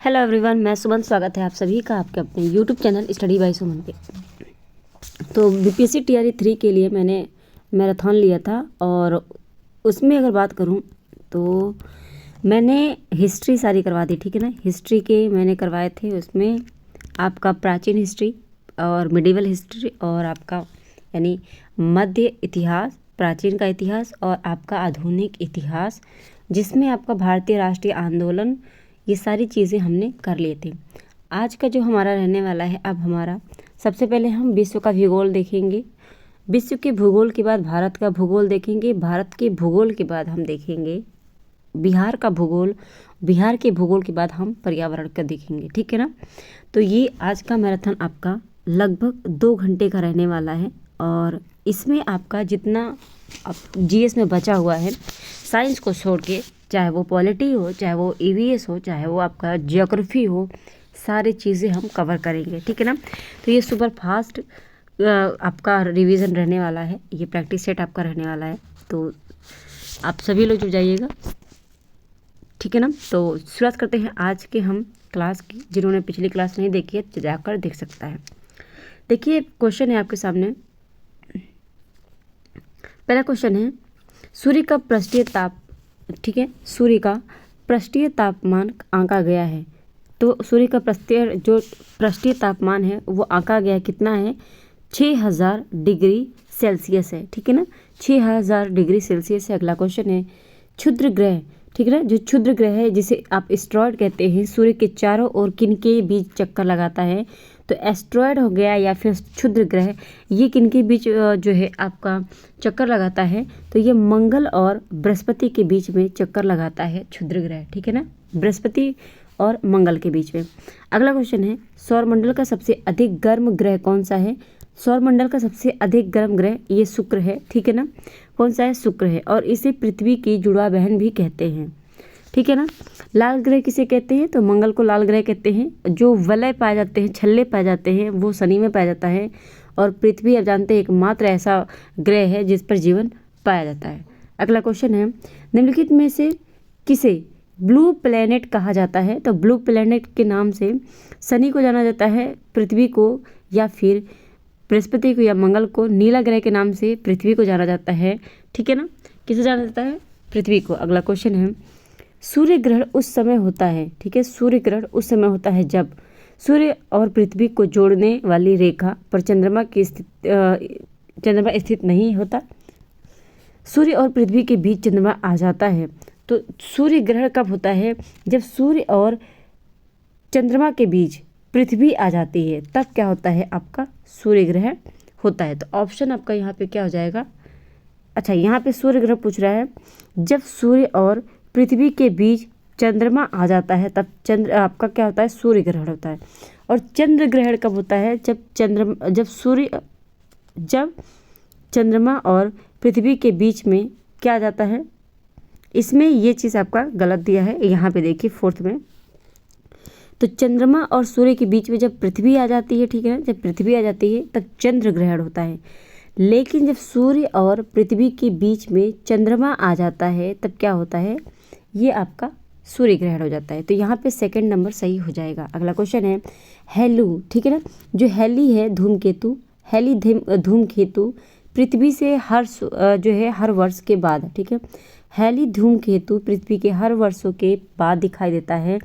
Hello everyone, मैं सुमन। स्वागत है आप सभी का आपके अपने यूट्यूब चैनल स्टडी बाय सुमन पे। तो बीपीएससी टीआरई 3 के लिए मैंने मैराथन लिया था और उसमें अगर बात करूं तो मैंने हिस्ट्री सारी करवा दी, ठीक है ना। हिस्ट्री के मैंने करवाए थे, उसमें आपका प्राचीन हिस्ट्री और मिडिवल हिस्ट्री और आपका यानी मध्य इतिहास, प्राचीन का इतिहास और आपका आधुनिक इतिहास, जिसमें आपका भारतीय राष्ट्रीय आंदोलन, ये सारी चीज़ें हमने कर लिए थे। आज का जो हमारा रहने वाला है, अब हमारा सबसे पहले हम विश्व का भूगोल देखेंगे। विश्व के भूगोल के बाद भारत का भूगोल देखेंगे। भारत के भूगोल के बाद हम देखेंगे बिहार का भूगोल। बिहार के भूगोल के बाद हम पर्यावरण का देखेंगे, ठीक है ना। तो ये आज का मैराथन आपका लगभग 2 घंटे का रहने वाला है और इसमें आपका जितना जीएस में बचा हुआ है, साइंस को छोड़ के, चाहे वो पॉलिटी हो, चाहे वो ईवीएस हो, चाहे वो आपका ज्योग्राफी हो, सारी चीज़ें हम कवर करेंगे, ठीक है ना। तो ये सुपर फास्ट आपका रिवीजन रहने वाला है, ये प्रैक्टिस सेट आपका रहने वाला है। तो आप सभी लोग जुड़ जाइएगा, ठीक है ना। तो शुरुआत करते हैं आज के हम क्लास की। जिन्होंने पिछली क्लास नहीं देखी है जाकर देख सकता है। देखिए, क्वेश्चन है आपके सामने। पहला क्वेश्चन है, सूर्य का पृष्ठीय ताप, ठीक है, सूर्य का पृष्ठीय तापमान आंका गया है। तो सूर्य का पृष्ठीय तापमान है वो आंका गया कितना है? 6000 डिग्री सेल्सियस है, ठीक है ना। 6000 डिग्री सेल्सियस है। अगला क्वेश्चन है, क्षुद्र ग्रह, ठीक है ना, जो क्षुद्र ग्रह है जिसे आप एस्ट्रॉयड कहते हैं, सूर्य के चारों ओर किन के बीच चक्कर लगाता है? तो एस्ट्रॉयड हो गया या फिर क्षुद्र ग्रह, ये किन के बीच जो है आपका चक्कर लगाता है? तो ये मंगल और बृहस्पति के बीच में चक्कर लगाता है क्षुद्र ग्रह, ठीक है ना, बृहस्पति और मंगल के बीच में। अगला क्वेश्चन है, सौरमंडल का सबसे अधिक गर्म ग्रह कौन सा है? सौरमंडल का सबसे अधिक गर्म ग्रह ये शुक्र है, ठीक है ना। कौन सा है? शुक्र है। और इसे पृथ्वी की जुड़वा बहन भी कहते हैं, ठीक है ना। लाल ग्रह किसे कहते हैं? तो मंगल को लाल ग्रह कहते हैं। जो वलय पाए जाते हैं, छल्ले पाए जाते हैं, वो शनि में पाया जाता है। और पृथ्वी आप जानते हैं एकमात्र ऐसा ग्रह है जिस पर जीवन पाया जाता है। अगला क्वेश्चन है, निम्नलिखित में से किसे ब्लू प्लैनेट कहा जाता है? तो ब्लू प्लैनेट के नाम से शनि को जाना जाता है, पृथ्वी को या फिर बृहस्पति को या मंगल को। नीला ग्रह के नाम से पृथ्वी को जाना जाता है, ठीक है ना। किसे जाना जाता है? पृथ्वी को। अगला क्वेश्चन है, सूर्य ग्रहण उस समय होता है, ठीक है, सूर्य ग्रहण उस समय होता है जब सूर्य और पृथ्वी को जोड़ने वाली रेखा पर चंद्रमा स्थित नहीं होता। सूर्य और पृथ्वी के बीच चंद्रमा आ जाता है। तो सूर्य ग्रहण कब होता है? जब सूर्य और चंद्रमा के बीच पृथ्वी आ जाती है, तब क्या होता है? आपका सूर्य ग्रहण होता है। तो ऑप्शन आपका यहाँ पे क्या हो जाएगा? अच्छा, यहाँ पे सूर्य ग्रहण पूछ रहा है, जब सूर्य और पृथ्वी के बीच चंद्रमा आ जाता है तब आपका क्या होता है? सूर्य ग्रहण होता है। और चंद्र ग्रहण कब होता है? जब चंद्रमा और पृथ्वी के बीच में क्या आ जाता है? इसमें ये चीज़ आपका गलत दिया है, यहाँ पे देखिए 4th में। तो चंद्रमा और सूर्य के बीच में जब पृथ्वी आ जाती है, ठीक है ना, जब पृथ्वी आ जाती है तब चंद्र ग्रहण होता है। लेकिन जब सूर्य और पृथ्वी के बीच में चंद्रमा आ जाता है तब क्या होता है? ये आपका सूर्य ग्रहण हो जाता है। तो यहाँ पे 2nd नंबर सही हो जाएगा। अगला क्वेश्चन है, हेलू, ठीक है ना, जो हेली है धूमकेतु, हेली धूमकेतु पृथ्वी से हर वर्ष के बाद, ठीक है, हेली धूमकेतु पृथ्वी के हर वर्षों के बाद दिखाई देता है।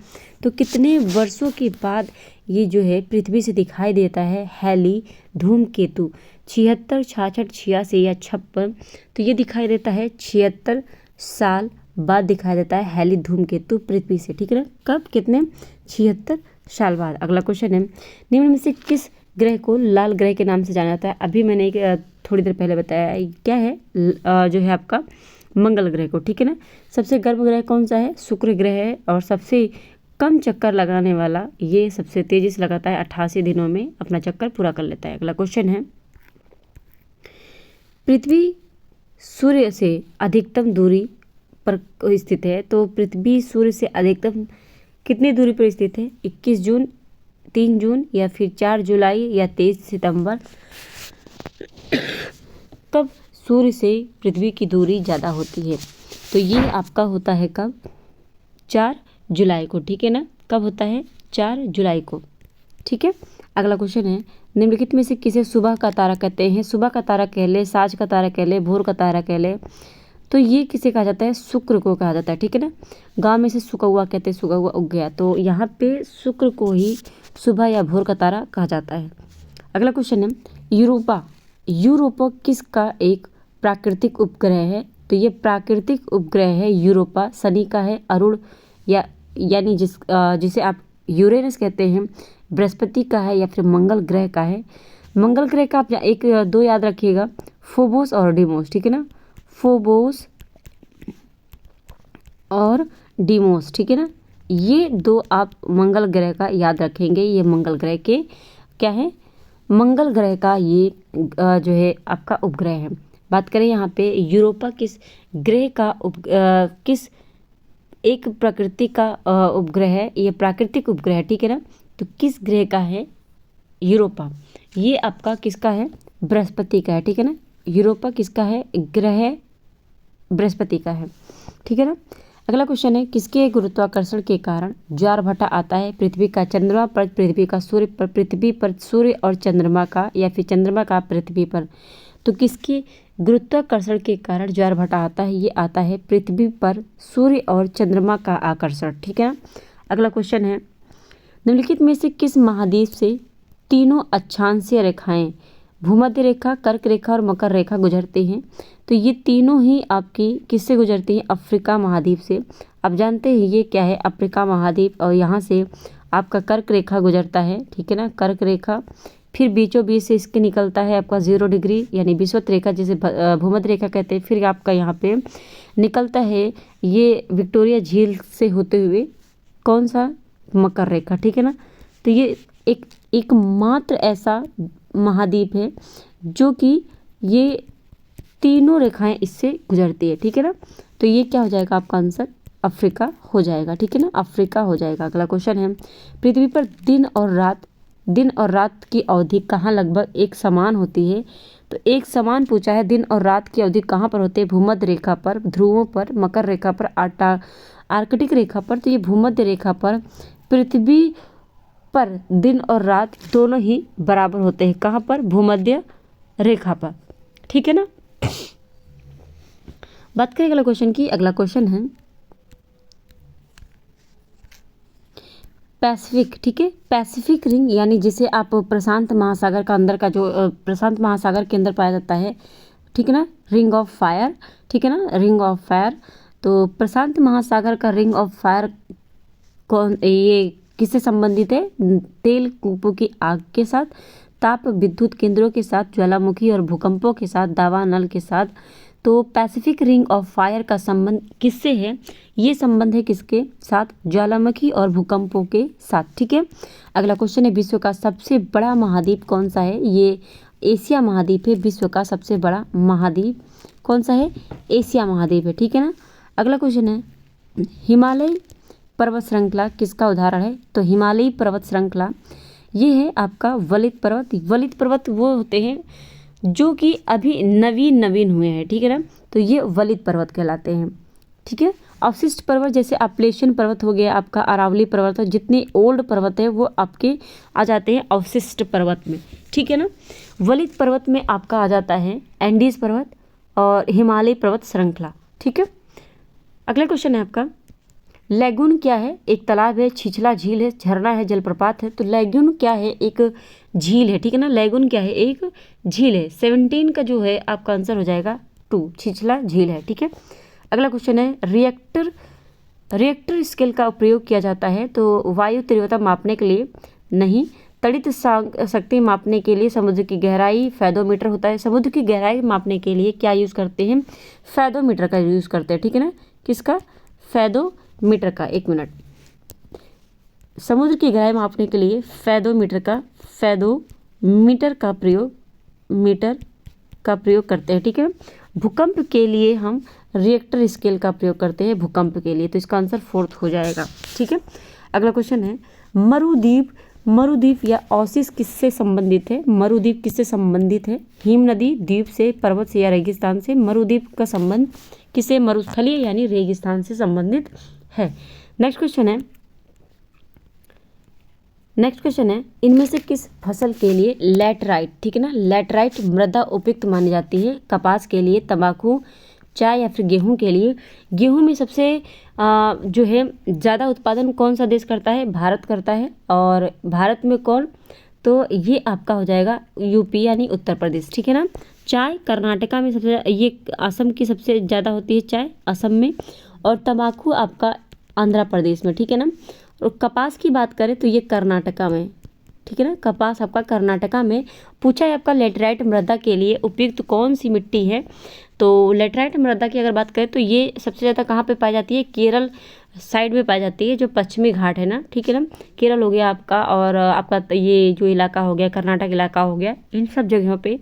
तो कितने वर्षों के बाद ये जो है पृथ्वी से दिखाई देता है हेली धूमकेतु? 76, 66, 86 या 56? तो ये दिखाई देता है 76 साल बाद दिखाई देता है हेली धूमकेतु पृथ्वी से, ठीक है ना। कब? कितने? 76 साल बाद। अगला क्वेश्चन है, निम्न में से किस ग्रह को लाल ग्रह के नाम से जाना जाता है? अभी मैंने थोड़ी देर पहले बताया, क्या है? जो है आपका मंगल ग्रह को, ठीक है ना। सबसे गर्म ग्रह कौन सा है? शुक्र ग्रह है। और सबसे कम चक्कर लगाने वाला, ये सबसे तेजी से लगाता है, 88 दिनों में अपना चक्कर पूरा कर लेता है। अगला क्वेश्चन है, पृथ्वी सूर्य से अधिकतम दूरी पर स्थित है। तो पृथ्वी सूर्य से अधिकतम कितनी दूरी पर स्थित है? 21 जून, 3 जून या फिर 4 जुलाई या 23 सितंबर? कब सूर्य से पृथ्वी की दूरी ज़्यादा होती है? तो ये आपका होता है कब? 4 जुलाई को, ठीक है ना। कब होता है? 4 जुलाई को। ठीक है। अगला क्वेश्चन है, निम्नलिखित में से किसे सुबह का तारा कहते हैं? सुबह का तारा कह ले, साँझ का तारा कह ले, भोर का तारा कह ले, तो ये किसे कहा जाता है? शुक्र को कहा जाता है। ठीक है ना। गाँव में से सूखा हुआ कहते हैं, सूखा हुआ उग गया, तो यहाँ पे शुक्र को ही सुबह या भोर का तारा कहा जाता है। अगला क्वेश्चन है, यूरोपा किसका एक प्राकृतिक उपग्रह है? तो ये प्राकृतिक उपग्रह है यूरोपा, शनि का है, अरुण यानी जिसे आप यूरेनस कहते हैं, बृहस्पति का है, या फिर मंगल ग्रह का है। मंगल ग्रह का आप 1-2 याद रखिएगा, फोबोस और डीमोस। ठीक है ना, फोबोस और डीमोस। ठीक है ना, ये 2 आप मंगल ग्रह का याद रखेंगे। ये मंगल ग्रह के क्या है? मंगल ग्रह का ये जो है आपका उपग्रह है। बात करें यहाँ पे यूरोपा किस ग्रह का किस एक प्रकृति का उपग्रह है? ये प्राकृतिक उपग्रह है। ठीक है ना, तो किस ग्रह का है? यूरोपा। ये आपका किसका है? बृहस्पति का है। ठीक है ना, यूरोपा किसका है? ग्रह बृहस्पति का है। ठीक है ना। अगला क्वेश्चन है, किसके गुरुत्वाकर्षण के कारण ज्वारभाटा आता है? पृथ्वी का, चंद्रमा पर पृथ्वी का, सूर्य पर, पृथ्वी पर सूर्य और चंद्रमा का, या फिर चंद्रमा का पृथ्वी पर? तो किसके गुरुत्वाकर्षण के कारण ज्वारभाटा आता है? ये आता है पृथ्वी पर सूर्य और चंद्रमा का आकर्षण। ठीक है। अगला क्वेश्चन है, निम्नलिखित में से किस महाद्वीप से तीनों अक्षांशीय रेखाएं भूमध्य रेखा, कर्क रेखा और मकर रेखा गुजरती हैं? तो ये तीनों ही आपकी किससे गुजरती हैं? अफ्रीका महाद्वीप से। आप जानते हैं ये क्या है? अफ्रीका महाद्वीप, और यहाँ से आपका कर्क रेखा गुजरता है। ठीक है ना, कर्क रेखा, फिर बीचों बीच से इसके निकलता है आपका 0 डिग्री यानी विषुवत रेखा, जिसे भूमध्य रेखा कहते हैं। फिर आपका यहाँ पे निकलता है ये विक्टोरिया झील से होते हुए कौन सा? मकर रेखा। ठीक है ना, तो ये एक मात्र ऐसा महाद्वीप है जो कि ये तीनों रेखाएं इससे गुजरती है। ठीक है ना, तो ये क्या हो जाएगा आपका आंसर? अफ्रीका हो जाएगा। ठीक है ना, अफ्रीका हो जाएगा। अगला क्वेश्चन है, पृथ्वी पर दिन और रात की अवधि कहाँ लगभग एक समान होती है? तो एक समान पूछा है, दिन और रात की अवधि कहाँ पर होती है? भूमध्य रेखा पर, ध्रुवों पर, मकर रेखा पर, आर्कटिक रेखा पर। तो ये भूमध्य रेखा पर पृथ्वी पर दिन और रात दोनों ही बराबर होते हैं। कहाँ पर? भूमध्य रेखा पर। ठीक है ना। बात करें अगला क्वेश्चन की। अगला क्वेश्चन है पैसिफिक। ठीक है, पैसिफिक रिंग यानी जिसे आप प्रशांत महासागर का अंदर का जो प्रशांत महासागर के अंदर पाया जाता है। ठीक है ना, रिंग ऑफ फायर। ठीक है ना, रिंग ऑफ फायर। तो प्रशांत महासागर का रिंग ऑफ फायर ये किससे संबंधित है? तेल कूपों की आग के साथ, ताप विद्युत केंद्रों के साथ, ज्वालामुखी और भूकंपों के साथ, दावा नल के साथ। तो पैसिफिक रिंग ऑफ फायर का संबंध किससे है? ये संबंध है किसके साथ? ज्वालामुखी और भूकंपों के साथ। ठीक है। अगला क्वेश्चन है, विश्व का सबसे बड़ा महाद्वीप कौन सा है? ये एशिया महाद्वीप है। विश्व का सबसे बड़ा महाद्वीप कौन सा है? एशिया महाद्वीप है। ठीक है ना। अगला क्वेश्चन है, हिमालय पर्वत श्रृंखला किसका उदाहरण है? तो हिमालयी पर्वत श्रृंखला ये है आपका वलित पर्वत। वलित पर्वत वो होते हैं जो कि अभी नवीन हुए हैं। ठीक है ना, तो ये वलित पर्वत कहलाते हैं। ठीक है। अवशिष्ट पर्वत जैसे अपलेशियन पर्वत हो गया आपका, अरावली पर्वत, जितने ओल्ड पर्वत है वो आपके आ जाते हैं अवशिष्ट पर्वत में। ठीक है ना। वलित पर्वत में आपका आ जाता है एंडीज पर्वत और हिमालय पर्वत श्रृंखला। ठीक है। अगला क्वेश्चन है आपका, लैगून क्या है? एक तालाब है, छिछला झील है, झरना है, जलप्रपात है। तो लैगून क्या है? एक झील है। ठीक है ना, लैगून क्या है? एक झील है। 17 का जो है आपका आंसर हो जाएगा 2, छिछला झील है। ठीक है। अगला क्वेश्चन है, रिएक्टर स्केल का प्रयोग किया जाता है तो वायु तीव्रता मापने के लिए नहीं, तड़ित शक्ति मापने के लिए, समुद्र की गहराई, फेदोमीटर होता है। समुद्र की गहराई मापने के लिए क्या यूज़ करते हैं? फेदोमीटर का यूज़ करते हैं। ठीक है ना, किसका? फेदोमीटर का। 1 मिनट। समुद्र की गहराई मापने के लिए फेदोमीटर का प्रयोग करते हैं। ठीक है। भूकंप के लिए हम रिएक्टर स्केल का प्रयोग करते हैं भूकंप के लिए, तो इसका आंसर 4th हो जाएगा। ठीक है। अगला क्वेश्चन है, मरुद्वीप या ओसिस किससे संबंधित है? मरुद्वीप किससे संबंधित है? हिम नदी, द्वीप से, पर्वत से या रेगिस्तान से? मरुद्वीप का संबंध किसे? मरुस्थलीय यानी रेगिस्तान से संबंधित है। नेक्स्ट क्वेश्चन है, नेक्स्ट क्वेश्चन है, इनमें से किस फसल के लिए लैटराइट, ठीक है ना, लैटराइट मृदा उपयुक्त मानी जाती है? कपास के लिए, तंबाकू, चाय या फिर गेहूं के लिए? गेहूं में सबसे जो है ज़्यादा उत्पादन कौन सा देश करता है? भारत करता है। और भारत में कौन? तो ये आपका हो जाएगा यूपी यानी उत्तर प्रदेश, ठीक है ना। चाय कर्नाटका में सबसे, ये असम की सबसे ज़्यादा होती है चाय, असम में। और तंबाकू आपका आंध्र प्रदेश में, ठीक है ना। और कपास की बात करें तो ये कर्नाटका में, ठीक है ना, कपास आपका कर्नाटका में। पूछा है आपका लेटराइट मृदा के लिए उपयुक्त कौन सी मिट्टी है? तो लेटराइट मृदा की अगर बात करें तो ये सबसे ज़्यादा कहाँ पे पाई जाती है? केरल साइड में पाई जाती है, जो पश्चिमी घाट है ना, ठीक है ना। केरल हो गया आपका, और आपका ये जो इलाका हो गया कर्नाटक इलाका हो गया, इन सब जगहों पे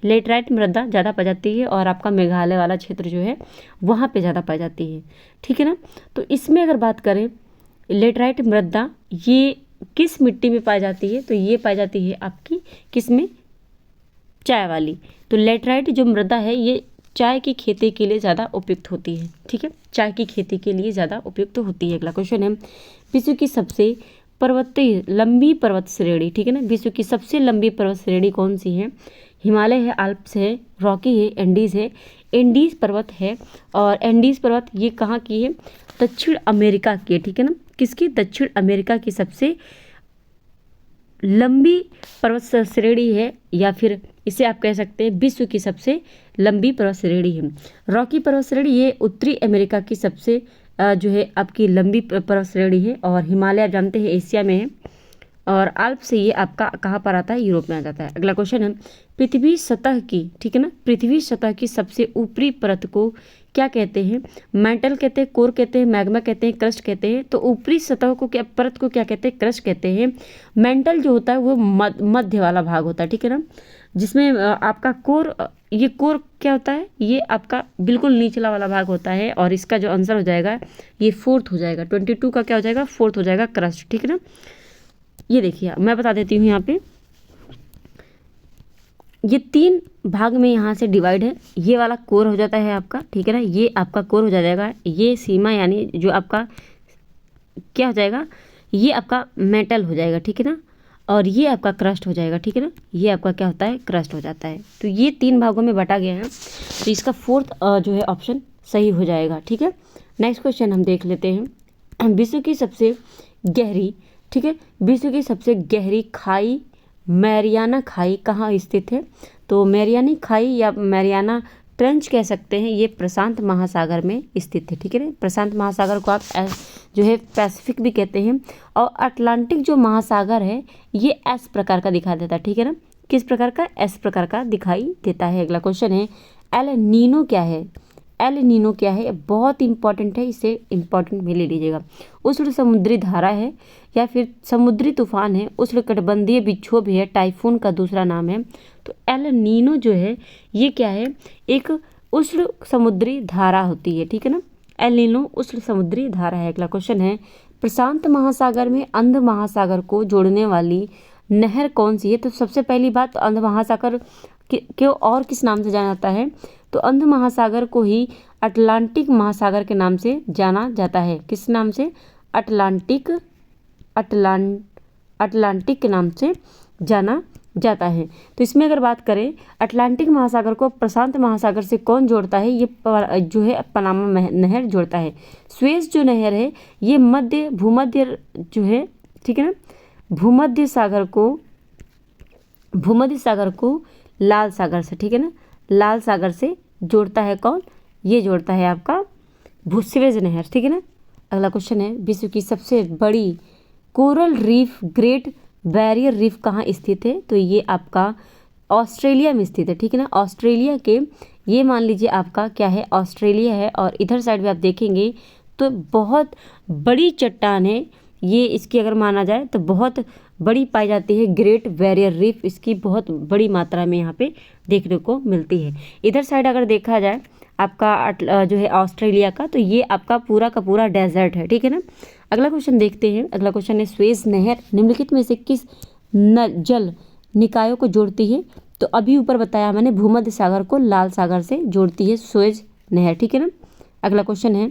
लेटराइट मृदा ज़्यादा पाई जाती है। और आपका मेघालय वाला क्षेत्र जो है वहाँ पे ज़्यादा पाई जाती है, ठीक है ना। तो इसमें अगर बात करें लेटराइट मृदा ये किस मिट्टी में पाई जाती है? तो ये पाई जाती है आपकी किस में? चाय वाली। तो लेटराइट जो मृदा है ये चाय की खेती के लिए ज़्यादा उपयुक्त होती है, ठीक है, चाय की खेती के लिए ज़्यादा उपयुक्त होती है। अगला क्वेश्चन है, विश्व की सबसे पर्वतीय लंबी पर्वत श्रेणी, ठीक है ना, विश्व की सबसे लंबी पर्वत श्रेणी कौन सी है? हिमालय है, आल्प्स है, रॉकी है, एंडीज़ है। एंडीज़ पर्वत है, और एंडीज़ पर्वत ये कहाँ की है? दक्षिण अमेरिका की है, ठीक है ना। किसकी? दक्षिण अमेरिका की सबसे लंबी पर्वत श्रेणी है, या फिर इसे आप कह सकते हैं विश्व की सबसे लंबी पर्वत श्रेणी है। रॉकी पर्वत श्रेणी ये उत्तरी अमेरिका की सबसे जो है आपकी लंबी पर्वत श्रेणी है। और हिमालय आप जानते हैं एशिया में है। और आल्प से ये आपका कहाँ पर आता है? यूरोप में आ जाता है। अगला क्वेश्चन है, पृथ्वी सतह की, ठीक है ना, पृथ्वी सतह की सबसे ऊपरी परत को क्या कहते हैं? मेंटल कहते हैं, कोर कहते हैं, मैग्मा कहते हैं, क्रस्ट कहते हैं। तो ऊपरी सतह को क्या, परत को क्या कहते हैं? क्रस्ट कहते हैं। मेंटल जो होता है वो मध्य वाला भाग होता है, ठीक है ना, जिसमें आपका कोर, ये कोर क्या होता है? ये आपका बिल्कुल निचला वाला भाग होता है। और इसका जो आंसर हो जाएगा ये फोर्थ हो जाएगा, 22 का क्या हो जाएगा? फोर्थ हो जाएगा, क्रस्ट, ठीक है ना। ये देखिए मैं बता देती हूँ, यहाँ पे ये 3 भाग में यहाँ से डिवाइड है। ये वाला कोर हो जाता है आपका, ठीक है ना, ये आपका कोर हो जाएगा। ये सीमा यानी जो आपका क्या हो जाएगा? ये आपका मेटल हो जाएगा, ठीक है ना। और ये आपका क्रस्ट हो जाएगा, ठीक है ना, ये आपका क्या होता है? क्रस्ट हो जाता है। तो ये 3 भागों में बटा गया है, तो इसका फोर्थ जो है ऑप्शन सही हो जाएगा, ठीक है। नेक्स्ट क्वेश्चन हम देख लेते हैं, विश्व की सबसे गहरी, ठीक है, विश्व की सबसे गहरी खाई मैरियाना खाई कहाँ स्थित है? तो मैरियानी खाई या मैरियाना ट्रेंच कह सकते हैं, ये प्रशांत महासागर में स्थित है, ठीक है ना। प्रशांत महासागर को आप जो है पैसिफिक भी कहते हैं। और अटलांटिक जो महासागर है ये एस प्रकार का दिखाई देता है, ठीक है ना। किस प्रकार का? एस प्रकार का दिखाई देता है। अगला क्वेश्चन है, एल नीनो क्या है? एल नीनो क्या है? बहुत इंपॉर्टेंट है, इसे इंपॉर्टेंट में ले लीजिएगा। उष्ण समुद्री धारा है, या फिर समुद्री तूफान है, उष्णकटिबंधीय विक्षोभ है, टाइफून का दूसरा नाम है। तो एल नीनो जो है ये क्या है? एक उष्ण समुद्री धारा होती है, ठीक है ना। एल नीनो उष्ण समुद्री धारा है। अगला क्वेश्चन है, प्रशांत महासागर में अंध महासागर को जोड़ने वाली नहर कौन सी है? तो सबसे पहली बात, अंध महासागर क्यों और किस नाम से जाना जाता है? तो अंध महासागर को ही अटलांटिक महासागर के नाम से जाना जाता है। किस नाम से? अटलांटिक के नाम से जाना जाता है। तो इसमें अगर बात करें अटलांटिक महासागर को प्रशांत महासागर से कौन जोड़ता है? ये जो है पनामा नहर जोड़ता है। स्वेज जो नहर है ये भूमध्य जो है, ठीक है ना, भूमध्य सागर को लाल सागर से, ठीक है ना, लाल सागर से जोड़ता है। कौन? ये जोड़ता है आपका स्वेज नहर, ठीक है ना। अगला क्वेश्चन है, विश्व की सबसे बड़ी coral reef great barrier reef कहाँ स्थित है? तो ये आपका ऑस्ट्रेलिया में स्थित है, ठीक है ना। ऑस्ट्रेलिया के, ये मान लीजिए आपका क्या है? ऑस्ट्रेलिया है। और इधर साइड भी आप देखेंगे तो बहुत बड़ी चट्टान है ये, इसकी अगर माना जाए तो बहुत बड़ी पाई जाती है ग्रेट बैरियर रीफ, इसकी बहुत बड़ी मात्रा में यहाँ पे देखने को मिलती है। इधर साइड अगर देखा जाए आपका जो है ऑस्ट्रेलिया का, तो ये आपका पूरा का पूरा डेजर्ट है, ठीक है ना। अगला क्वेश्चन देखते हैं। अगला क्वेश्चन है, स्वेज नहर निम्नलिखित में से किस जल निकायों को जोड़ती है? तो अभी ऊपर बताया मैंने, भूमध्य सागर को लाल सागर से जोड़ती है स्वेज नहर, ठीक है ना। अगला क्वेश्चन है,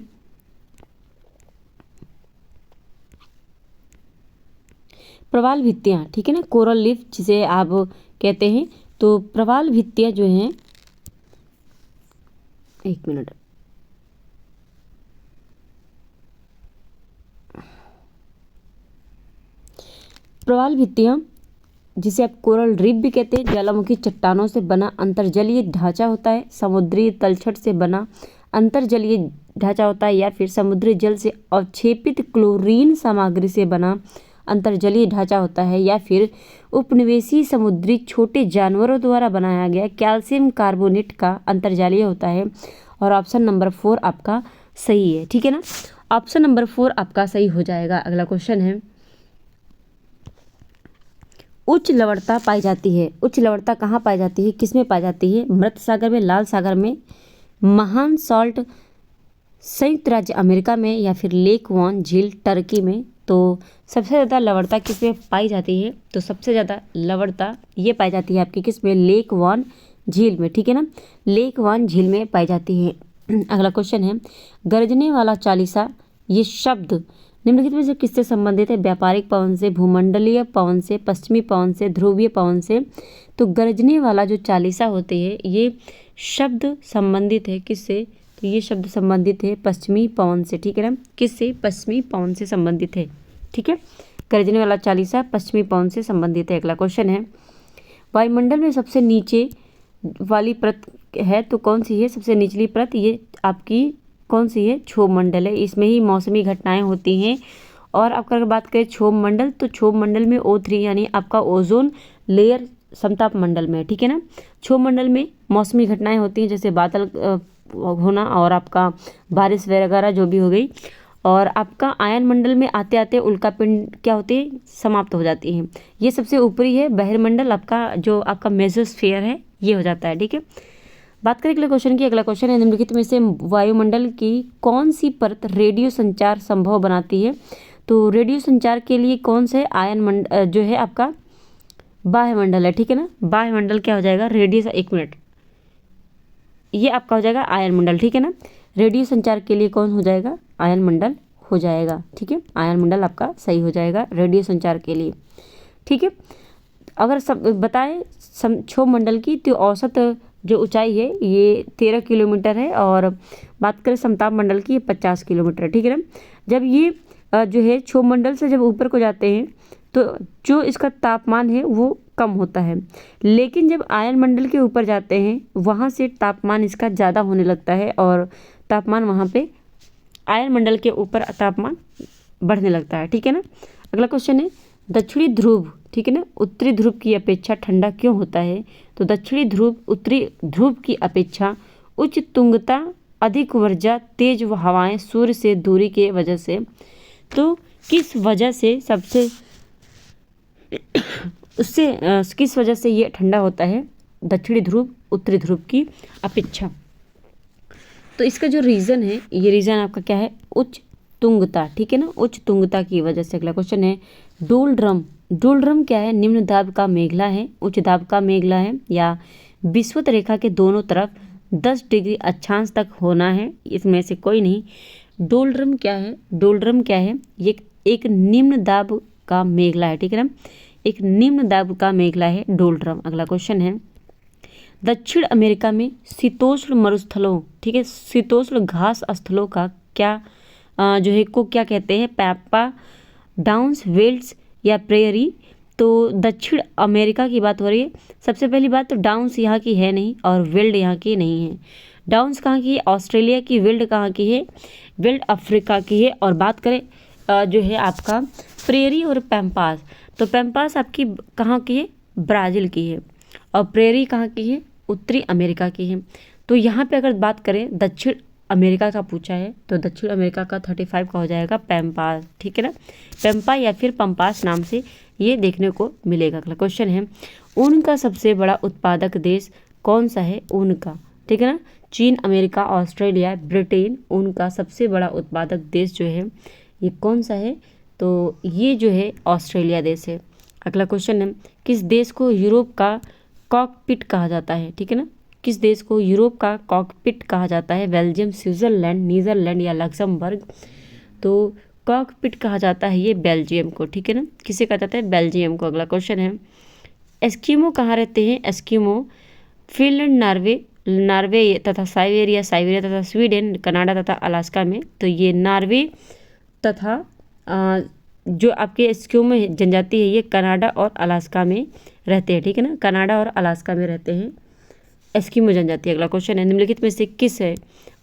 प्रवाल भित्तियाँ, ठीक है ना, कोरल लीफ जिसे आप कहते हैं। तो प्रवाल भित्तियाँ जो हैं, एक मिनट, प्रवाल भित्तियाँ जिसे आप कोरल रीफ भी कहते हैं, ज्वालामुखी चट्टानों से बना अंतर्जलीय ढांचा होता है, समुद्री तलछट से बना अंतर्जलीय ढांचा होता है, या फिर समुद्री जल से अवक्षेपित क्लोरीन सामग्री से बना अंतर्जलीय ढांचा होता है, या फिर उपनिवेशी समुद्री छोटे जानवरों द्वारा बनाया गया कैल्शियम कार्बोनेट का अंतर्जलीय होता है। और ऑप्शन नंबर 4 आपका सही है, ठीक है ना। ऑप्शन नंबर 4 आपका सही हो जाएगा। अगला क्वेश्चन है, उच्च लवणता पाई जाती है। उच्च लवणता कहाँ पाई जाती है, किसमें पाई जाती है? मृत सागर में, लाल सागर में, महान सॉल्ट संयुक्त राज्य अमेरिका में, या फिर लेक वॉन झील टर्की में। तो सबसे ज़्यादा लवणता किसमें पाई जाती है? तो सबसे ज़्यादा लवणता ये पाई जाती है आपकी किसमें? लेक वॉन झील में, ठीक है ना, लेक वॉन झील में पाई जाती है। अगला क्वेश्चन है, गरजने वाला चालीसा ये शब्द निम्नलिखित में से किससे संबंधित है? व्यापारिक पवन से, भूमंडलीय पवन से, पश्चिमी पवन से, ध्रुवीय पवन से। तो गरजने वाला जो चालीसा होते हैं ये शब्द संबंधित है किससे? तो ये शब्द संबंधित है पश्चिमी पवन से, ठीक है ना, किससे? पश्चिमी पवन से संबंधित है, ठीक है। गरजने वाला चालीसा पश्चिमी पवन से संबंधित है। अगला क्वेश्चन है, वायुमंडल में सबसे नीचे वाली परत है तो कौन सी है? सबसे निचली परत ये आपकी कौन सी है? क्षोभ मंडल है। इसमें ही मौसमी घटनाएं होती हैं। और आपका अगर बात करें क्षोभ मंडल, तो क्षोभ मंडल में O3 यानी आपका ओजोन लेयर समताप मंडल में, ठीक है ना। क्षोभ मंडल में मौसमी घटनाएं होती हैं, जैसे बादल होना और आपका बारिश वगैरह जो भी हो गई। और आपका आयन मंडल में आते आते उल्कापिंड क्या होती है? समाप्त हो जाती है। ये सबसे ऊपरी है बहिर्मंडल, आपका जो आपका मेसोस्फीयर है ये हो जाता है, ठीक है। बात करें अगले क्वेश्चन की। अगला क्वेश्चन है, निम्नलिखित में से वायुमंडल की कौन सी परत रेडियो संचार संभव बनाती है? तो रेडियो संचार के लिए कौन से आयन मंडल जो है आपका बाह्यमंडल है, ठीक है ना। बाह्यमंडल क्या हो जाएगा? रेडियो, एक मिनट, ये आपका हो जाएगा आयन मंडल, ठीक है ना। रेडियो संचार के लिए कौन हो जाएगा? आयन मंडल हो जाएगा, ठीक है। आयन मंडल आपका सही हो जाएगा रेडियो संचार के लिए, ठीक है। अगर सब बताएं क्षोभ मंडल की, तो औसत जो ऊंचाई है ये 13 किलोमीटर है। और बात करें समताप मंडल की, ये 50 किलोमीटर है, ठीक है ना। जब ये जो है क्षोभ मंडल से जब ऊपर को जाते हैं तो जो इसका तापमान है वो कम होता है, लेकिन जब आयन मंडल के ऊपर जाते हैं वहाँ से तापमान इसका ज़्यादा होने लगता है, और तापमान वहाँ पे आयन मंडल के ऊपर तापमान बढ़ने लगता है, ठीक है ना। अगला क्वेश्चन है, दक्षिणी ध्रुव, ठीक है ना, उत्तरी ध्रुव की अपेक्षा ठंडा क्यों होता है? तो दक्षिणी ध्रुव उत्तरी ध्रुव की अपेक्षा उच्च तुंगता, अधिक ऊर्जा, तेज हवाएं, सूर्य से दूरी के वजह से। तो किस वजह से सबसे उससे किस वजह से ये ठंडा होता है दक्षिणी ध्रुव उत्तरी ध्रुव की अपेक्षा? तो इसका जो रीज़न है, ये रीज़न आपका क्या है? उच्च तुंगता, ठीक है ना, उच्च तुंगता की वजह से। अगला क्वेश्चन है, डोलड्रम। डोलड्रम क्या है? निम्न दाब का मेघला है, उच्च दाब का मेघला है, या विषुवत रेखा के दोनों तरफ 10 डिग्री अक्षांश तक होना है, इसमें से कोई नहीं। डोलड्रम क्या है? डोलड्रम क्या है? ये एक निम्न दाब का मेघला है, ठीक है ना, एक निम्न दाब का मेघला है डोलड्रम। अगला क्वेश्चन है, दक्षिण अमेरिका में शीतोष्ण मरुस्थलों, ठीक है, शीतोष्ण घास स्थलों का क्या जो है को क्या कहते हैं? पैप्पा डाउन्स, वेल्ड्स, या प्रेयरी। तो दक्षिण अमेरिका की बात हो रही है। सबसे पहली बात तो डाउन्स यहाँ की है नहीं और वेल्ड यहाँ की नहीं है। डाउन्स कहाँ की है? ऑस्ट्रेलिया की। वेल्ड कहाँ की है? वेल्ड अफ्रीका की है। और बात करें जो है आपका प्रेयरी और पैम्पास, तो पैम्पास आपकी कहाँ की है? ब्राज़ील की है। और प्रेयरी कहाँ की है? उत्तरी अमेरिका की है। तो यहाँ पे अगर बात करें दक्षिण अमेरिका का पूछा है, तो दक्षिण अमेरिका का 35 का हो जाएगा पैम्पास, ठीक है ना, पैम्पा या फिर पंपास नाम से ये देखने को मिलेगा। अगला क्वेश्चन है, ऊन का सबसे बड़ा उत्पादक देश कौन सा है? ऊन का, ठीक है ना, चीन, अमेरिका, ऑस्ट्रेलिया, ब्रिटेन। ऊन का सबसे बड़ा उत्पादक देश जो है ये कौन सा है? तो ये जो है ऑस्ट्रेलिया देश है। अगला क्वेश्चन है, किस देश को यूरोप का कॉकपिट कहा जाता है? ठीक है ना, किस देश को यूरोप का कॉकपिट कहा जाता है? बेल्जियम, स्विट्जरलैंड, नीदरलैंड, या लक्समबर्ग। तो कॉकपिट कहा जाता है ये बेल्जियम को, ठीक है ना, किसे कहा जाता है, बेल्जियम को। अगला क्वेश्चन है, एस्किमो कहाँ रहते हैं, एस्किमो फिनलैंड, नॉर्वे तथा साइबेरिया तथा स्वीडन, कनाडा तथा अलास्का में। तो ये नॉर्वे तथा जो आपके एस्किमो जनजाति है ये कनाडा और अलास्का में रहते हैं, ठीक है ना, कनाडा और अलास्का में रहते हैं एस्किमो जनजाति। अगला क्वेश्चन है, निम्नलिखित में से किस है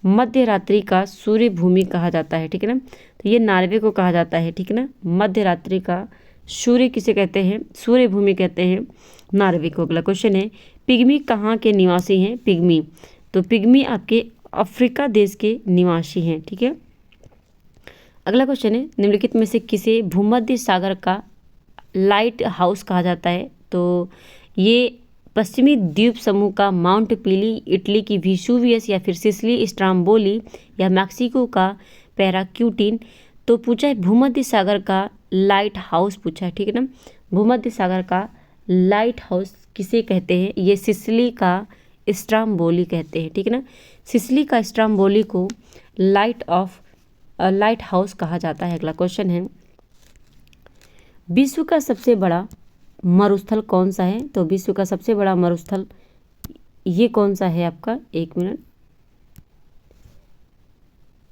मध्य रात्रि का सूर्य भूमि कहा जाता है, ठीक है ना, तो ये नॉर्वे को कहा जाता है, ठीक है ना, मध्य रात्रि का सूर्य किसे कहते हैं, सूर्य भूमि कहते हैं नॉर्वे को। अगला क्वेश्चन है, पिग्मी कहाँ के निवासी हैं, पिग्मी, तो पिग्मी आपके अफ्रीका देश के निवासी हैं, ठीक है। अगला क्वेश्चन है, निम्नलिखित में से किसे भूमध्य सागर का लाइट हाउस कहा जाता है, तो ये पश्चिमी द्वीप समूह का माउंट पीली, इटली की विसुवियस या फिर सिसिली स्ट्राम्बोली या मैक्सिको का पैराक्यूटिन। तो पूछा है भूमध्य सागर का लाइट हाउस पूछा है, ठीक है ना, भूमध्य सागर का लाइट हाउस किसे कहते हैं, ये सिसिली का स्ट्राम्बोली कहते हैं, ठीक है ना, सिसिली का स्ट्राम्बोली को लाइट हाउस कहा जाता है। अगला क्वेश्चन है, विश्व का सबसे बड़ा मरुस्थल कौन सा है, तो विश्व का सबसे बड़ा मरुस्थल ये कौन सा है आपका, एक मिनट,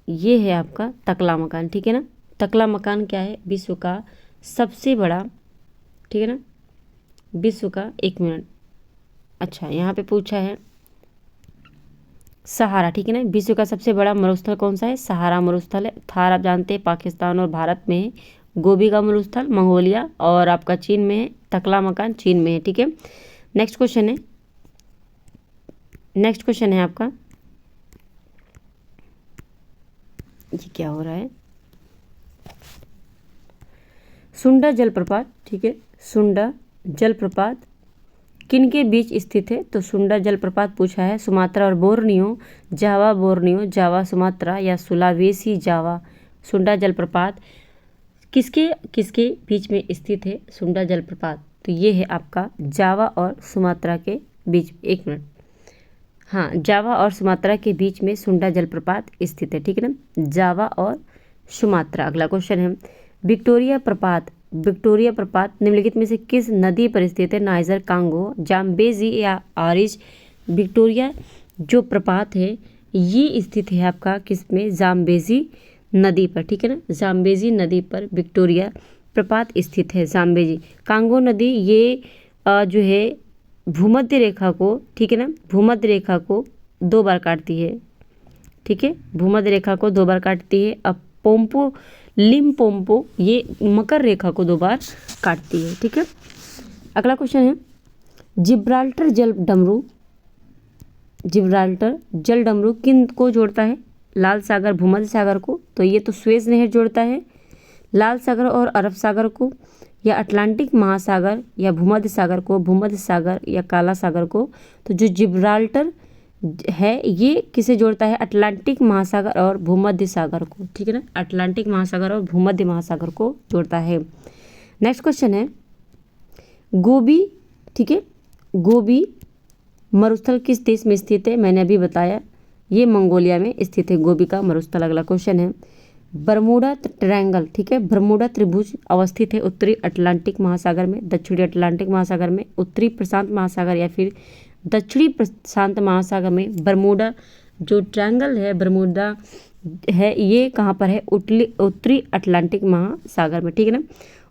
ये है आपका तकलामकान, ठीक है ना, तकलामकान क्या है, विश्व का सबसे बड़ा, ठीक है ना, विश्व का, एक मिनट, अच्छा यहाँ पे पूछा है सहारा, ठीक है ना, विश्व का सबसे बड़ा मरुस्थल कौन सा है, सहारा मरुस्थल है। थार आप जानते हैं पाकिस्तान और भारत में है, गोबी का मरुस्थल मंगोलिया और आपका चीन में है, तकलामकान चीन में है, ठीक है। नेक्स्ट क्वेश्चन है आपका, ये क्या हो रहा है, सुंडा जलप्रपात, ठीक है, सुंडा जलप्रपात किन के बीच स्थित है, तो सुंडा जलप्रपात पूछा है सुमात्रा और बोर्नियो, जावा सुमात्रा या सुलावेसी जावा। सुंडा जलप्रपात किसके बीच में स्थित है सुंडा जलप्रपात, तो ये है आपका जावा और सुमात्रा के बीच, एक मिनट, हाँ, जावा और सुमात्रा के बीच में सुंडा जलप्रपात स्थित है, ठीक है ना, जावा और सुमात्रा। अगला क्वेश्चन है, विक्टोरिया प्रपात निम्नलिखित में से किस नदी पर स्थित है, नाइजर, कांगो, जाम्बेजी या आरिज। विक्टोरिया जो प्रपात है ये स्थित है आपका किस में, जाम्बेजी नदी पर, ठीक है ना, जाम्बेजी नदी पर विक्टोरिया प्रपात स्थित है, जाम्बेजी। कांगो नदी ये जो है भूमध्य रेखा को, ठीक है ना, भूमध्य रेखा को 2 बार काटती है, ठीक है, भूमध्य रेखा को 2 बार काटती है। अब लिम्पोपो ये मकर रेखा को 2 बार काटती है, ठीक है। अगला क्वेश्चन है, जिब्राल्टर जल डमरू किन को जोड़ता है, लाल सागर भूमध्य सागर को, तो ये तो सुएज नहर जोड़ता है लाल सागर और अरब सागर को, या अटलांटिक महासागर या भूमध्य सागर को, भूमध्य सागर या काला सागर को। तो जो जिब्राल्टर है ये किसे जोड़ता है, अटलांटिक महासागर और भूमध्य सागर को, ठीक है ना, अटलांटिक महासागर और भूमध्य महासागर को जोड़ता है। नेक्स्ट क्वेश्चन है, गोबी, ठीक है, गोबी मरुस्थल किस देश में स्थित है, मैंने अभी बताया ये मंगोलिया में स्थित है गोबी का मरुस्थल। अगला क्वेश्चन है, बरमूडा ट्रायंगल, ठीक है, बरमूडा त्रिभुज अवस्थित है उत्तरी अटलांटिक महासागर में, दक्षिणी अटलांटिक महासागर में, उत्तरी प्रशांत महासागर या फिर दक्षिणी प्रशांत महासागर में। बरमूडा जो ट्रायंगल है, बरमूडा है ये कहाँ पर है, उत्तरी अटलांटिक महासागर में, ठीक है ना,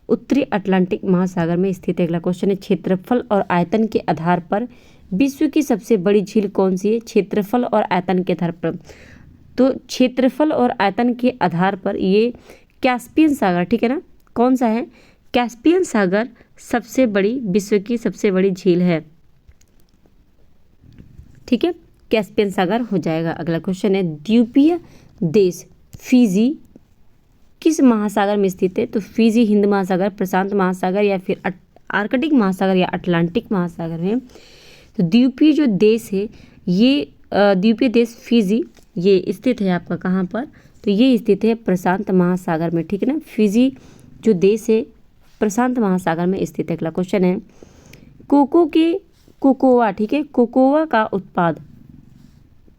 उत्तरी अटलांटिक महासागर में स्थित है। अगला क्वेश्चन है, क्षेत्रफल और आयतन के आधार पर विश्व की सबसे बड़ी झील कौन सी है, क्षेत्रफल और आयतन के आधार पर, तो क्षेत्रफल और आयतन के आधार पर ये कैस्पियन सागर, ठीक है ना, कौन सा है, कैस्पियन सागर सबसे बड़ी, विश्व की सबसे बड़ी झील है, ठीक है, कैस्पियन सागर हो जाएगा। अगला क्वेश्चन है, द्वीपीय देश फिजी किस महासागर में स्थित है, तो फिजी हिंद महासागर, प्रशांत महासागर या फिर आर्कटिक महासागर या अटलांटिक महासागर में। तो द्वीपीय जो देश है ये द्वीपीय देश फिजी ये स्थित है आपका कहाँ पर, तो ये स्थित है प्रशांत महासागर में, ठीक है ना, फिजी जो देश है प्रशांत महासागर में स्थित है। अगला क्वेश्चन है, कोकोआ, ठीक है, कोकोआ का उत्पाद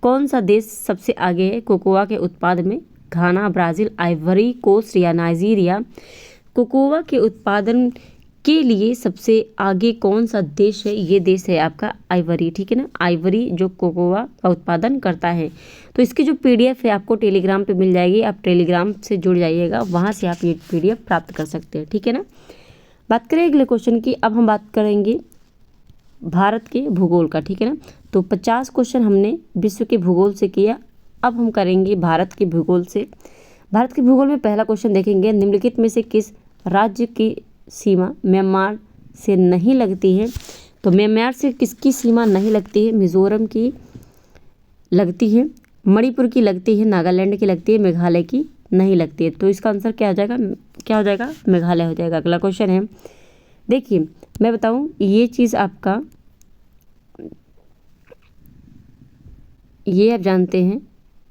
कौन सा देश सबसे आगे है, कोकोआ के उत्पाद में घाना, ब्राज़ील, आइवरी कोस्ट या नाइजीरिया। कोकोआ के उत्पादन के लिए सबसे आगे कौन सा देश है? ये देश है आपका आइवरी, ठीक है ना। आइवरी जो कोकोआ का उत्पादन करता है। तो इसकी जो पीडीएफ है आपको टेलीग्राम पे मिल जाएगी, आप टेलीग्राम से जुड़ जाइएगा, वहाँ से आप ये पीडीएफ प्राप्त कर सकते हैं, ठीक है ना। बात करें अगले क्वेश्चन की। अब हम बात करेंगे भारत के भूगोल का, ठीक है ना। तो 50 क्वेश्चन हमने विश्व के भूगोल से किया, अब हम करेंगे भारत के भूगोल से। भारत के भूगोल में पहला क्वेश्चन देखेंगे, निम्नलिखित में से किस राज्य की सीमा म्यांमार से नहीं लगती है? तो म्यांमार से किसकी सीमा नहीं लगती है? मिजोरम की लगती है, मणिपुर की लगती है, नागालैंड की लगती है, मेघालय की नहीं लगती है। तो इसका आंसर क्या हो जाएगा? क्या हो जाएगा? मेघालय हो जाएगा। अगला क्वेश्चन है, देखिए मैं बताऊं, ये चीज़ आपका, ये आप जानते हैं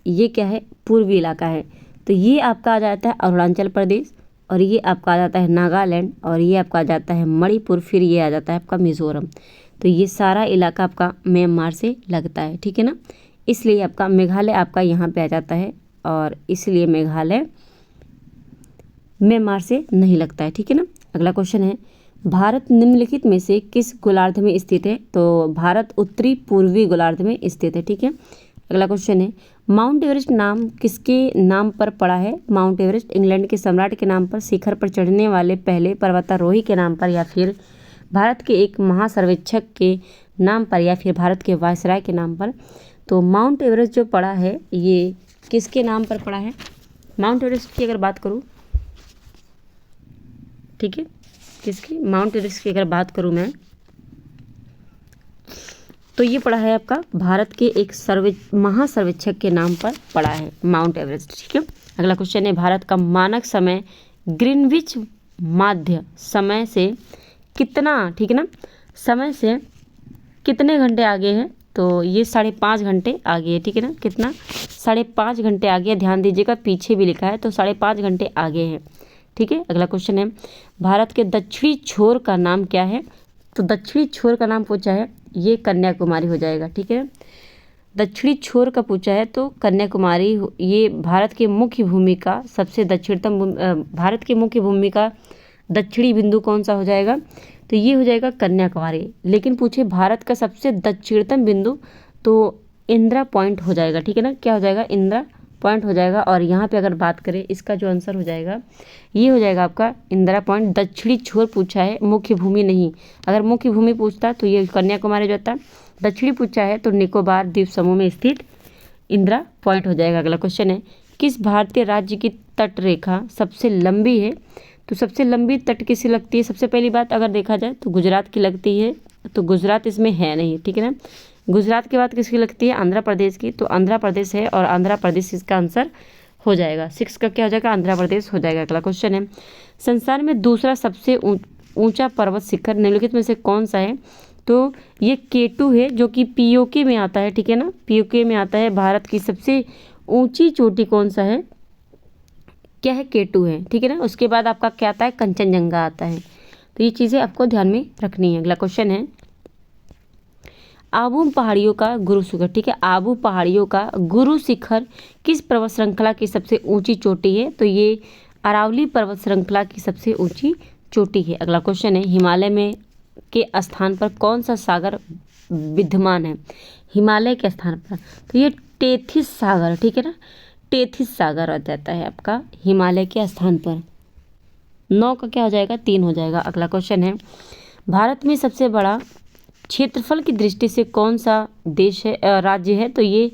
ये क्या है? पूर्वी इलाका है। तो ये आपका आ जाता है अरुणाचल प्रदेश, और ये आपका आ जाता है नागालैंड, और ये आपका आ जाता है मणिपुर, फिर ये आ जाता है आपका मिज़ोरम। तो ये सारा इलाका आपका म्यांमार से लगता है, ठीक है ना। इसलिए आपका मेघालय आपका यहाँ पे आ जाता है, और इसलिए मेघालय म्यांमार से नहीं लगता है, ठीक है ना। अगला क्वेश्चन है, भारत निम्नलिखित में से किस गोलार्ध में स्थित है? तो भारत उत्तरी पूर्वी गोलार्ध में स्थित है, ठीक है। अगला क्वेश्चन है, माउंट एवरेस्ट नाम किसके नाम पर पड़ा है? माउंट एवरेस्ट इंग्लैंड के सम्राट के नाम पर, शिखर पर चढ़ने वाले पहले पर्वतारोही के नाम पर, या फिर भारत के एक महासर्वेक्षक के नाम पर, या फिर भारत के वायसराय के नाम पर? तो माउंट एवरेस्ट जो पड़ा है ये किसके नाम पर पड़ा है? माउंट एवरेस्ट की अगर बात करूँ, ठीक है, किसकी? माउंट एवरेस्ट की अगर बात करूँ मैं, तो ये पड़ा है आपका भारत के एक महासर्वेक्षक के नाम पर पड़ा है माउंट एवरेस्ट, ठीक है। अगला क्वेश्चन है, भारत का मानक समय ग्रीनविच माध्य समय से कितना, ठीक है ना, समय से कितने घंटे आगे है? तो ये 5.5 घंटे आगे है, ठीक है ना। कितना? 5.5 घंटे आगे है। ध्यान दीजिएगा पीछे भी लिखा है, तो 5.5 घंटे आगे है, ठीक है। अगला क्वेश्चन है, भारत के दक्षिणी छोर का नाम क्या है? तो दक्षिणी छोर का नाम पूछा है, ये कन्याकुमारी हो जाएगा, ठीक है। दक्षिणी छोर का पूछा है तो कन्याकुमारी, ये भारत के मुख्य भूमि का सबसे दक्षिणतम भारत के मुख्य भूमि का दक्षिणी बिंदु कौन सा हो जाएगा? तो ये हो जाएगा कन्याकुमारी। लेकिन पूछे भारत का सबसे दक्षिणतम बिंदु, तो इंदिरा पॉइंट हो जाएगा, ठीक है ना। क्या हो जाएगा? इंदिरा पॉइंट हो जाएगा। और यहाँ पे अगर बात करें, इसका जो आंसर हो जाएगा ये हो जाएगा आपका इंदिरा पॉइंट। दक्षिणी छोर पूछा है, मुख्य भूमि नहीं। अगर मुख्य भूमि पूछता तो ये कन्याकुमारी जाता, दक्षिणी पूछा है तो निकोबार द्वीप समूह में स्थित इंदिरा पॉइंट हो जाएगा। अगला क्वेश्चन है, किस भारतीय राज्य की तट रेखा सबसे लंबी है? तो सबसे लंबी तट किसी लगती है? सबसे पहली बात अगर देखा जाए तो गुजरात की लगती है, तो गुजरात इसमें है नहीं, ठीक है ना। गुजरात के बाद किसकी लगती है? आंध्र प्रदेश की, तो आंध्र प्रदेश है, और आंध्र प्रदेश इसका आंसर हो जाएगा। 6 का क्या हो जाएगा? आंध्र प्रदेश हो जाएगा। अगला क्वेश्चन है, संसार में दूसरा सबसे ऊंचा पर्वत शिखर निम्नलिखित में से कौन सा है? तो ये K2 है, जो कि पीओके में आता है, ठीक है ना, पीओके में आता है। भारत की सबसे ऊंची चोटी कौन सा है? क्या है? K2 है, ठीक है ना। उसके बाद आपका क्या आता है? कंचनजंगा आता है। तो ये चीज़ें आपको ध्यान में रखनी है। अगला क्वेश्चन है, आबू पहाड़ियों का गुरु शिखर, ठीक है, आबू पहाड़ियों का गुरु शिखर किस पर्वत श्रृंखला की सबसे ऊंची चोटी है? तो ये अरावली पर्वत श्रृंखला की सबसे ऊंची चोटी है। अगला क्वेश्चन है, हिमालय में के स्थान पर कौन सा सागर विद्यमान है? हिमालय के स्थान पर, तो ये टेथिस सागर, ठीक है ना, टेथिस सागर आ जाता है आपका हिमालय के स्थान पर। 9 का क्या हो जाएगा? 3 हो जाएगा। अगला क्वेश्चन है, भारत में सबसे बड़ा क्षेत्रफल की दृष्टि से कौन सा देश है, राज्य है? तो ये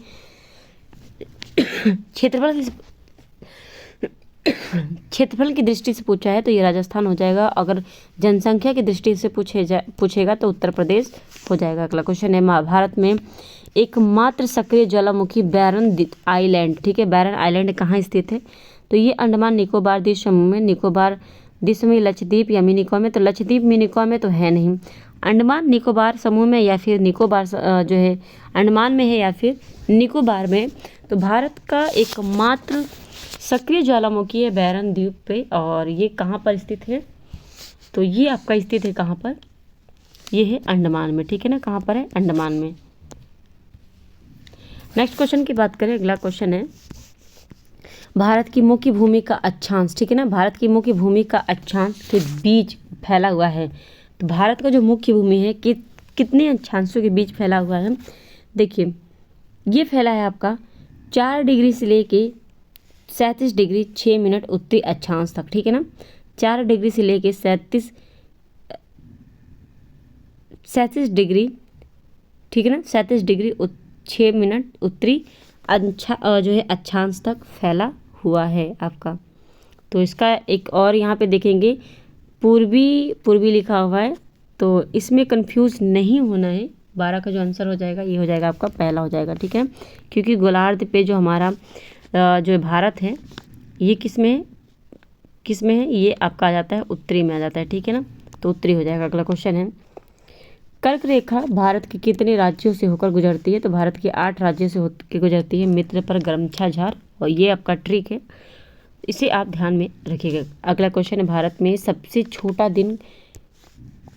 क्षेत्रफल की दृष्टि से पूछा है तो ये राजस्थान हो जाएगा। अगर जनसंख्या की दृष्टि से पूछेगा तो उत्तर प्रदेश हो जाएगा। अगला क्वेश्चन है, महाभारत में एकमात्र सक्रिय ज्वालामुखी बैरन आइलैंड, ठीक है, बैरन आइलैंड कहाँ स्थित है? तो ये अंडमान निकोबार द्वीप समूह में, निकोबार द्वीप समूह, लक्षद्वीप या मिनी निकोबार में, तो लक्षद्वीप मिनी निकोबार में तो है नहीं, अंडमान निकोबार समूह में या फिर निकोबार जो है अंडमान में है या फिर निकोबार में। तो भारत का एकमात्र सक्रिय ज्वालामुखी है बैरन द्वीप पे, और ये कहाँ पर स्थित है? तो ये आपका स्थित है कहाँ पर? ये है अंडमान में, ठीक है ना। कहाँ पर है? अंडमान में। नेक्स्ट क्वेश्चन की बात करें, अगला क्वेश्चन है, भारत की मुख्य भूमि का अक्षांश, ठीक है ना, भारत की मुख्य भूमि का अक्षांश के बीच फैला हुआ है। तो भारत का जो मुख्य भूमि है कि कितने अक्षांशों के बीच फैला हुआ है, देखिए ये फैला है आपका 4 डिग्री से लेके 37 डिग्री 6 मिनट उत्तरी अक्षांश तक, ठीक है ना, 4 डिग्री से लेके 37 डिग्री, ठीक है ना, 37 डिग्री 6 मिनट उत्तरी जो है अक्षांश तक फैला हुआ है आपका। तो इसका एक और यहाँ पे देखेंगे पूर्वी लिखा हुआ है, तो इसमें कंफ्यूज नहीं होना है। 12 का जो आंसर हो जाएगा ये हो जाएगा आपका पहला हो जाएगा, ठीक है, क्योंकि गोलार्ध पे जो हमारा जो भारत है ये किस में है, ये आपका आ जाता है उत्तरी में आ जाता है, ठीक है ना, तो उत्तरी हो जाएगा। अगला क्वेश्चन है, कर्क रेखा भारत के कितने राज्यों से होकर गुजरती है? तो भारत के 8 राज्यों से होकर गुजरती है। मित्र पर गमछा झार, और ये आपका ट्रिक है, इसे आप ध्यान में रखिएगा। अगला क्वेश्चन है, भारत में सबसे छोटा दिन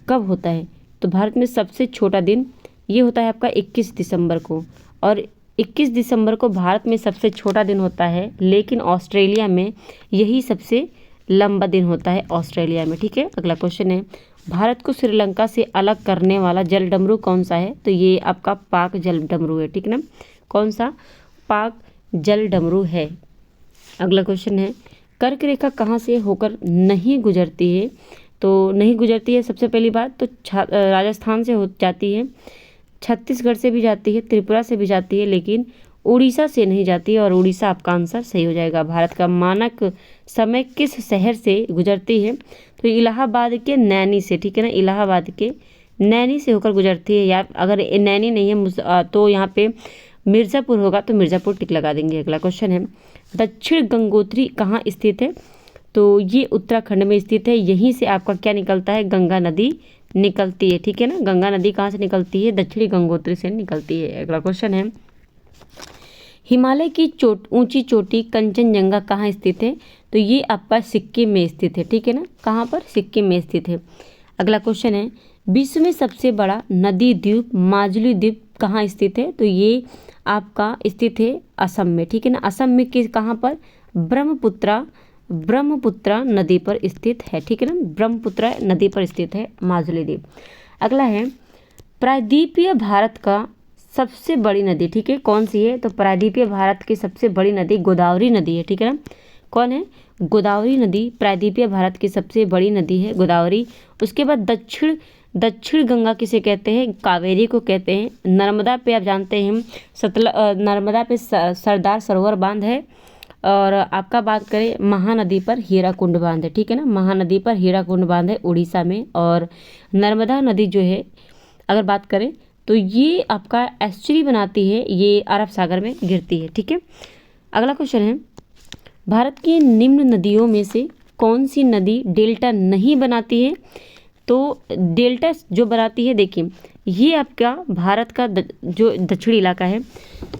कब होता है? तो भारत में सबसे छोटा दिन ये होता है आपका 21 दिसंबर को, और 21 दिसंबर को भारत में सबसे छोटा दिन होता है, लेकिन ऑस्ट्रेलिया में यही सबसे लंबा दिन होता है, ऑस्ट्रेलिया में, ठीक है। अगला क्वेश्चन है, भारत को श्रीलंका से अलग करने वाला जल डमरू कौन सा है? तो ये आपका पाक जल डमरू है, ठीक है ना, कौन सा? पाक जल डमरू है। अगला क्वेश्चन है, कर्क रेखा कहाँ से होकर नहीं गुजरती है? तो नहीं गुजरती है सबसे पहली बात तो राजस्थान से हो जाती है, छत्तीसगढ़ से भी जाती है, त्रिपुरा से भी जाती है, लेकिन उड़ीसा से नहीं जाती है, और उड़ीसा आपका आंसर सही हो जाएगा। भारत का मानक समय किस शहर से गुजरती है? तो इलाहाबाद के नैनी से, ठीक है ना, इलाहाबाद के नैनी से होकर गुजरती है, या अगर नैनी नहीं है तो यहाँ पे मिर्ज़ापुर होगा, तो मिर्ज़ापुर टिक लगा देंगे। अगला क्वेश्चन है, दक्षिण गंगोत्री कहाँ स्थित है? तो ये उत्तराखंड में स्थित है। यहीं से आपका क्या निकलता है? गंगा नदी निकलती है, ठीक है ना, गंगा नदी कहाँ से निकलती है? दक्षिणी गंगोत्री से निकलती है। अगला क्वेश्चन है, हिमालय की ऊंची चोटी कंचनजंगा कहाँ स्थित है? तो ये आपका सिक्किम में स्थित है, ठीक है ना, कहाँ पर? सिक्किम में स्थित है। अगला क्वेश्चन है, विश्व में सबसे बड़ा नदी द्वीप माजुली द्वीप कहाँ स्थित है? तो ये आपका स्थित है असम में, ठीक है ना, असम में कहाँ पर? ब्रह्मपुत्रा नदी पर स्थित है, ठीक है ना, ब्रह्मपुत्रा नदी पर स्थित है माजुली द्वीप। अगला है, प्रायद्वीपीय भारत का सबसे बड़ी नदी, ठीक है, कौन सी है? तो प्रायद्वीपीय भारत की सबसे बड़ी नदी गोदावरी नदी है, ठीक है ना, कौन है? गोदावरी नदी प्रायद्वीपीय भारत की सबसे बड़ी नदी है, गोदावरी। उसके बाद दक्षिण गंगा किसे कहते हैं? कावेरी को कहते हैं। नर्मदा पे आप जानते हैं नर्मदा पे सरदार सरोवर बांध है, और आपका बात करें महानदी पर हीराकुंड बांध है, ठीक है ना, महानदी पर हीराकुंड बांध है उड़ीसा में। और नर्मदा नदी जो है अगर बात करें तो ये आपका एस्चुरी बनाती है, ये अरब सागर में गिरती है, ठीक है। अगला क्वेश्चन है, भारत की निम्न नदियों में से कौन सी नदी डेल्टा नहीं बनाती है? तो डेल्टा जो बनाती है, देखिए ये आपका भारत का जो दक्षिणी इलाका है,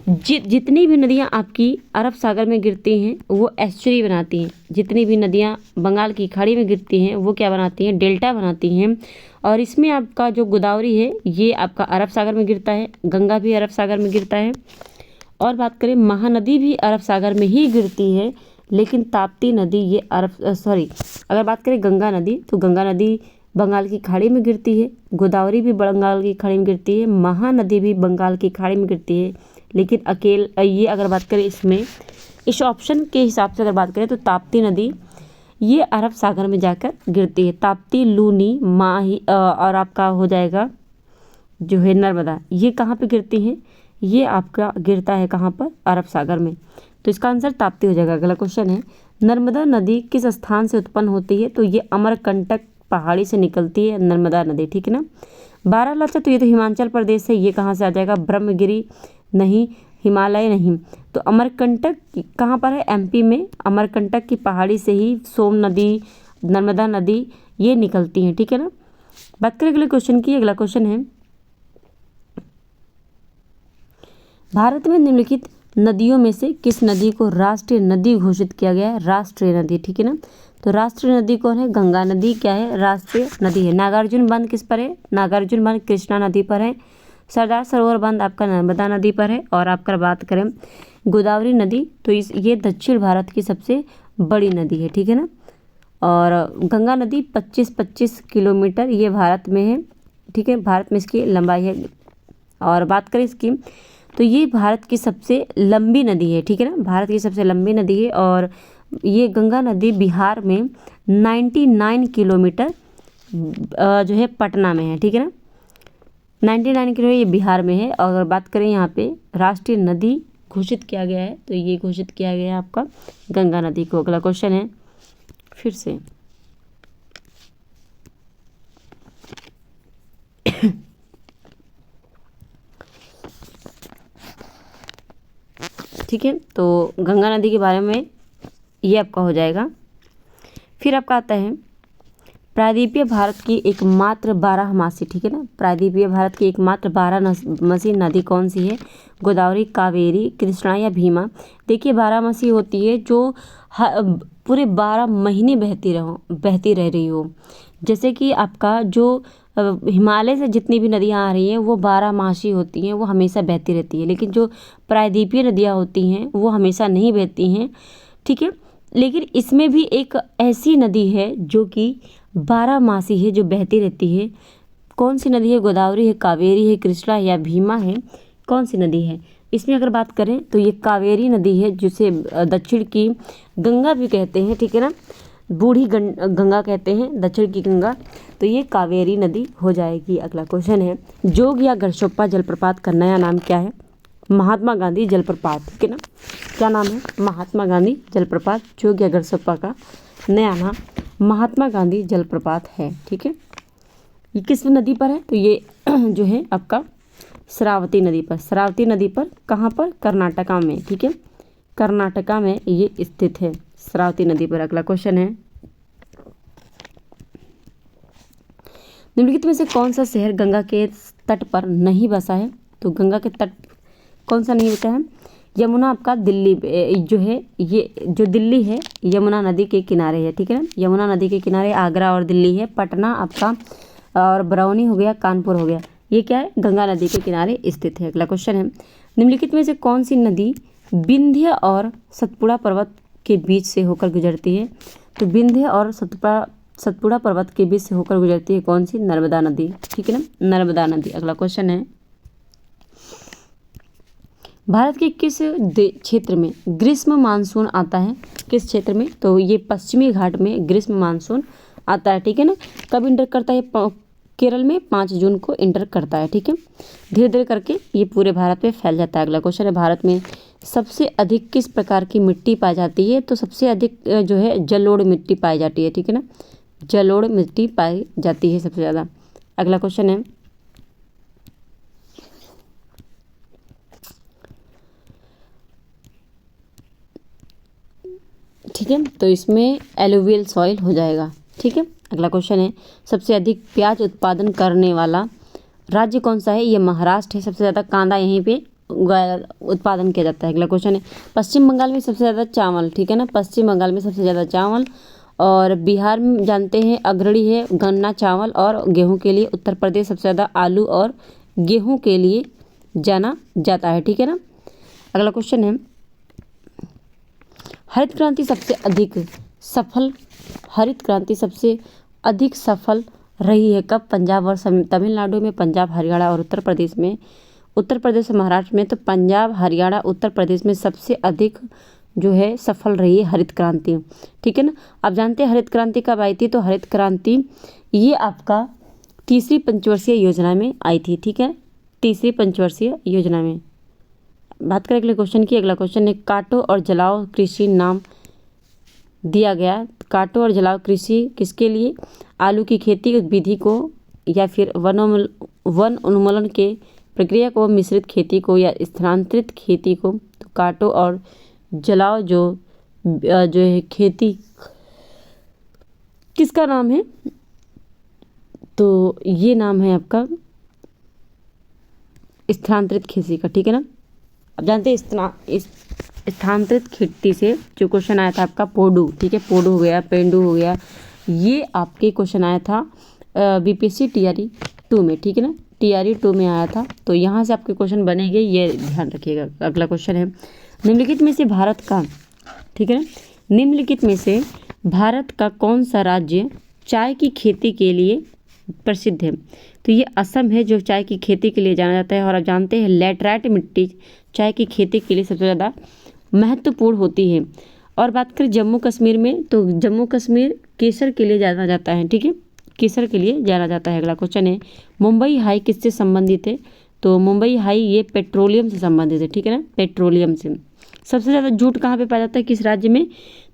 जितनी भी नदियाँ आपकी अरब सागर में गिरती हैं वो एस्चुरी बनाती हैं, जितनी भी नदियाँ बंगाल की खाड़ी में गिरती हैं वो क्या बनाती हैं? डेल्टा बनाती हैं। और इसमें आपका जो गोदावरी है ये आपका अरब सागर में गिरता है, गंगा भी अरब सागर में गिरता है, और बात करें महानदी भी अरब सागर में ही गिरती है, लेकिन ताप्ती नदी ये अगर बात करें गंगा नदी, तो गंगा नदी बंगाल की खाड़ी में गिरती है, गोदावरी भी बंगाल की खाड़ी में गिरती है, महानदी भी बंगाल की खाड़ी में गिरती है, लेकिन ये अगर बात करें इसमें इस ऑप्शन के हिसाब से अगर बात करें तो ताप्ती नदी ये अरब सागर में जाकर गिरती है। ताप्ती, लूनी, माही और आपका हो जाएगा जो है नर्मदा, ये कहाँ पे गिरती हैं? ये आपका गिरता है कहाँ पर? अरब सागर में। तो इसका आंसर ताप्ती हो जाएगा। अगला क्वेश्चन है, नर्मदा नदी किस स्थान से उत्पन्न होती है? तो ये अमरकंटक पहाड़ी से निकलती है नर्मदा नदी, ठीक है ना। बारालाचा, तो ये तो हिमाचल प्रदेश है, ये कहाँ से आ जाएगा? ब्रह्मगिरी नहीं, हिमालय नहीं, तो अमरकंटक कहाँ पर है? एमपी में। अमरकंटक की पहाड़ी से ही सोम नदी, नर्मदा नदी ये निकलती हैं, ठीक है ना। बात करें अगले क्वेश्चन की। अगला क्वेश्चन है, भारत में निम्नलिखित नदियों में से किस नदी को राष्ट्रीय नदी घोषित किया गया है? राष्ट्रीय नदी, ठीक है ना, तो राष्ट्रीय नदी कौन है? गंगा नदी क्या है? राष्ट्रीय नदी है। नागार्जुन बांध किस पर है? नागार्जुन बांध कृष्णा नदी पर है। सरदार सरोवर बांध आपका नर्मदा नदी पर है। और आपका बात करें गोदावरी नदी, तो ये दक्षिण भारत की सबसे बड़ी नदी है, ठीक है ना। और गंगा नदी 25-25 किलोमीटर ये भारत में है, ठीक है, भारत में इसकी लंबाई है। और बात करें इसकी, तो ये भारत की सबसे लंबी नदी है, ठीक है ना, भारत की सबसे लंबी नदी है। और ये गंगा नदी बिहार में 99 किलोमीटर जो है पटना में है, ठीक है ना, 99 किलो ये बिहार में है। और अगर बात करें यहाँ पे राष्ट्रीय नदी घोषित किया गया है, तो ये घोषित किया गया है आपका गंगा नदी को। अगला क्वेश्चन है फिर से ठीक है, तो गंगा नदी के बारे में ये आपका हो जाएगा। फिर आपका आता है प्रायद्वीपीय भारत की एकमात्र 12मासी, ठीक है ना, प्रायद्वीपीय भारत की एकमात्र 12मासी नदी कौन सी है? गोदावरी, कावेरी, कृष्णा या भीमा। देखिए 12मासी होती है जो पूरे 12 महीने बहती रह रही हो। जैसे कि आपका जो हिमालय से जितनी भी नदियाँ आ रही हैं वो 12मासी होती हैं, वो हमेशा बहती रहती है। लेकिन जो प्रायद्वीपीय नदियाँ होती हैं वो हमेशा नहीं बहती हैं, ठीक है। लेकिन इसमें भी एक ऐसी नदी है जो कि 12मासी है, जो बहती रहती है। कौन सी नदी है? गोदावरी है, कावेरी है, कृष्णा या भीमा है, कौन सी नदी है? इसमें अगर बात करें तो ये कावेरी नदी है, जिसे दक्षिण की गंगा भी कहते हैं, ठीक है ना, बूढ़ी गंगा कहते हैं, दक्षिण की गंगा, तो ये कावेरी नदी हो जाएगी। अगला क्वेश्चन है जोग या गरसोप्पा जलप्रपात का नया नाम क्या है? महात्मा गांधी जलप्रपात, ठीक है ना, क्या नाम है? महात्मा गांधी जलप्रपात। जोग या गरसोप्पा का नया नाम महात्मा गांधी जलप्रपात है, ठीक है। ये किस नदी पर है? तो ये जो है आपका शरावती नदी पर। शरावती नदी पर कहाँ पर? कर्नाटका में, ठीक है, कर्नाटका में ये स्थित है, शरावती नदी पर। अगला क्वेश्चन है निम्नलिखित में से कौन सा शहर गंगा के तट पर नहीं बसा है? तो गंगा के तट कौन सा नहीं बसा है? यमुना आपका दिल्ली जो है, ये जो दिल्ली है यमुना नदी के किनारे है, ठीक है ना, यमुना नदी के किनारे आगरा और दिल्ली है। पटना आपका और बरौनी हो गया, कानपुर हो गया, ये क्या है? गंगा नदी के किनारे स्थित है। अगला क्वेश्चन है निम्नलिखित में से कौन सी नदी विंध्य और सतपुड़ा पर्वत के बीच से होकर गुजरती है? तो विंध्य और सतपुड़ा पर्वत के बीच से होकर गुजरती है कौन सी? नर्मदा नदी, ठीक है ना, नर्मदा नदी। अगला क्वेश्चन है भारत के किस क्षेत्र में ग्रीष्म मानसून आता है? किस क्षेत्र में? तो ये पश्चिमी घाट में ग्रीष्म मानसून आता है, ठीक है ना। कब इंटर करता है? केरल में 5 जून को इंटर करता है, ठीक है। धीरे धीरे करके ये पूरे भारत में फैल जाता है। अगला क्वेश्चन है भारत में सबसे अधिक किस प्रकार की मिट्टी पाई जाती है? तो सबसे अधिक जो है जलोढ़ मिट्टी पाई जाती है, ठीक है ना, जलोढ़ मिट्टी पाई जाती है सबसे ज़्यादा। अगला क्वेश्चन है ठीक है, तो इसमें एलुवियल सॉइल हो जाएगा, ठीक है। अगला क्वेश्चन है सबसे अधिक प्याज उत्पादन करने वाला राज्य कौन सा है? ये महाराष्ट्र है, सबसे ज़्यादा कांदा यहीं पे उत्पादन किया जाता है। अगला क्वेश्चन है पश्चिम बंगाल में सबसे ज़्यादा चावल, ठीक है ना, पश्चिम बंगाल में सबसे ज़्यादा चावल। और बिहार में जानते हैं अग्रणी है गन्ना, चावल और गेहूँ के लिए। उत्तर प्रदेश सबसे ज़्यादा आलू और गेहूँ के लिए जाना जाता है, ठीक है ना। अगला क्वेश्चन है हरित क्रांति सबसे अधिक सफल रही है कब? पंजाब और तमिलनाडु में, पंजाब, हरियाणा और उत्तर प्रदेश में। उत्तर प्रदेश और महाराष्ट्र में, तो पंजाब, हरियाणा, उत्तर प्रदेश में सबसे अधिक जो है सफल रही है हरित क्रांति, ठीक है ना। आप जानते हैं हरित क्रांति कब आई थी? तो हरित क्रांति ये आपका तीसरी पंचवर्षीय योजना में आई थी, ठीक है, तीसरी पंचवर्षीय योजना में। बात करें अगले क्वेश्चन की। अगला क्वेश्चन है काटो और जलाओ कृषि नाम दिया गया। काटो और जलाओ कृषि किसके लिए? आलू की खेती विधि को, या फिर वन उन्मूलन के प्रक्रिया को, मिश्रित खेती को, या स्थानांतरित खेती को। तो काटो और जलाओ जो है खेती किसका नाम है? तो ये नाम है आपका स्थानांतरित खेती का, ठीक है ना। अब जानते हैं इस स्थानांतरित खेती से जो क्वेश्चन आया था आपका पोडू, ठीक है, पोडू हो गया, पेंडू हो गया, ये आपके क्वेश्चन आया था बीपीएससी टीआरई 2 में, ठीक है ना, टीआरई 2 में आया था। तो यहाँ से आपके क्वेश्चन बनेंगे, ये ध्यान रखिएगा। अगला क्वेश्चन है निम्नलिखित में से भारत का, ठीक है, निम्नलिखित में से भारत का कौन सा राज्य चाय की खेती के लिए प्रसिद्ध है? तो ये असम है जो चाय की खेती के लिए जाना जाता है। और आप जानते हैं लैटराइट मिट्टी चाय की खेती के लिए सबसे ज़्यादा महत्वपूर्ण होती है। और बात करें जम्मू कश्मीर में, तो जम्मू कश्मीर केसर के लिए जाना जाता है, ठीक है, केसर के लिए जाना जाता है। अगला क्वेश्चन है, मुंबई हाई किससे संबंधित है? तो मुंबई हाई ये पेट्रोलियम से संबंधित है, ठीक है ना, पेट्रोलियम से। सबसे ज़्यादा जूट कहाँ पे पाया जाता है, किस राज्य में?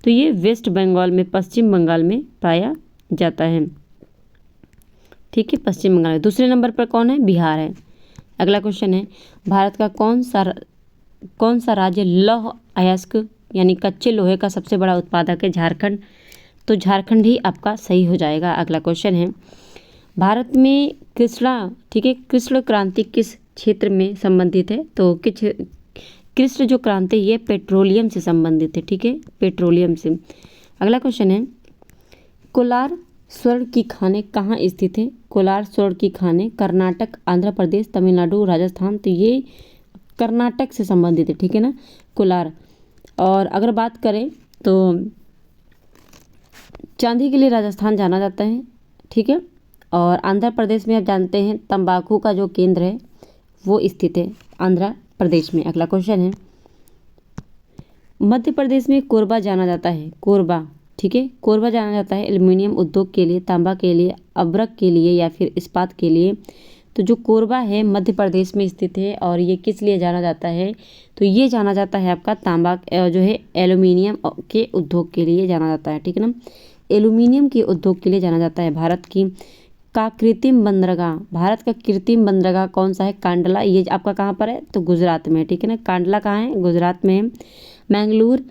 तो ये वेस्ट बंगाल में, पश्चिम बंगाल में पाया जाता है, ठीक है, पश्चिम बंगाल में। दूसरे नंबर पर कौन है? बिहार है। अगला क्वेश्चन है, भारत का कौन सा राज्य लौह अयस्क यानी कच्चे लोहे का सबसे बड़ा उत्पादक है? झारखंड। तो झारखंड ही आपका सही हो जाएगा। अगला क्वेश्चन है, भारत में कृष्णा, ठीक है, कृष्ण क्रांति किस क्षेत्र में संबंधित है? तो कृष्ण जो क्रांति ये पेट्रोलियम से संबंधित है, ठीक है, पेट्रोलियम से। अगला क्वेश्चन है, कोलार स्वर्ण की खानें कहाँ स्थित है? कोलार स्वर्ण की खानें कर्नाटक, आंध्र प्रदेश, तमिलनाडु, राजस्थान। तो ये कर्नाटक से संबंधित है, ठीक है ना, कोलार। और अगर बात करें तो चांदी के लिए राजस्थान जाना जाता है, ठीक है। और आंध्र प्रदेश में आप जानते हैं तंबाकू का जो केंद्र है वो स्थित है आंध्र प्रदेश में। अगला क्वेश्चन है, मध्य प्रदेश में कोरबा जाना जाता है, कोरबा, ठीक है, कोरबा जाना जाता है एल्युमिनियम उद्योग के लिए, तांबा के लिए, अब्रक के लिए या फिर इस्पात के लिए। तो जो कोरबा है मध्य प्रदेश में स्थित है और ये किस लिए जाना जाता है? तो ये जाना जाता है आपका तांबा जो है एल्युमिनियम के उद्योग के लिए जाना जाता है, ठीक है ना, एल्युमिनियम के उद्योग के लिए जाना जाता है। भारत का कृत्रिम बंदरगाह, भारत का कृत्रिम बंदरगाह कौन सा है? कांडला। ये आपका कहाँ पर है? तो गुजरात में, ठीक है ना, कांडला कहाँ है? गुजरात में है। मैंगलोर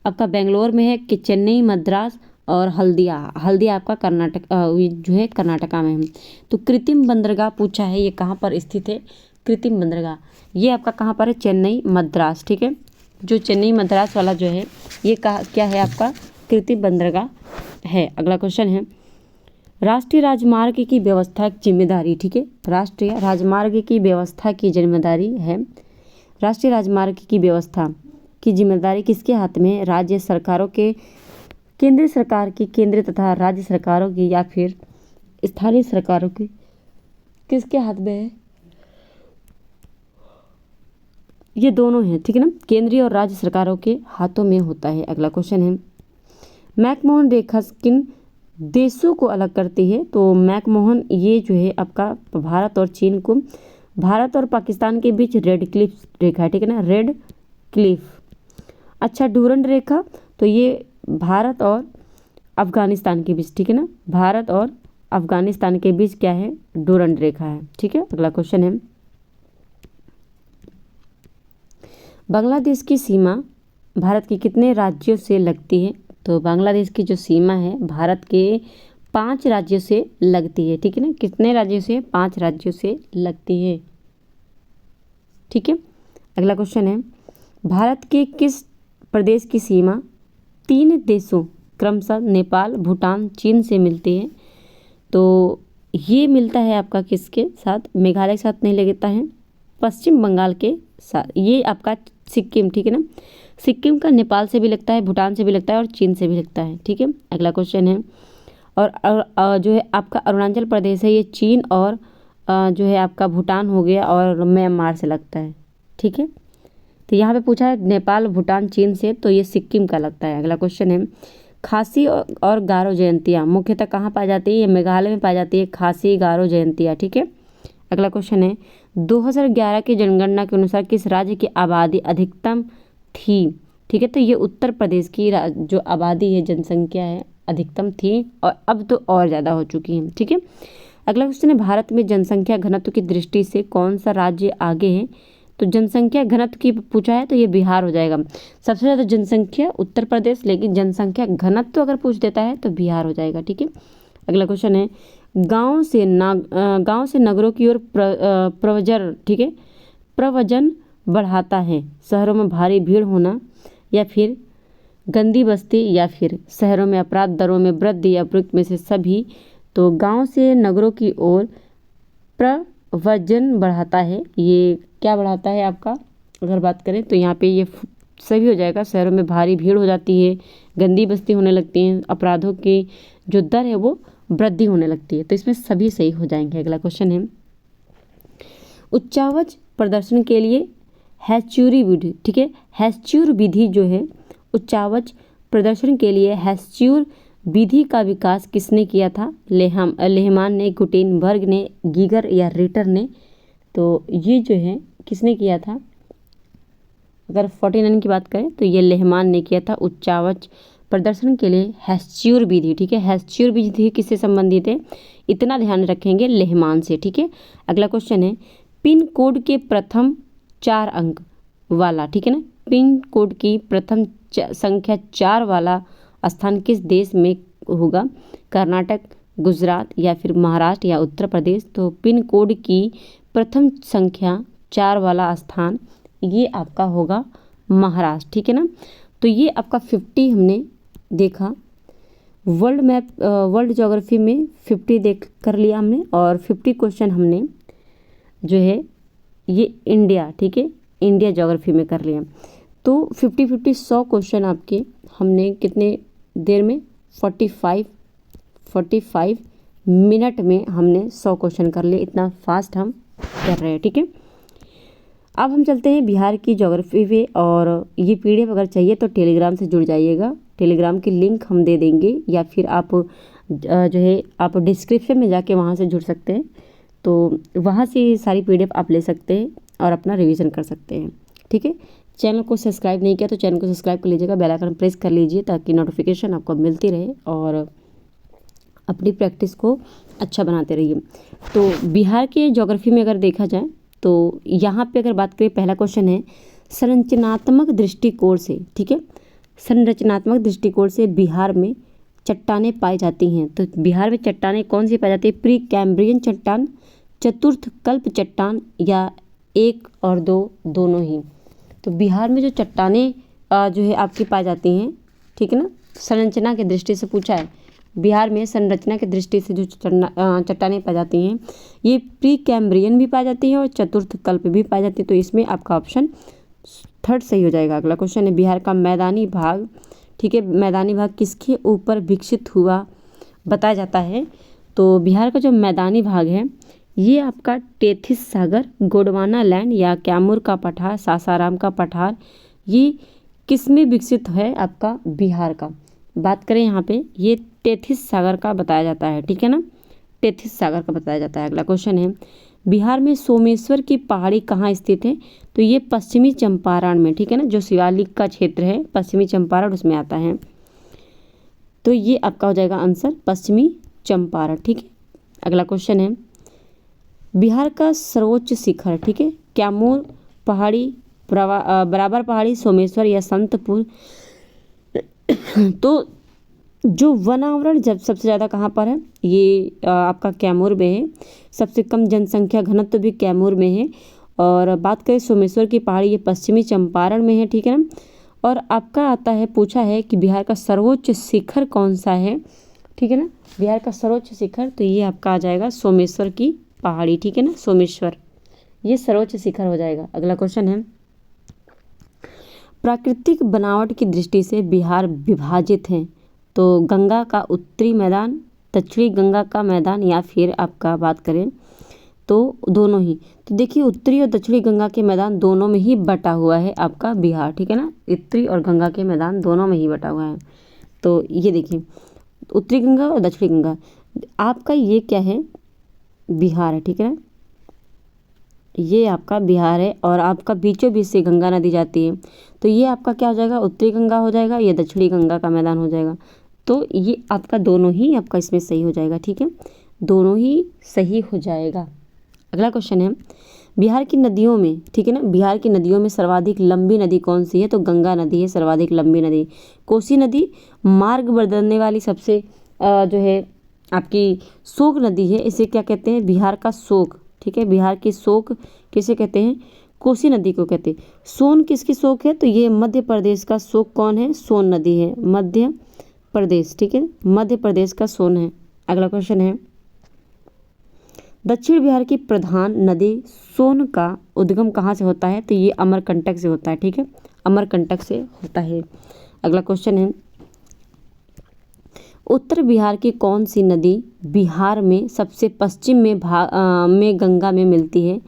आपका बेंगलोर में है कि चेन्नई, मद्रास और हल्दिया, हल्दिया आपका कर्नाटक जो है कर्नाटका में है। तो कृत्रिम बंदरगाह पूछा है, ये कहाँ पर स्थित है? कृत्रिम बंदरगाह ये आपका कहाँ पर है? चेन्नई, मद्रास, ठीक है, जो चेन्नई मद्रास वाला जो है ये क्या है आपका? कृत्रिम बंदरगाह है। अगला क्वेश्चन है, राष्ट्रीय राजमार्ग की व्यवस्था की जिम्मेदारी, ठीक है, राष्ट्रीय राजमार्ग की व्यवस्था की जिम्मेदारी है, राष्ट्रीय राजमार्ग की व्यवस्था की जिम्मेदारी किसके हाथ में है? राज्य सरकारों के, केंद्र सरकार की, केंद्र तथा राज्य सरकारों की या फिर स्थानीय सरकारों की, किसके हाथ में है? ये दोनों हैं, ठीक है ना, केंद्रीय और राज्य सरकारों के हाथों में होता है। अगला क्वेश्चन है, मैकमोहन रेखा किन देशों को अलग करती है? तो मैकमोहन ये जो है आपका भारत और चीन को, भारत और पाकिस्तान के बीच रेड क्लिफ रेखा है, ठीक है ना, रेड क्लिफ। अच्छा, डूरंड रेखा तो ये भारत और अफगानिस्तान के बीच, ठीक है ना, भारत और अफगानिस्तान के बीच क्या है? डूरंड रेखा है, ठीक है। अगला क्वेश्चन है, बांग्लादेश की सीमा भारत के कितने राज्यों से लगती है? तो बांग्लादेश की जो सीमा है भारत के 5 राज्यों से लगती है, ठीक है ना, कितने राज्यों से? 5 राज्यों से लगती है, ठीक है। अगला क्वेश्चन है, भारत के किस प्रदेश की सीमा 3 देशों क्रमशः नेपाल, भूटान, चीन से मिलती है? तो ये मिलता है आपका किसके साथ? मेघालय के साथ नहीं लगता है, पश्चिम बंगाल के साथ। ये आपका सिक्किम, ठीक है ना, सिक्किम का नेपाल से भी लगता है, भूटान से भी लगता है और चीन से भी लगता है, ठीक है। अगला क्वेश्चन है, और जो है आपका अरुणाचल प्रदेश है ये चीन और जो है आपका भूटान हो गया और म्यांमार से लगता है, ठीक है। तो यहाँ पे पूछा है नेपाल, भूटान, चीन से, तो ये सिक्किम का लगता है। अगला क्वेश्चन है, खासी और गारो जयंतियाँ मुख्यतः कहाँ पाई जाती है? ये मेघालय में पाई जाती है, खासी, गारो जयंतियाँ, ठीक है। अगला क्वेश्चन है, 2011 की जनगणना के अनुसार किस राज्य की आबादी अधिकतम थी? ठीक है, तो ये उत्तर प्रदेश की जो आबादी है, जनसंख्या है, अधिकतम थी और अब तो और ज़्यादा हो चुकी है, ठीक है। अगला क्वेश्चन है, भारत में जनसंख्या घनत्व की दृष्टि से कौन सा राज्य आगे है? तो जनसंख्या घनत्व की पूछा है तो ये बिहार हो जाएगा। सबसे ज़्यादा जनसंख्या उत्तर प्रदेश, लेकिन जनसंख्या घनत्व अगर पूछ देता है तो बिहार हो जाएगा, ठीक है। अगला क्वेश्चन है, गांव से नगरों की ओर प्रवजन, ठीक है, प्रवजन बढ़ाता है शहरों में भारी भीड़ होना या फिर गंदी बस्ती या फिर शहरों में अपराध दरों में वृद्धि या उपरोक्त में से सभी? तो गांव से नगरों की ओर प्रवजन बढ़ाता है, ये क्या बढ़ाता है आपका? अगर बात करें तो यहाँ पे ये सभी हो जाएगा। शहरों में भारी भीड़ हो जाती है, गंदी बस्ती होने लगती हैं, अपराधों की जो दर है वो वृद्धि होने लगती है। तो इसमें सभी सही हो जाएंगे। अगला क्वेश्चन है, उच्चावच प्रदर्शन के लिए हैच्यूरी विधि, ठीक है, हैच्यूर विधि जो है, उच्चावच प्रदर्शन के लिए हैच्यूर विधि का विकास किसने किया था? लेहमान ने, गुटेनबर्ग ने, गीगर या रिटर ने? तो ये जो है किसने किया था? अगर 49 की बात करें तो ये लेहमान ने किया था उच्चावच प्रदर्शन के लिए हैच्यूर विधि, ठीक है। हैच्यूर विधि किससे संबंधित है? इतना ध्यान रखेंगे, लेहमान से, ठीक है। अगला क्वेश्चन है, पिन कोड के प्रथम 4 अंक वाला, ठीक है ना, पिन कोड की प्रथम संख्या 4 वाला स्थान किस देश में होगा? कर्नाटक, गुजरात या फिर महाराष्ट्र या उत्तर प्रदेश? तो पिन कोड की प्रथम संख्या 4 वाला स्थान ये आपका होगा महाराष्ट्र, ठीक है ना। तो ये आपका 50 हमने देखा। वर्ल्ड मैप, वर्ल्ड ज्योग्राफी में 50 देख कर लिया हमने, और 50 क्वेश्चन हमने जो है ये इंडिया, ठीक है, इंडिया ज्योग्राफी में कर लिया। तो 50 100 क्वेश्चन आपके हमने कितने देर में? 45 मिनट में हमने 100 क्वेश्चन कर लिए। इतना फास्ट हम कर रहे हैं, ठीक है। अब हम चलते हैं बिहार की ज्योग्राफी पे, और ये पीडीएफ अगर चाहिए तो टेलीग्राम से जुड़ जाइएगा। टेलीग्राम की लिंक हम दे देंगे, या फिर आप जो है आप डिस्क्रिप्शन में जाके वहाँ से जुड़ सकते हैं। तो वहाँ से सारी पीडीएफ आप ले सकते हैं और अपना रिवीजन कर सकते हैं, ठीक है। चैनल को सब्सक्राइब नहीं किया तो चैनल को सब्सक्राइब कर लीजिएगा, बेल आइकन प्रेस कर लीजिए ताकि नोटिफिकेशन आपको मिलती रहे और अपनी प्रैक्टिस को अच्छा बनाते रहिए। तो बिहार के ज्योग्राफी में अगर देखा जाए तो यहाँ पे अगर बात करें, पहला क्वेश्चन है संरचनात्मक दृष्टिकोण से, ठीक है, संरचनात्मक दृष्टिकोण से बिहार में चट्टानें पाई जाती हैं। तो बिहार में चट्टानें कौन सी पाई जाती है? प्री कैम्ब्रियन चट्टान, चतुर्थ कल्प चट्टान, या 1 और 2 दोनों ही? तो बिहार में जो चट्टानें जो है आपकी पाई जाती हैं, ठीक है ना, संरचना की दृष्टि से पूछा है, बिहार में संरचना की दृष्टि से जो चट्टानें पाई जाती हैं ये प्री कैम्ब्रियन भी पाई जाती हैं और चतुर्थ कल्प भी पाई जाती है। तो इसमें आपका ऑप्शन 3 सही हो जाएगा। अगला क्वेश्चन है, बिहार का मैदानी भाग, ठीक है, मैदानी भाग किसके ऊपर विकसित हुआ बताया जाता है? तो बिहार का जो मैदानी भाग है ये आपका टेथिस सागर, गोंडवाना लैंड या कैमूर का पठार, सासाराम का पठार, ये किस में विकसित है? आपका बिहार का बात करें यहाँ पे, ये टेथिस सागर का बताया जाता है, ठीक है ना, टेथिस सागर का बताया जाता है। अगला क्वेश्चन है, बिहार में सोमेश्वर की पहाड़ी कहाँ स्थित है? तो ये पश्चिमी चंपारण में, ठीक है ना, जो शिवालिक का क्षेत्र है पश्चिमी चंपारण उसमें आता है। तो ये आपका हो जाएगा आंसर पश्चिमी चंपारण, ठीक है। अगला क्वेश्चन है, बिहार का सर्वोच्च शिखर, ठीक है, कैमूर पहाड़ी, बराबर पहाड़ी, सोमेश्वर या संतपुर? तो जो वनावरण जब सबसे ज़्यादा कहाँ पर है? ये आपका कैमूर में है। सबसे कम जनसंख्या घनत्व भी कैमूर में है। और बात करें सोमेश्वर की पहाड़ी, ये पश्चिमी चंपारण में है, ठीक है ना। और आपका आता है, पूछा है कि बिहार का सर्वोच्च शिखर कौन सा है, ठीक है ना, बिहार का सर्वोच्च शिखर, तो ये आपका आ जाएगा सोमेश्वर की पहाड़ी, ठीक है ना, सोमेश्वर ये सर्वोच्च शिखर हो जाएगा। अगला क्वेश्चन है, प्राकृतिक बनावट की दृष्टि से बिहार विभाजित है। तो गंगा का उत्तरी मैदान, दक्षिणी गंगा का मैदान, या फिर आपका बात करें तो दोनों ही? तो देखिए उत्तरी और दक्षिणी गंगा के मैदान दोनों में ही बटा हुआ है आपका बिहार, ठीक है ना, उत्तरी और गंगा के मैदान दोनों में ही बटा हुआ है। तो ये देखिए उत्तरी गंगा और दक्षिणी गंगा, आपका ये क्या है? बिहार है, ठीक है ना, ये आपका बिहार है और आपका बीचों बीच से गंगा नदी जाती है। तो ये आपका क्या हो जाएगा? उत्तरी गंगा हो जाएगा, ये दक्षिणी गंगा का मैदान हो जाएगा। तो ये आपका दोनों ही आपका इसमें सही हो जाएगा, ठीक है, दोनों ही सही हो जाएगा। अगला क्वेश्चन है, बिहार की नदियों में, ठीक है ना, बिहार की नदियों में सर्वाधिक लंबी नदी कौन सी है? तो गंगा नदी है सर्वाधिक लंबी नदी। कोसी नदी मार्ग बदलने वाली सबसे जो है आपकी शोक नदी है, इसे क्या कहते हैं? बिहार का शोक, ठीक है, बिहार की शोक किसे कहते हैं? कोसी नदी को कहते हैं। सोन किसकी शोक है? तो ये मध्य प्रदेश का शोक कौन है? सोन नदी है, मध्य प्रदेश, ठीक है, मध्य प्रदेश का सोन है। अगला क्वेश्चन है, दक्षिण बिहार की प्रधान नदी सोन का उद्गम कहाँ से होता है? तो ये अमरकंटक से होता है, ठीक है, अमरकंटक से होता है। अगला क्वेश्चन है, उत्तर बिहार की कौन सी नदी बिहार में सबसे पश्चिम में में गंगा में मिलती है?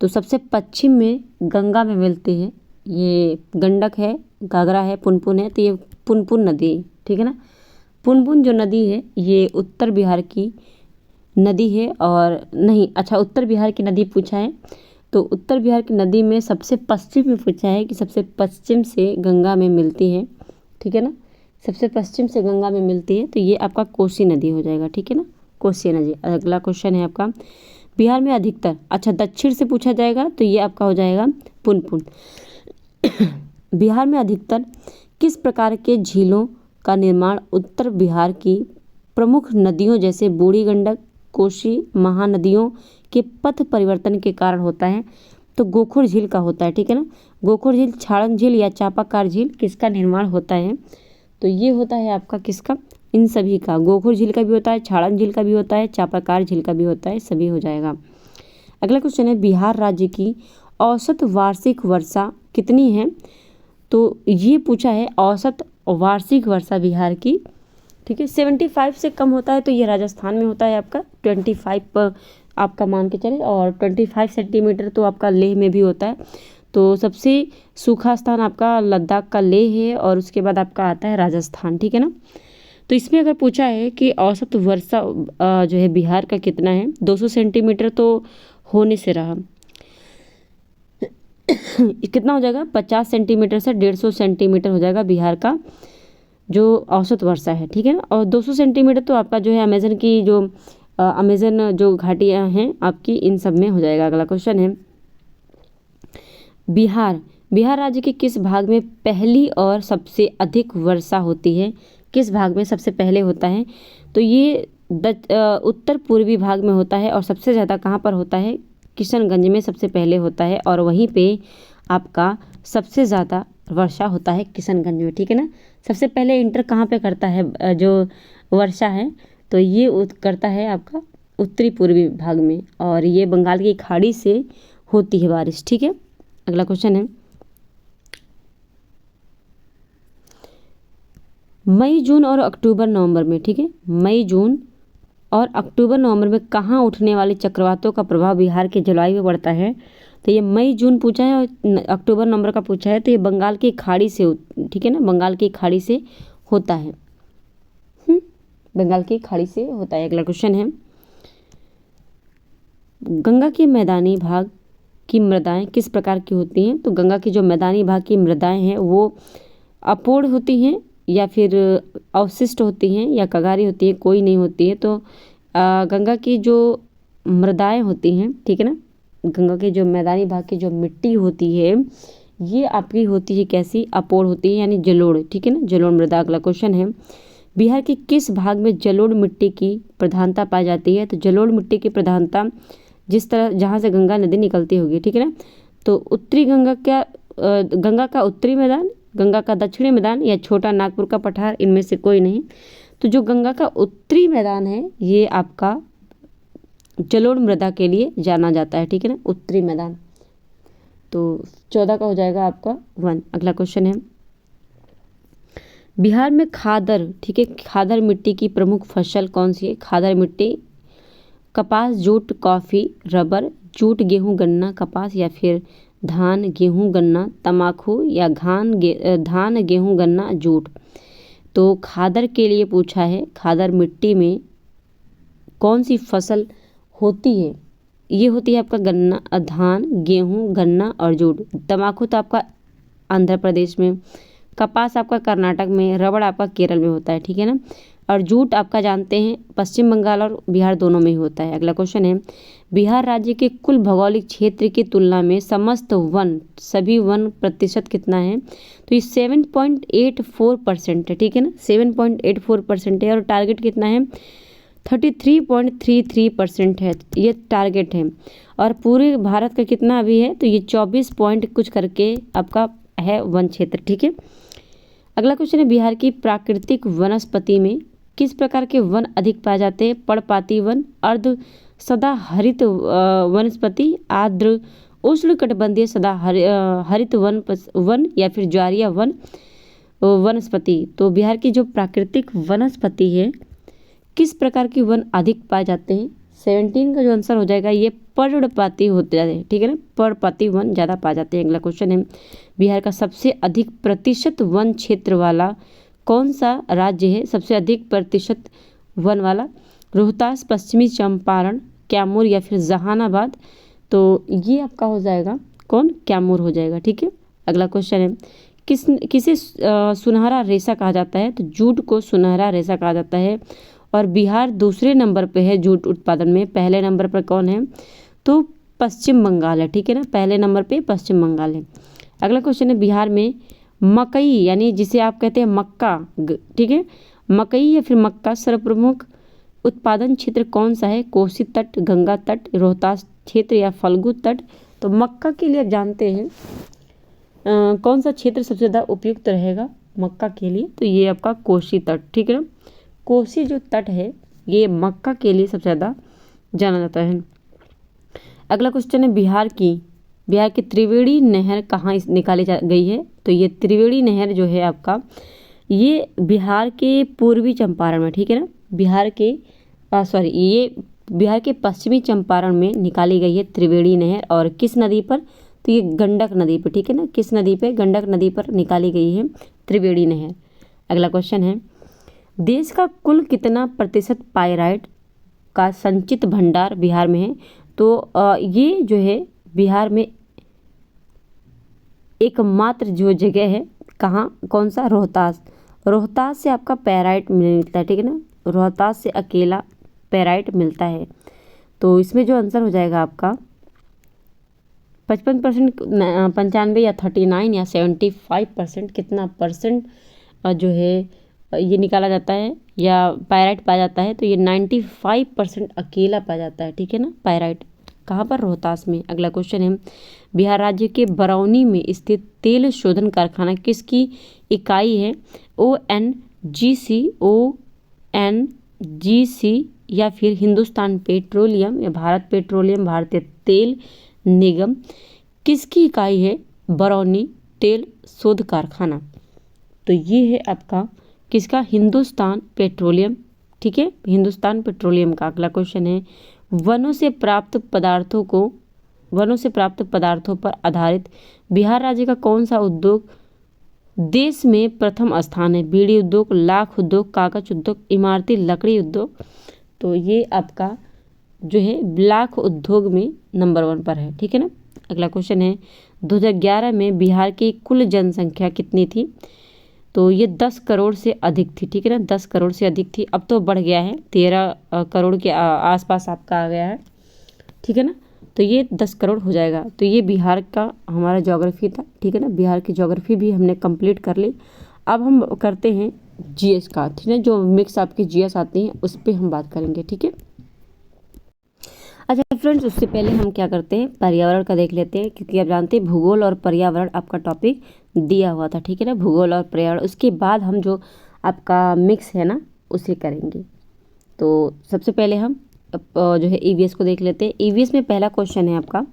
तो सबसे पश्चिम में गंगा में मिलती है, ये गंडक है, घाघरा है, पुनपुन है, तो ये पुनपुन नदी है, ठीक है ना। पुनपुन जो नदी है ये उत्तर बिहार की नदी है, और नहीं, अच्छा, उत्तर बिहार की नदी पूछा है, तो उत्तर बिहार की नदी में सबसे पश्चिम में पूछा है कि सबसे पश्चिम से गंगा में मिलती है, ठीक है ना, सबसे पश्चिम से गंगा में मिलती है, तो ये आपका कोसी नदी हो जाएगा, ठीक है ना, कोसी नदी। अगला क्वेश्चन है आपका, बिहार में अधिकतर, अच्छा, दक्षिण से पूछा जाएगा तो ये आपका हो जाएगा पुनपुन। बिहार में अधिकतर किस प्रकार के झीलों का निर्माण उत्तर बिहार की प्रमुख नदियों जैसे बूढ़ी गंडक, कोसी, महानदियों के पथ परिवर्तन के कारण होता है? तो गोखुर झील का होता है, ठीक है ना, गोखुर झील, छाड़न झील या चापाकार झील, किसका निर्माण होता है? तो ये होता है आपका किसका, इन सभी का, गोखुर झील का भी होता है, छाड़न झील का भी होता है, चापाकार झील का भी होता है, सभी हो जाएगा। अगला क्वेश्चन है, बिहार राज्य की औसत वार्षिक वर्षा कितनी है? तो ये पूछा है औसत वार्षिक वर्षा बिहार की, ठीक है, 75 से कम होता है तो ये राजस्थान में होता है आपका 25 पर आपका मान के चले, और 25 सेंटीमीटर तो आपका लेह में भी होता है। तो सबसे सूखा स्थान आपका लद्दाख का लेह है, और उसके बाद आपका आता है राजस्थान, ठीक है ना। तो इसमें अगर पूछा है कि औसत वर्षा जो है बिहार का कितना है, 200 सेंटीमीटर तो होने से रहा, कितना हो जाएगा, 50 सेंटीमीटर से 150 सेंटीमीटर हो जाएगा बिहार का जो औसत वर्षा है, ठीक है ना। और 200 सेंटीमीटर तो आपका जो है अमेजन की जो अमेजन जो घाटियाँ हैं आपकी, इन सब में हो जाएगा। अगला क्वेश्चन है, बिहार राज्य के किस भाग में पहली और सबसे अधिक वर्षा होती है? किस भाग में सबसे पहले होता है? तो ये उत्तर पूर्वी भाग में होता है, और सबसे ज़्यादा कहाँ पर होता है? किशनगंज में सबसे पहले होता है, और वहीं पे आपका सबसे ज़्यादा वर्षा होता है किशनगंज में, ठीक है ना। सबसे पहले इंटर कहाँ पे करता है जो वर्षा है? तो ये करता है आपका उत्तरी पूर्वी भाग में, और ये बंगाल की खाड़ी से होती है बारिश, ठीक है। अगला क्वेश्चन है, मई, जून और अक्टूबर नवंबर में, ठीक है, मई, जून और अक्टूबर नवंबर में कहाँ उठने वाले चक्रवातों का प्रभाव बिहार के जलवायु में पड़ता है? तो ये मई जून पूछा है और अक्टूबर नवंबर का पूछा है, तो ये बंगाल की खाड़ी से, ठीक है ना, बंगाल की खाड़ी से होता है, बंगाल की खाड़ी से होता है। अगला क्वेश्चन है, गंगा के मैदानी भाग की मृदाएं किस प्रकार की होती हैं? तो गंगा की जो मैदानी भाग की मृदाएं हैं वो अपूर्ण होती हैं, या फिर अवशिष्ट होती हैं, या कगारी होती है, कोई नहीं होती है। तो गंगा की जो मृदाएं होती हैं, ठीक है ना, गंगा के जो मैदानी भाग की जो मिट्टी होती है ये आपकी होती है कैसी, अपूर्ण होती है, यानी जलोढ़, ठीक है ना, जलोढ़ मृदा। अगला क्वेश्चन है, बिहार के किस भाग में जलोढ़ मिट्टी की प्रधानता पाई जाती है? तो जलोढ़ मिट्टी की प्रधानता जिस तरह जहाँ से गंगा नदी निकलती होगी, ठीक है ना, तो उत्तरी गंगा का उत्तरी मैदान, गंगा का दक्षिणी मैदान, या छोटा नागपुर का पठार, इनमें से कोई नहीं। तो जो गंगा का उत्तरी मैदान है ये आपका जलोढ़ मृदा के लिए जाना जाता है, ठीक है ना, उत्तरी मैदान। तो 14 का हो जाएगा आपका 1। अगला क्वेश्चन है, बिहार में खादर, ठीक है, खादर मिट्टी की प्रमुख फसल कौन सी है? खादर मिट्टी कपास, जूट, कॉफ़ी, रबर, जूट, गेहूं, गन्ना, कपास, या फिर धान, गेहूं, गन्ना, तंबाकू, या धान, गेहूं, गन्ना, जूट। तो खादर के लिए पूछा है, खादर मिट्टी में कौन सी फसल होती है? ये होती है आपका गन्ना, धान, गेहूं, गन्ना और जूट। तंबाकू तो आपका आंध्र प्रदेश में, कपास आपका कर्नाटक में, रबड़ आपका केरल में होता है, ठीक है ना, और जूट आपका जानते हैं पश्चिम बंगाल और बिहार दोनों में ही होता है। अगला क्वेश्चन है, बिहार राज्य के कुल भौगोलिक क्षेत्र की तुलना में समस्त वन, सभी वन प्रतिशत कितना है? तो ये 7.84% है, ठीक है ना, 7.84% है, और टारगेट कितना है? 33.33% है, ये टारगेट है। और पूरे भारत का कितना अभी है? तो ये 24 पॉइंट कुछ करके आपका है वन क्षेत्र, ठीक है। अगला क्वेश्चन है, बिहार की प्राकृतिक वनस्पति में किस प्रकार के वन अधिक पाए जाते हैं? पर्णपाती वन, अर्ध सदाहरित वनस्पति, आर्द्र उष्णकटिबंधीय हरित वन या फिर ज्वारीय वनस्पति। तो बिहार की जो प्राकृतिक वनस्पति है, किस प्रकार की वन अधिक पाए जाते हैं? 17 का जो आंसर हो जाएगा ये पर्णपाती होते जाते हैं, ठीक है ना, पर्णपाती वन ज़्यादा पाए जाते हैं। अगला क्वेश्चन है, बिहार का सबसे अधिक प्रतिशत वन क्षेत्र वाला कौन सा राज्य है? सबसे अधिक प्रतिशत वन वाला, रोहतास, पश्चिमी चंपारण, कैमूर या फिर जहानाबाद। तो ये आपका हो जाएगा कौन? कैमूर हो जाएगा, ठीक है। अगला क्वेश्चन है, किसे सुनहरा रेशा कहा जाता है? तो जूट को सुनहरा रेशा कहा जाता है। और बिहार दूसरे नंबर पे है जूट उत्पादन में, पहले नंबर पर कौन है? तो पश्चिम बंगाल है, ठीक है ना, पहले नंबर पे पश्चिम बंगाल है। अगला क्वेश्चन है, बिहार में मकई यानी जिसे आप कहते हैं मक्का, ठीक है, मकई या फिर मक्का सर्वप्रमुख उत्पादन क्षेत्र कौन सा है? कोसी तट, गंगा तट, रोहतास क्षेत्र या फल्गु तट। तो मक्का के लिए आप जानते हैं कौन सा क्षेत्र सबसे ज़्यादा उपयुक्त रहेगा मक्का के लिए? तो ये आपका कोसी तट, ठीक है ना, कोसी जो तट है ये मक्का के लिए सबसे ज़्यादा जाना जाता है। अगला क्वेश्चन है, बिहार की त्रिवेणी नहर कहाँ निकाली गई है? तो ये त्रिवेणी नहर जो है आपका ये बिहार के पूर्वी चंपारण में, ठीक है ना, ये बिहार के पश्चिमी चंपारण में निकाली गई है त्रिवेणी नहर। और किस नदी पर? तो ये गंडक नदी पर, ठीक है ना, किस नदी पे? गंडक नदी पर निकाली गई है त्रिवेणी नहर। अगला क्वेश्चन है, देश का कुल कितना प्रतिशत पाइराइट का संचित भंडार बिहार में है? तो ये जो है बिहार में एकमात्र जो जगह है, कहाँ, कौन सा? रोहतास से आपका पैराइट मिलता है, ठीक है ना, रोहतास से अकेला पैराइट मिलता है। तो इसमें जो आंसर हो जाएगा आपका 55%, 95 या 39 या 75%, कितना परसेंट जो है ये निकाला जाता है या पायराइट पाया जाता है? तो ये 95% अकेला पाया जाता है, ठीक है ना, पायराइट कहाँ पर? रोहतास में। अगला क्वेश्चन है, बिहार राज्य के बरौनी में स्थित तेल शोधन कारखाना किसकी इकाई है? ONGC या फिर हिंदुस्तान पेट्रोलियम या भारत पेट्रोलियम, भारतीय तेल निगम, किसकी इकाई है बरौनी तेल शोध कारखाना? तो ये है आपका किसका? हिंदुस्तान पेट्रोलियम, ठीक है, हिंदुस्तान पेट्रोलियम का। अगला क्वेश्चन है, वनों से प्राप्त पदार्थों पर आधारित बिहार राज्य का कौन सा उद्योग देश में प्रथम स्थान है? बीड़ी उद्योग, लाख उद्योग, कागज उद्योग, इमारती लकड़ी उद्योग। तो ये आपका जो है लाख उद्योग में नंबर 1 पर है, ठीक है ना। अगला क्वेश्चन है, 2011 में बिहार की कुल जनसंख्या कितनी थी? तो ये 10 करोड़ से अधिक थी, ठीक है ना, 10 करोड़ से अधिक थी। अब तो बढ़ गया है, 13 करोड़ के आसपास आपका आ गया है, ठीक है ना। तो ये 10 करोड़ हो जाएगा। तो ये बिहार का हमारा ज्योग्राफी था, ठीक है ना, बिहार की ज्योग्राफी भी हमने कंप्लीट कर ली। अब हम करते हैं जीएस का, ठीक है, जो मिक्स आपकी जीएस आती हैं उस पर हम बात करेंगे, ठीक है। अच्छा फ्रेंड्स, उससे पहले हम क्या करते हैं, पर्यावरण का देख लेते हैं, क्योंकि आप जानते हैं भूगोल और पर्यावरण आपका टॉपिक दिया हुआ था, ठीक है ना, भूगोल और पर्यावरण। उसके बाद हम जो आपका मिक्स है ना उसे करेंगे। तो सबसे पहले हम जो है ईवीएस को देख लेते हैं। ईवीएस में पहला क्वेश्चन है आपका,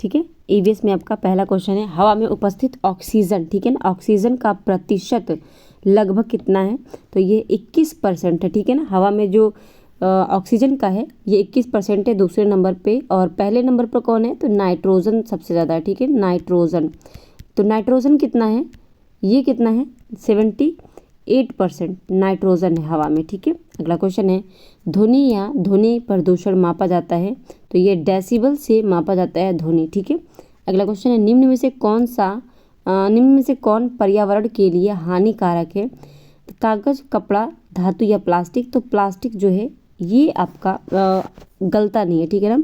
ठीक है, ईवीएस में आपका पहला क्वेश्चन है, हवा में उपस्थित ऑक्सीजन, ठीक है ना, ऑक्सीजन का प्रतिशत लगभग कितना है? तो ये 21% है, ठीक है ना, हवा में जो ऑक्सीजन का है ये 21% है दूसरे नंबर पे। और पहले नंबर पर कौन है? तो नाइट्रोजन सबसे ज़्यादा है, ठीक है, नाइट्रोजन। तो नाइट्रोजन कितना है? ये कितना है? 78% नाइट्रोजन है हवा में, ठीक है। अगला क्वेश्चन है, ध्वनि या ध्वनि प्रदूषण मापा जाता है? तो ये डेसिबल से मापा जाता है ध्वनि, ठीक है। अगला क्वेश्चन है, निम्न में से कौन पर्यावरण के लिए हानिकारक है? तो कागज, कपड़ा, धातु या प्लास्टिक? तो प्लास्टिक जो है ये आपका गलता नहीं है, ठीक है ना,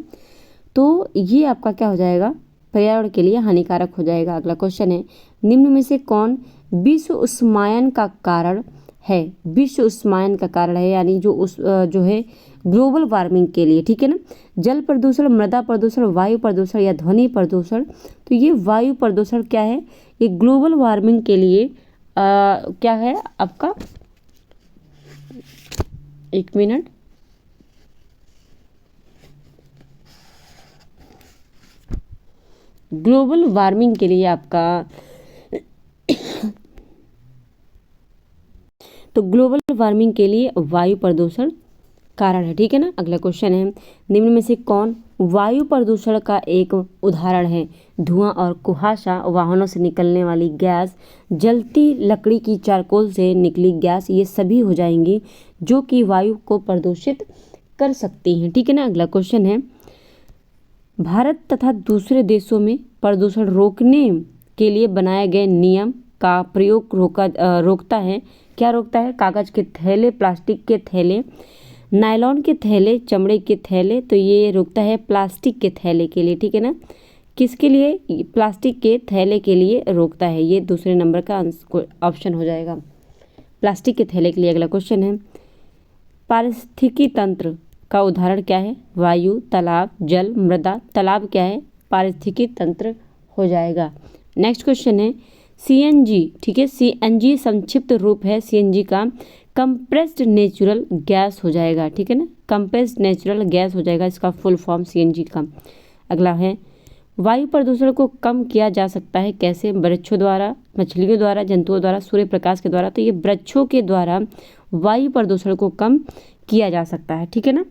तो ये आपका क्या हो जाएगा? पर्यावरण के लिए हानिकारक हो जाएगा। अगला क्वेश्चन है, निम्न में से कौन विश्व उष्मायन का कारण है? विश्व उष्मायन का कारण है यानी जो है ग्लोबल वार्मिंग के लिए, ठीक है ना। जल प्रदूषण, मृदा प्रदूषण, वायु प्रदूषण या ध्वनि प्रदूषण? तो ये वायु प्रदूषण क्या है? ये ग्लोबल वार्मिंग के लिए क्या है आपका, 1 मिनट, ग्लोबल वार्मिंग के लिए आपका तो ग्लोबल वार्मिंग के लिए वायु प्रदूषण कारण है, ठीक है ना। अगला क्वेश्चन है, निम्न में से कौन वायु प्रदूषण का एक उदाहरण है? धुआं और कुहासा, वाहनों से निकलने वाली गैस, जलती लकड़ी की चारकोल से निकली गैस, ये सभी हो जाएंगी जो कि वायु को प्रदूषित कर सकती हैं, ठीक है ना। अगला क्वेश्चन है, भारत तथा दूसरे देशों में प्रदूषण रोकने के लिए बनाए गए नियम का प्रयोग रोकता है, क्या रोकता है? कागज के थैले, प्लास्टिक के थैले, नायलॉन के थैले, चमड़े के थैले, तो ये रोकता है प्लास्टिक के थैले के लिए, ठीक है ना। किसके लिए? प्लास्टिक के थैले के लिए रोकता है, ये दूसरे नंबर का ऑप्शन हो जाएगा, प्लास्टिक के थैले के लिए। अगला क्वेश्चन है, पारिस्थितिकी तंत्र का उदाहरण क्या है? वायु, तालाब, जल, मृदा। तालाब क्या है? पारिस्थितिकी तंत्र हो जाएगा। नेक्स्ट क्वेश्चन है, सीएनजी, ठीक है, सीएनजी संक्षिप्त रूप है सीएनजी का, कंप्रेस्ड नेचुरल गैस हो जाएगा, ठीक है ना, कंप्रेस्ड नेचुरल गैस हो जाएगा इसका फुल फॉर्म सीएनजी का। अगला है, वायु प्रदूषण को कम किया जा सकता है कैसे? वृक्षों द्वारा, मछलियों द्वारा, जंतुओं द्वारा, सूर्य प्रकाश के द्वारा। तो ये वृक्षों के द्वारा वायु प्रदूषण को कम किया जा सकता है, ठीक है ना।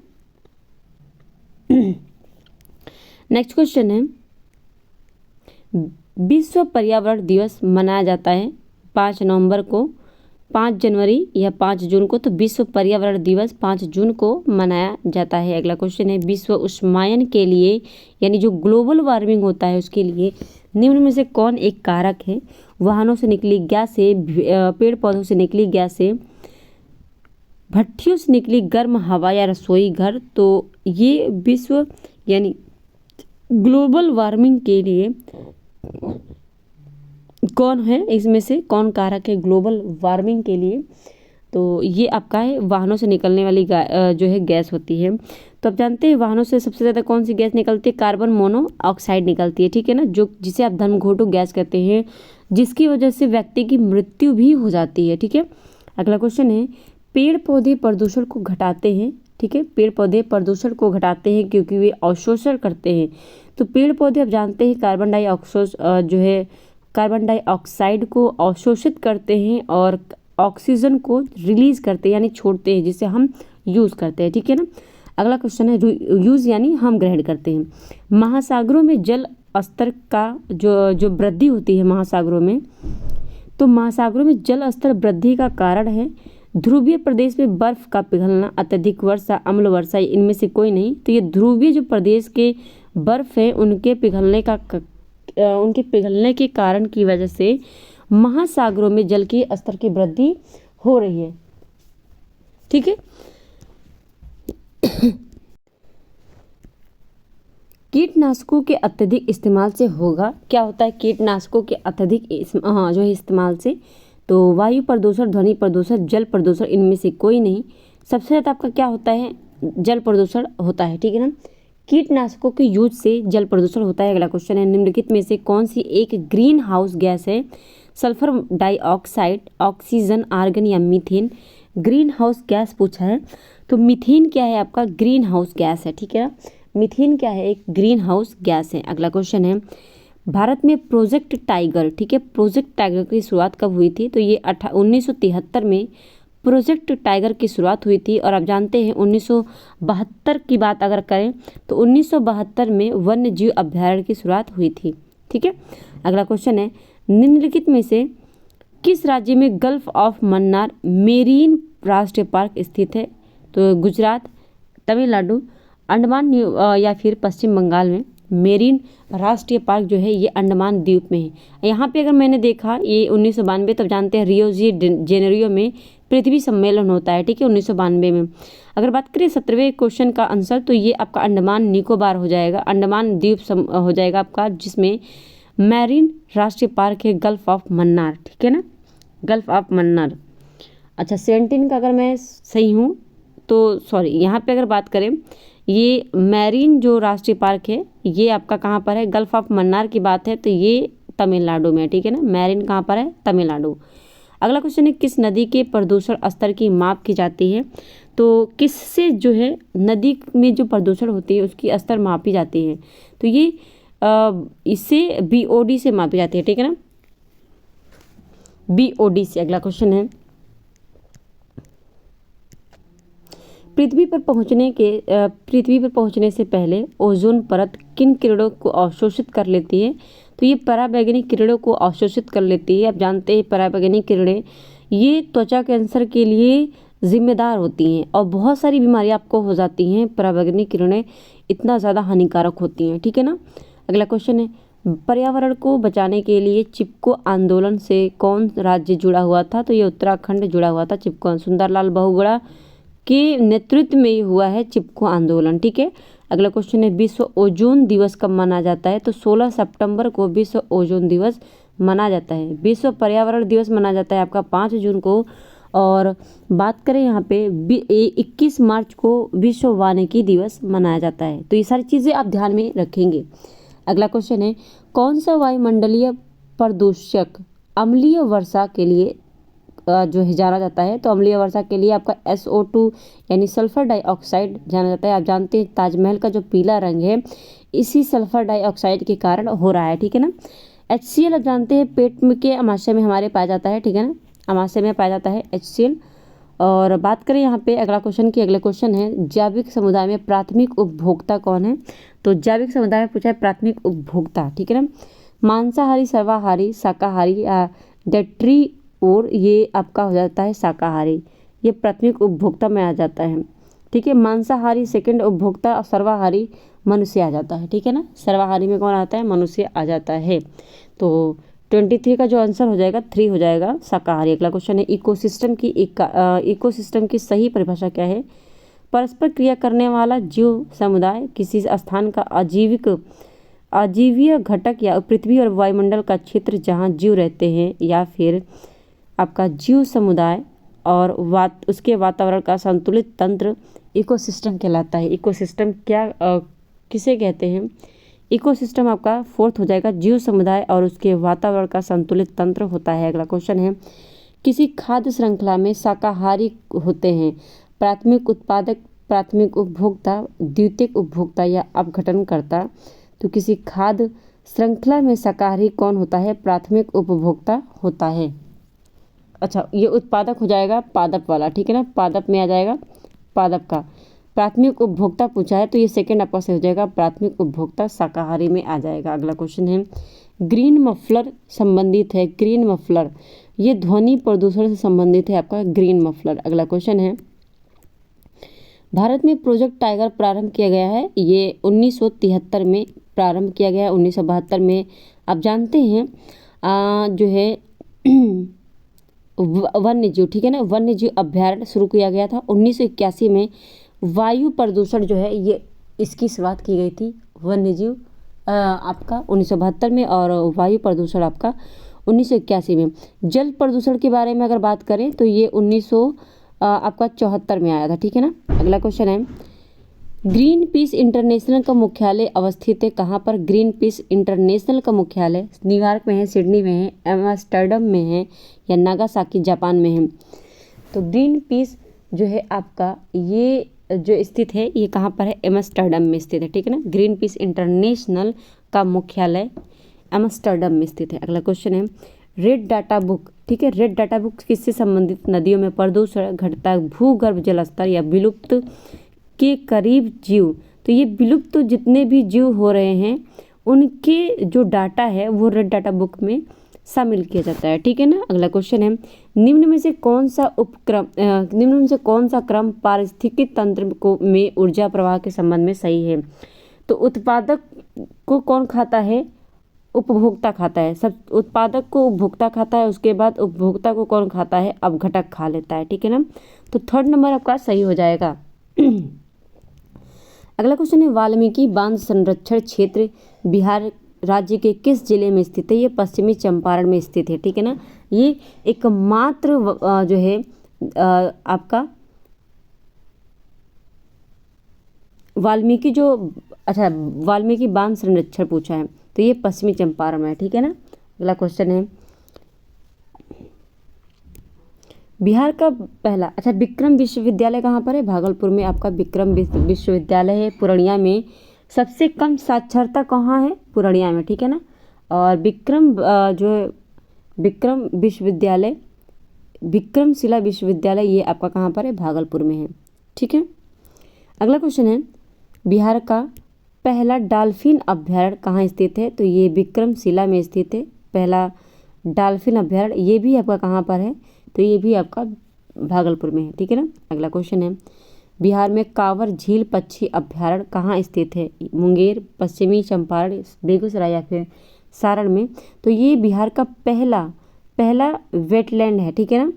नेक्स्ट क्वेश्चन है, विश्व पर्यावरण दिवस मनाया जाता है 5 नवंबर को, 5 जनवरी या 5 जून को। तो विश्व पर्यावरण दिवस 5 जून को मनाया जाता है। अगला क्वेश्चन है, विश्व उष्मायन के लिए यानी जो ग्लोबल वार्मिंग होता है उसके लिए निम्न में से कौन एक कारक है? वाहनों से निकली गैस से, पेड़ पौधों से निकली गैस से, भट्टियों से निकली गर्म हवा या रसोई घर। तो ये विश्व यानी ग्लोबल वार्मिंग के लिए कौन है, इसमें से कौन कारक है ग्लोबल वार्मिंग के लिए? तो ये आपका है वाहनों से निकलने वाली जो है गैस होती है। तो आप जानते हैं वाहनों से सबसे ज़्यादा कौन सी गैस निकलती है? कार्बन मोनोऑक्साइड निकलती है, ठीक है ना, जो जिसे आप धर्मघोटू गैस कहते हैं, जिसकी वजह से व्यक्ति की मृत्यु भी हो जाती है, ठीक है। अगला क्वेश्चन है, पेड़ पौधे प्रदूषण को घटाते हैं, ठीक है, पेड़ पौधे प्रदूषण को घटाते हैं क्योंकि वे अवशोषण करते हैं। तो पेड़ पौधे आप जानते हैं कार्बन डाइऑक्साइड को अवशोषित करते हैं और ऑक्सीजन को रिलीज करते हैं यानी छोड़ते हैं, जिसे हम यूज़ करते हैं, ठीक है ना। अगला क्वेश्चन है, यूज़ यानी हम ग्रहण करते हैं। महासागरों में जल स्तर का जो वृद्धि होती है महासागरों में, तो महासागरों में जल स्तर वृद्धि का कारण है ध्रुवीय प्रदेश में बर्फ का पिघलना, अत्यधिक वर्षा, अम्ल वर्षा, इनमें से कोई नहीं। तो ये ध्रुवीय जो प्रदेश के बर्फ है उनके पिघलने के कारण की वजह से महासागरों में जल के स्तर की वृद्धि हो रही है, ठीक है। कीटनाशकों के अत्यधिक इस्तेमाल से होगा, क्या होता है कीटनाशकों के अत्यधिक जो है इस्तेमाल से? तो वायु प्रदूषण, ध्वनि प्रदूषण, जल प्रदूषण, इनमें से कोई नहीं। सबसे ज़्यादा आपका क्या होता है? जल प्रदूषण होता है, ठीक है ना। कीटनाशकों के यूज से जल प्रदूषण होता है। अगला क्वेश्चन है, निम्नलिखित में से कौन सी एक ग्रीन हाउस गैस है? सल्फर डाइऑक्साइड, ऑक्सीजन, आर्गन या मीथेन? ग्रीन हाउस गैस पूछा है, तो मीथेन क्या है आपका? ग्रीन हाउस गैस है, ठीक है ना। मीथेन क्या है? एक ग्रीन हाउस गैस है। अगला क्वेश्चन है, भारत में प्रोजेक्ट टाइगर, ठीक है, प्रोजेक्ट टाइगर की शुरुआत कब हुई थी? तो ये 1973 में प्रोजेक्ट टाइगर की शुरुआत हुई थी। और आप जानते हैं 1972 की बात अगर करें तो 1972 में वन्य जीव अभ्यारण्य की शुरुआत हुई थी, ठीक है। अगला क्वेश्चन है, निम्नलिखित में से किस राज्य में गल्फ ऑफ मन्नार मेरीन राष्ट्रीय पार्क स्थित है? तो गुजरात, तमिलनाडु, अंडमान या फिर पश्चिम बंगाल में मेरीन राष्ट्रीय पार्क जो है ये अंडमान द्वीप में है। यहाँ पे अगर मैंने देखा ये 1992, तब जानते हैं रियो डी जेनेरियो में पृथ्वी सम्मेलन होता है, ठीक है, 1992 में। अगर बात करें 17वें क्वेश्चन का आंसर, तो ये आपका अंडमान निकोबार हो जाएगा, अंडमान द्वीप हो जाएगा आपका, जिसमें मैरीन राष्ट्रीय पार्क है गल्फ ऑफ मन्नार, ठीक है ना, गल्फ ऑफ मन्नार। अच्छा 17 का अगर मैं सही हूँ तो सॉरी, यहाँ पे अगर बात करें ये मैरीन जो राष्ट्रीय पार्क है ये आपका कहाँ पर है? गल्फ ऑफ मन्नार की बात है तो ये तमिलनाडु में, ठीक है ना, मैरीन कहाँ पर है? तमिलनाडु। अगला क्वेश्चन है, किस नदी के प्रदूषण स्तर की माप की जाती है? तो किससे जो है नदी में जो प्रदूषण होती है उसकी स्तर मापी जाती है? तो ये इससे BOD से मापी जाती है, ठीक है ना, BOD से। अगला क्वेश्चन है, पृथ्वी पर पहुंचने से पहले ओजोन परत किन किरणों को अवशोषित कर लेती है? तो ये पराबैंगनी किरणों को अवशोषित कर लेती है। आप जानते हैं पराबैंगनी किरणें ये त्वचा कैंसर के लिए जिम्मेदार होती हैं और बहुत सारी बीमारियां आपको हो जाती हैं, पराबैंगनी किरणें इतना ज़्यादा हानिकारक होती हैं, ठीक है ना। अगला क्वेश्चन है, पर्यावरण को बचाने के लिए चिपको आंदोलन से कौन राज्य जुड़ा हुआ था? तो ये उत्तराखंड जुड़ा हुआ था चिपको। सुंदरलाल बहुगुणा के नेतृत्व में ये हुआ है चिपको आंदोलन, ठीक है। अगला क्वेश्चन है, विश्व ओजोन दिवस कब मनाया जाता है? तो 16 सितंबर को विश्व ओजोन दिवस मनाया जाता है। विश्व पर्यावरण दिवस मनाया जाता है आपका 5 जून को। और बात करें यहाँ पे 21 मार्च को विश्व वानिकी दिवस मनाया जाता है। तो ये सारी चीज़ें आप ध्यान में रखेंगे। अगला क्वेश्चन है, कौन सा वायुमंडलीय प्रदूषक अम्लीय वर्षा के लिए जो है जाना जाता है? तो अम्लीय वर्षा के लिए आपका SO2 यानी सल्फर डाइऑक्साइड जाना जाता है। आप जानते हैं ताजमहल का जो पीला रंग है इसी सल्फर डाइऑक्साइड के कारण हो रहा है, ठीक है ना। HCl आप जानते हैं पेट में के अमाशय में हमारे पाया जाता है, ठीक है ना, अमाशय में पाया जाता है HCl। और बात करें यहाँ पे अगला क्वेश्चन की, अगले क्वेश्चन है, जैविक समुदाय में प्राथमिक उपभोक्ता कौन है? तो जैविक समुदाय में पूछा है प्राथमिक उपभोक्ता, ठीक है ना, मांसाहारी, सर्वाहारी, शाकाहारी या डेट्री, और ये आपका हो जाता है शाकाहारी। ये प्राथमिक उपभोक्ता में आ जाता है, ठीक है। मांसाहारी सेकंड उपभोक्ता और सर्वाहारी मनुष्य आ जाता है, ठीक है ना। सर्वाहारी में कौन आता है? मनुष्य आ जाता है। तो 23 का जो आंसर हो जाएगा 3 हो जाएगा शाकाहारी। अगला क्वेश्चन है, इकोसिस्टम की सही परिभाषा क्या है? परस्पर क्रिया करने वाला जीव समुदाय, किसी स्थान का अजीवीय घटक या पृथ्वी और वायुमंडल का क्षेत्र जहाँ जीव रहते हैं, या फिर आपका जीव समुदाय और उसके वातावरण का संतुलित तंत्र इकोसिस्टम कहलाता है। इकोसिस्टम किसे कहते हैं? इकोसिस्टम आपका 4th हो जाएगा, जीव समुदाय और उसके वातावरण का संतुलित तंत्र होता है। अगला क्वेश्चन है, किसी खाद्य श्रृंखला में शाकाहारी होते हैं प्राथमिक उत्पादक, प्राथमिक उपभोक्ता, द्वितीयक उपभोक्ता या अपघटनकर्ता? तो किसी खाद्य श्रृंखला में शाकाहारी कौन होता है? प्राथमिक उपभोक्ता होता है। अच्छा, ये उत्पादक हो जाएगा पादप वाला, ठीक है ना, पादप में आ जाएगा पादप का। प्राथमिक उपभोक्ता पूछा है तो ये सेकंड आपका से हो जाएगा, प्राथमिक उपभोक्ता शाकाहारी में आ जाएगा। अगला क्वेश्चन है, ग्रीन मफलर संबंधित है, ग्रीन मफलर ये ध्वनि प्रदूषण से संबंधित है आपका ग्रीन मफलर। अगला क्वेश्चन है, भारत में प्रोजेक्ट टाइगर प्रारंभ किया गया है, ये 1973 में प्रारंभ किया गया है। 1972 में आप जानते हैं जो है वन्य जीव, ठीक है ना, वन्य जीव अभ्यारण्य शुरू किया गया था। 1981 में वायु प्रदूषण जो है ये इसकी शुरुआत की गई थी, वन्य जीव आपका 1972 में, और वायु प्रदूषण आपका 1981 में। जल प्रदूषण के बारे में अगर बात करें तो ये 1974 में आया था, ठीक है ना। अगला क्वेश्चन है, ग्रीन पीस इंटरनेशनल का मुख्यालय अवस्थित है कहाँ पर? ग्रीन पीस इंटरनेशनल का मुख्यालय न्यूयॉर्क में है, सिडनी में है, एम्स्टर्डम में है या नागासाकी जापान में है? तो ग्रीन पीस जो है आपका ये जो स्थित है ये कहाँ पर है? एम्स्टर्डम में स्थित है, ठीक है ना। ग्रीन पीस इंटरनेशनल का मुख्यालय एम्स्टर्डम में स्थित है। अगला क्वेश्चन है, रेड डाटा बुक, ठीक है, रेड डाटा बुक किससे संबंधित? नदियों में प्रदूषण घटता, भूगर्भ जल स्तर या विलुप्त के करीब जीव। तो ये विलुप्त जितने भी जीव हो रहे हैं उनके जो डाटा है वो रेड डाटा बुक में शामिल किया जाता है, ठीक है ना। अगला क्वेश्चन है, निम्न में से कौन सा क्रम पारिस्थितिकी तंत्र में ऊर्जा प्रवाह के संबंध में सही है? तो उत्पादक को कौन खाता है? उपभोक्ता खाता है। सब उत्पादक को उपभोक्ता खाता है, उसके बाद उपभोक्ता को कौन खाता है? अपघटक खा लेता है, ठीक है ना। तो 3rd नंबर आपका सही हो जाएगा। अगला क्वेश्चन है, वाल्मीकि बांध संरक्षण क्षेत्र बिहार राज्य के किस जिले में स्थित है? ये पश्चिमी चंपारण में स्थित है, ठीक है ना। ये एकमात्र जो है आपका वाल्मीकि वाल्मीकि बांध संरक्षण पूछा है तो ये पश्चिमी चंपारण में है, ठीक है ना। अगला क्वेश्चन है, बिहार का पहला विक्रम विश्वविद्यालय कहाँ पर है? भागलपुर में आपका विक्रम विश्वविद्यालय है। पूर्णिया में सबसे कम साक्षरता कहाँ है? पूर्णिया में, ठीक है ना। और जो है विक्रमशिला विश्वविद्यालय ये आपका कहाँ पर है, भागलपुर में है, ठीक है। अगला क्वेश्चन है, बिहार का पहला डॉल्फिन अभ्यारण्य कहाँ स्थित है, तो ये विक्रमशिला में स्थित है। पहला डॉल्फिन अभ्यारण्य ये भी आपका कहाँ पर है, तो ये भी आपका भागलपुर में है, ठीक है ना। अगला क्वेश्चन है, बिहार में कांवर झील पक्षी अभ्यारण्य कहाँ स्थित है, मुंगेर, पश्चिमी चंपारण, बेगूसराय या फिर सारण में, तो ये बिहार का पहला वेटलैंड है, ठीक है ना,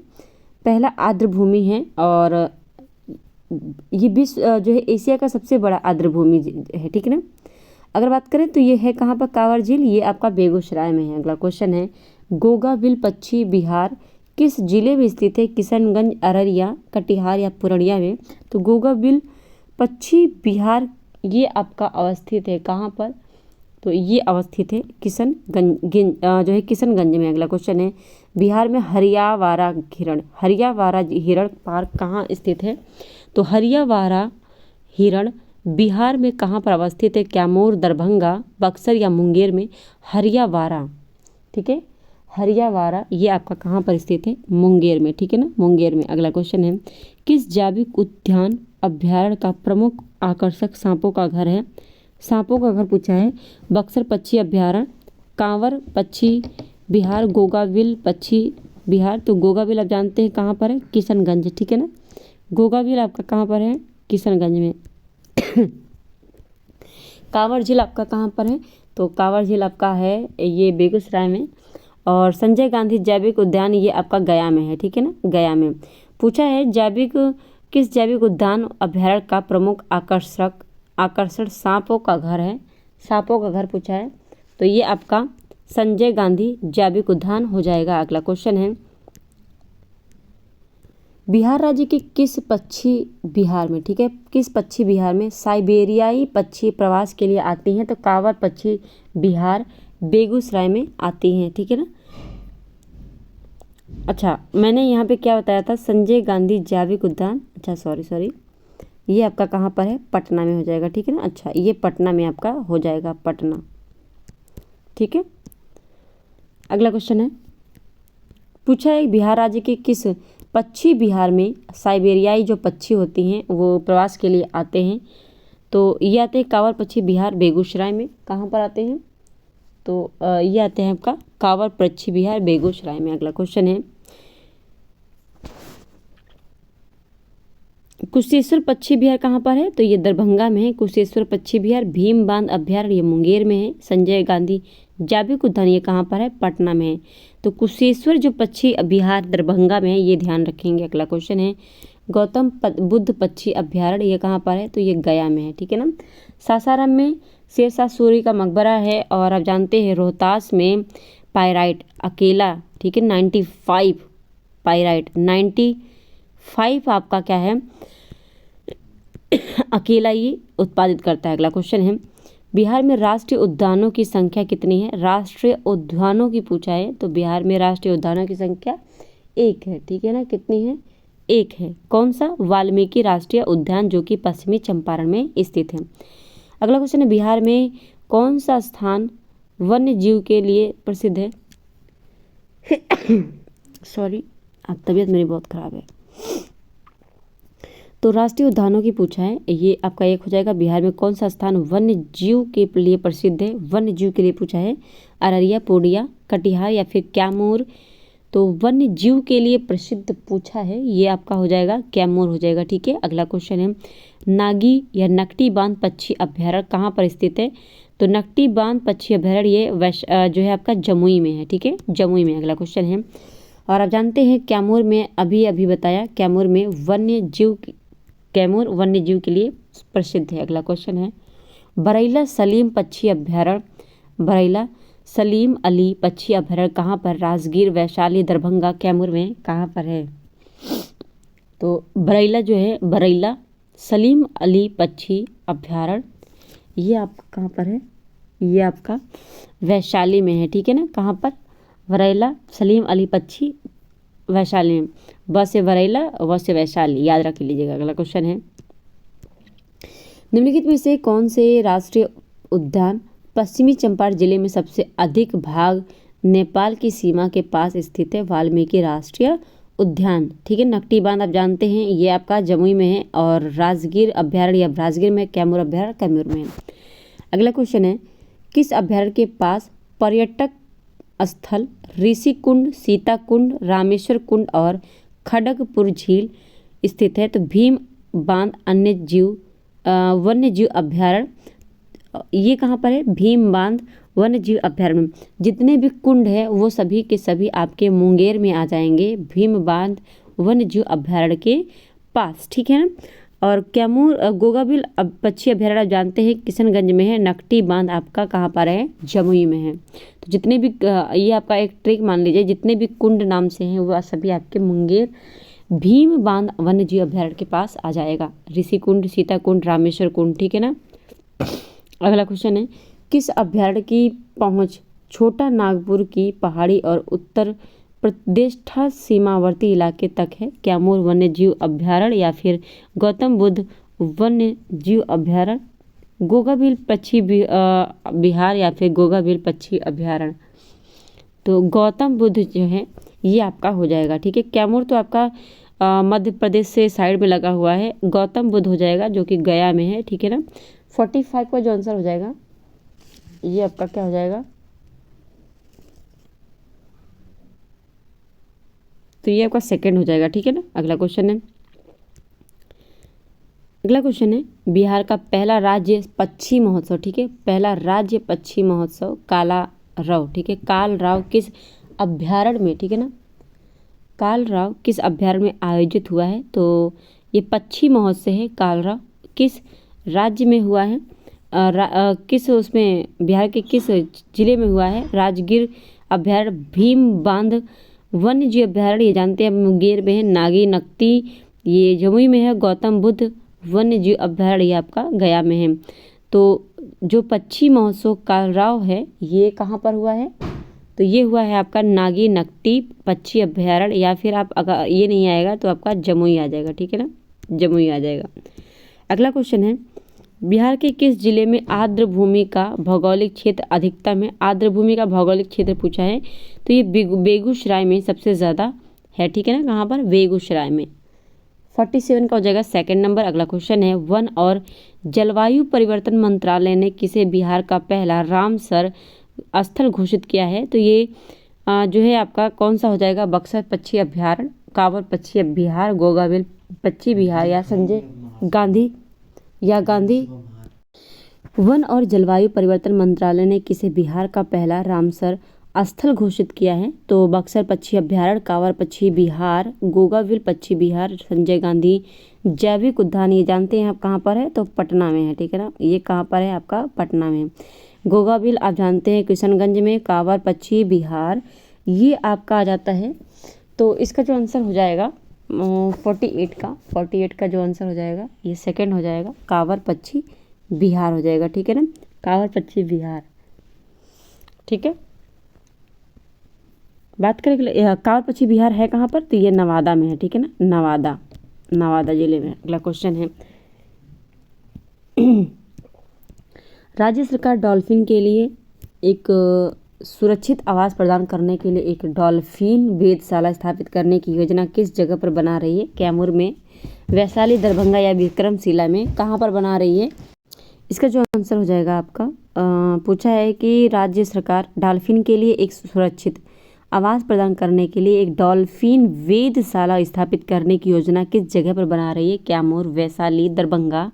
पहला आर्द्रभूमि है। और ये विश्व जो है एशिया का सबसे बड़ा आर्द्रभूमि है, ठीक है ना। अगर बात करें तो ये है कहाँ पर कांवर झील, ये आपका बेगूसराय में है। अगला क्वेश्चन है, गोगाबिल पक्षी बिहार किस जिले में स्थित है, किशनगंज, अररिया, कटिहार या पूर्णिया में, तो गोगाबिल पक्षी बिहार ये आपका अवस्थित है कहाँ पर, तो ये अवस्थित है किशनगंज में। अगला क्वेश्चन है, बिहार में हरियावारा हिरण पार्क कहाँ स्थित है, तो हरियावारा हिरण बिहार में कहाँ पर अवस्थित है, कैमूर, दरभंगा, बक्सर या मुंगेर में, हरियावारा, ठीक है, हरियावारा ये आपका कहाँ पर स्थित है, मुंगेर में, ठीक है ना, मुंगेर में। अगला क्वेश्चन है, किस जैविक उद्यान अभ्यारण्य का प्रमुख आकर्षक सांपों का घर है, सांपों का घर पूछा है, बक्सर पक्षी अभ्यारण्य, कांवर पक्षी बिहार, गोगाबिल पक्षी बिहार, तो गोगाबिल आप जानते हैं कहाँ पर है, किशनगंज, ठीक है ना, गोगाबिल आपका कहाँ पर है, किशनगंज में। कांवर झील आपका कहाँ पर है, तो कांवर झील आपका है ये बेगूसराय में। और संजय गांधी जैविक उद्यान ये आपका गया में है, ठीक है ना, गया में। पूछा है किस जैविक उद्यान अभ्यारण्य का प्रमुख आकर्षण सांपों का घर है, सांपों का घर पूछा है, तो ये आपका संजय गांधी जैविक उद्यान हो जाएगा। अगला क्वेश्चन है, बिहार राज्य के किस पक्षी बिहार में, ठीक है, किस पक्षी बिहार में साइबेरियाई पक्षी प्रवास के लिए आती हैं, तो कांवर पक्षी बिहार बेगूसराय में आती हैं, ठीक है ना। अच्छा मैंने यहाँ पे क्या बताया था, संजय गांधी जैविक उद्यान, अच्छा सॉरी ये आपका कहाँ पर है, पटना में हो जाएगा, ठीक है ना। अच्छा ये पटना में आपका हो जाएगा, पटना, ठीक है। अगला क्वेश्चन है, पूछा है बिहार राज्य के किस पक्षी बिहार में साइबेरियाई जो पक्षी होती हैं वो प्रवास के लिए आते हैं, तो ये आते हैं कांवर पक्षी बिहार बेगूसराय में, कहाँ पर आते हैं, तो ये आते हैं आपका कांवर पक्षी बिहार बेगूसराय में। अगला क्वेश्चन है, कुशेश्वर पक्षी बिहार कहाँ पर है, तो ये दरभंगा में है, कुशेश्वर पक्षी बिहार। भीम बांध अभ्यारण्य ये मुंगेर में है। संजय गांधी जैविक उद्यान ये कहाँ पर है, पटना में है। तो कुशेश्वर जो पक्षी बिहार दरभंगा में है, ये ध्यान रखेंगे। अगला क्वेश्चन है, गौतम बुद्ध पक्षी अभ्यारण्य ये कहाँ पर है, तो ये गया में है, ठीक है ना। सासाराम में शेरशाह सूरी का मकबरा है। और आप जानते हैं रोहतास में पाइराइट अकेला, ठीक है, 95 पाइराइट 95 आपका क्या है अकेला ये उत्पादित करता है। अगला क्वेश्चन है, बिहार में राष्ट्रीय उद्यानों की संख्या कितनी है, राष्ट्रीय उद्यानों की पूछा है, तो बिहार में राष्ट्रीय उद्यानों की संख्या 1 है, ठीक है ना, कितनी है, 1 है। कौन सा, वाल्मीकि राष्ट्रीय उद्यान जो कि पश्चिमी चंपारण में स्थित है। अगला क्वेश्चन है, बिहार में कौन सा स्थान वन्य जीव के लिए प्रसिद्ध है सॉरी अब तबीयत मेरी बहुत खराब है। तो राष्ट्रीय उद्यानों की पूछा है, ये आपका 1 हो जाएगा। बिहार में कौन सा स्थान वन्य जीव के लिए प्रसिद्ध है, वन्य जीव के लिए पूछा है, अररिया, पूर्णिया, कटिहार या फिर कैमूर, तो वन्य जीव के लिए प्रसिद्ध पूछा है, ये आपका हो जाएगा कैमूर हो जाएगा, ठीक है। अगला क्वेश्चन है, नागी या नकटी बांध पक्षी अभ्यारण्य कहाँ पर स्थित है, तो नकटी बांध पक्षी अभ्यारण्य ये जो है आपका जमुई में है, ठीक है, जमुई में। अगला क्वेश्चन है, और आप जानते हैं कैमूर में अभी बताया, कैमूर वन्य जीव के लिए प्रसिद्ध है। अगला क्वेश्चन है, बरैला सलीम पक्षी अभ्यारण्य, बरैला सलीम अली पक्षी अभ्यारण्य कहाँ पर, राजगीर, वैशाली, दरभंगा, कैमूर में कहाँ पर है, तो बरैला जो है बरैला सलीम अली पक्षी अभ्यारण्य ये आपका कहाँ पर है, ये आपका वैशाली में है, ठीक है ना। कहाँ पर, बरैला सलीम अली पक्षी वैशाली में, ब से बरैला व से वैशाली, याद रख लीजिएगा। अगला क्वेश्चन है, निम्नलिखित में से कौन से राष्ट्रीय उद्यान पश्चिमी चंपारण जिले में सबसे अधिक भाग नेपाल की सीमा के पास स्थित है वाल्मीकि राष्ट्रीय उद्यान। ठीक है, नकटी बांध आप जानते हैं ये आपका जमुई में है, और राजगीर अभ्यारण्य या राजगीर में, कैमूर अभ्यारण्य कैमूर में है। अगला क्वेश्चन है, किस अभ्यारण्य के पास पर्यटक स्थल ऋषि कुंड, सीता कुंड, रामेश्वर कुंड और खड़गपुर झील स्थित है? तो भीम बांध वन्य जीव अभ्यारण्य, ये कहाँ पर है? भीम बांध वन्य जीव अभ्यारण्य। जितने भी कुंड है वो सभी के सभी आपके मुंगेर में आ जाएंगे, भीम बांध वन्य जीव अभ्यारण्य के पास। ठीक है ना। और कैमूर गोगाबिल पक्षी अभ्यारण्य जानते हैं किशनगंज में है, नकटी बांध आपका कहाँ पर है? जमुई में है। तो जितने भी ये आपका एक ट्रिक मान लीजिए, जितने भी कुंड नाम से हैं वो सभी आपके मुंगेर भीम बांध वन्य जीव अभ्यारण्य के पास आ जाएगा। ऋषि कुंड, सीता कुंड, रामेश्वर कुंड। ठीक है ना। अगला क्वेश्चन है, किस अभ्यारण्य की पहुंच छोटा नागपुर की पहाड़ी और उत्तर प्रदेश सीमावर्ती इलाके तक है? कैमूर वन्य जीव अभ्यारण्य या फिर गौतम बुद्ध वन्य जीव अभ्यारण्य, गोगाबिल पक्षी बिहार या फिर गोगाबिल पक्षी अभ्यारण्य? तो गौतम बुद्ध जो है ये आपका हो जाएगा। ठीक है, कैमूर तो आपका मध्य प्रदेश से साइड में लगा हुआ है, गौतम बुद्ध हो जाएगा जो कि गया में है। ठीक है ना। 45 का जो आंसर हो जाएगा ये आपका क्या हो जाएगा? तो ये आपका सेकंड हो जाएगा। ठीक है ना। अगला क्वेश्चन है, बिहार का पहला राज्य पक्षी महोत्सव। ठीक है, पहला राज्य पक्षी महोत्सव कालराव। ठीक है, कालराव किस अभ्यारण्य में? ठीक है ना, कालराव किस अभ्यारण्य में आयोजित हुआ है? तो ये पक्षी महोत्सव है कालराव किस राज्य में हुआ है? किस उसमें बिहार के किस जिले में हुआ है? राजगीर अभ्यारण्य, भीम बांध वन्य जीव अभ्यारण्य ये जानते हैं मुंगेर में है, नागी नकटी ये जमुई में है, गौतम बुद्ध वन्य जीव अभ्यारण्य ये आपका गया में है। तो जो पक्षी महोत्सव कालराव है ये कहाँ पर हुआ है? तो ये हुआ है आपका नागी नकटी पक्षी अभ्यारण्य, या फिर आप अगर ये नहीं आएगा तो आपका जमुई आ जाएगा। ठीक है ना, जमुई आ जाएगा। अगला क्वेश्चन है, बिहार के किस जिले में आर्द्र भूमि का भौगोलिक क्षेत्र अधिकतम है? आर्द्र भूमि का भौगोलिक क्षेत्र पूछा है तो ये बेगूसराय में सबसे ज़्यादा है। ठीक है ना, कहाँ पर? बेगूसराय में। 47 का हो जाएगा सेकंड नंबर। अगला क्वेश्चन है, वन और जलवायु परिवर्तन मंत्रालय ने किसे बिहार का पहला रामसर स्थल घोषित किया है? तो ये जो है आपका कौन सा हो जाएगा? बक्सर पक्षी अभ्यारण्य, कांवर पक्षी अभ्यारण्य, गोगाबिल पक्षी बिहार या संजय गांधी वन और जलवायु परिवर्तन मंत्रालय ने किसे बिहार का पहला रामसर स्थल घोषित किया है? तो बक्सर पक्षी अभ्यारण्य, कांवर पक्षी बिहार, गोगाबिल पक्षी बिहार, संजय गांधी जैविक उद्यान ये जानते हैं आप कहाँ पर है? तो पटना में है। ठीक है ना, ये कहाँ पर है? आपका पटना में। गोगाबिल आप जानते हैं किशनगंज में, कांवर पक्षी बिहार ये आपका आ जाता है। तो इसका जो आंसर हो जाएगा 48 का जो आंसर हो जाएगा ये सेकंड हो जाएगा, कांवर पक्षी बिहार हो जाएगा। ठीक है ना, कांवर पक्षी बिहार। ठीक है, बात करें कांवर पक्षी बिहार है कहाँ पर? तो ये नवादा में है। ठीक है ना, नवादा जिले में। अगला क्वेश्चन है, राज्य सरकार डॉल्फिन के लिए एक सुरक्षित आवास प्रदान करने के लिए एक डॉल्फिन वेधशाला स्थापित करने की योजना किस जगह पर बना रही है? कैमूर में, वैशाली, दरभंगा या विक्रमशिला में? कहाँ पर बना रही है? इसका जो आंसर हो जाएगा आपका पूछा है कि राज्य सरकार डॉल्फिन के लिए एक सुरक्षित आवास प्रदान करने के लिए एक डॉल्फिन वेधशाला स्थापित करने की योजना किस जगह पर बना रही है? कैमूर, वैशाली, दरभंगा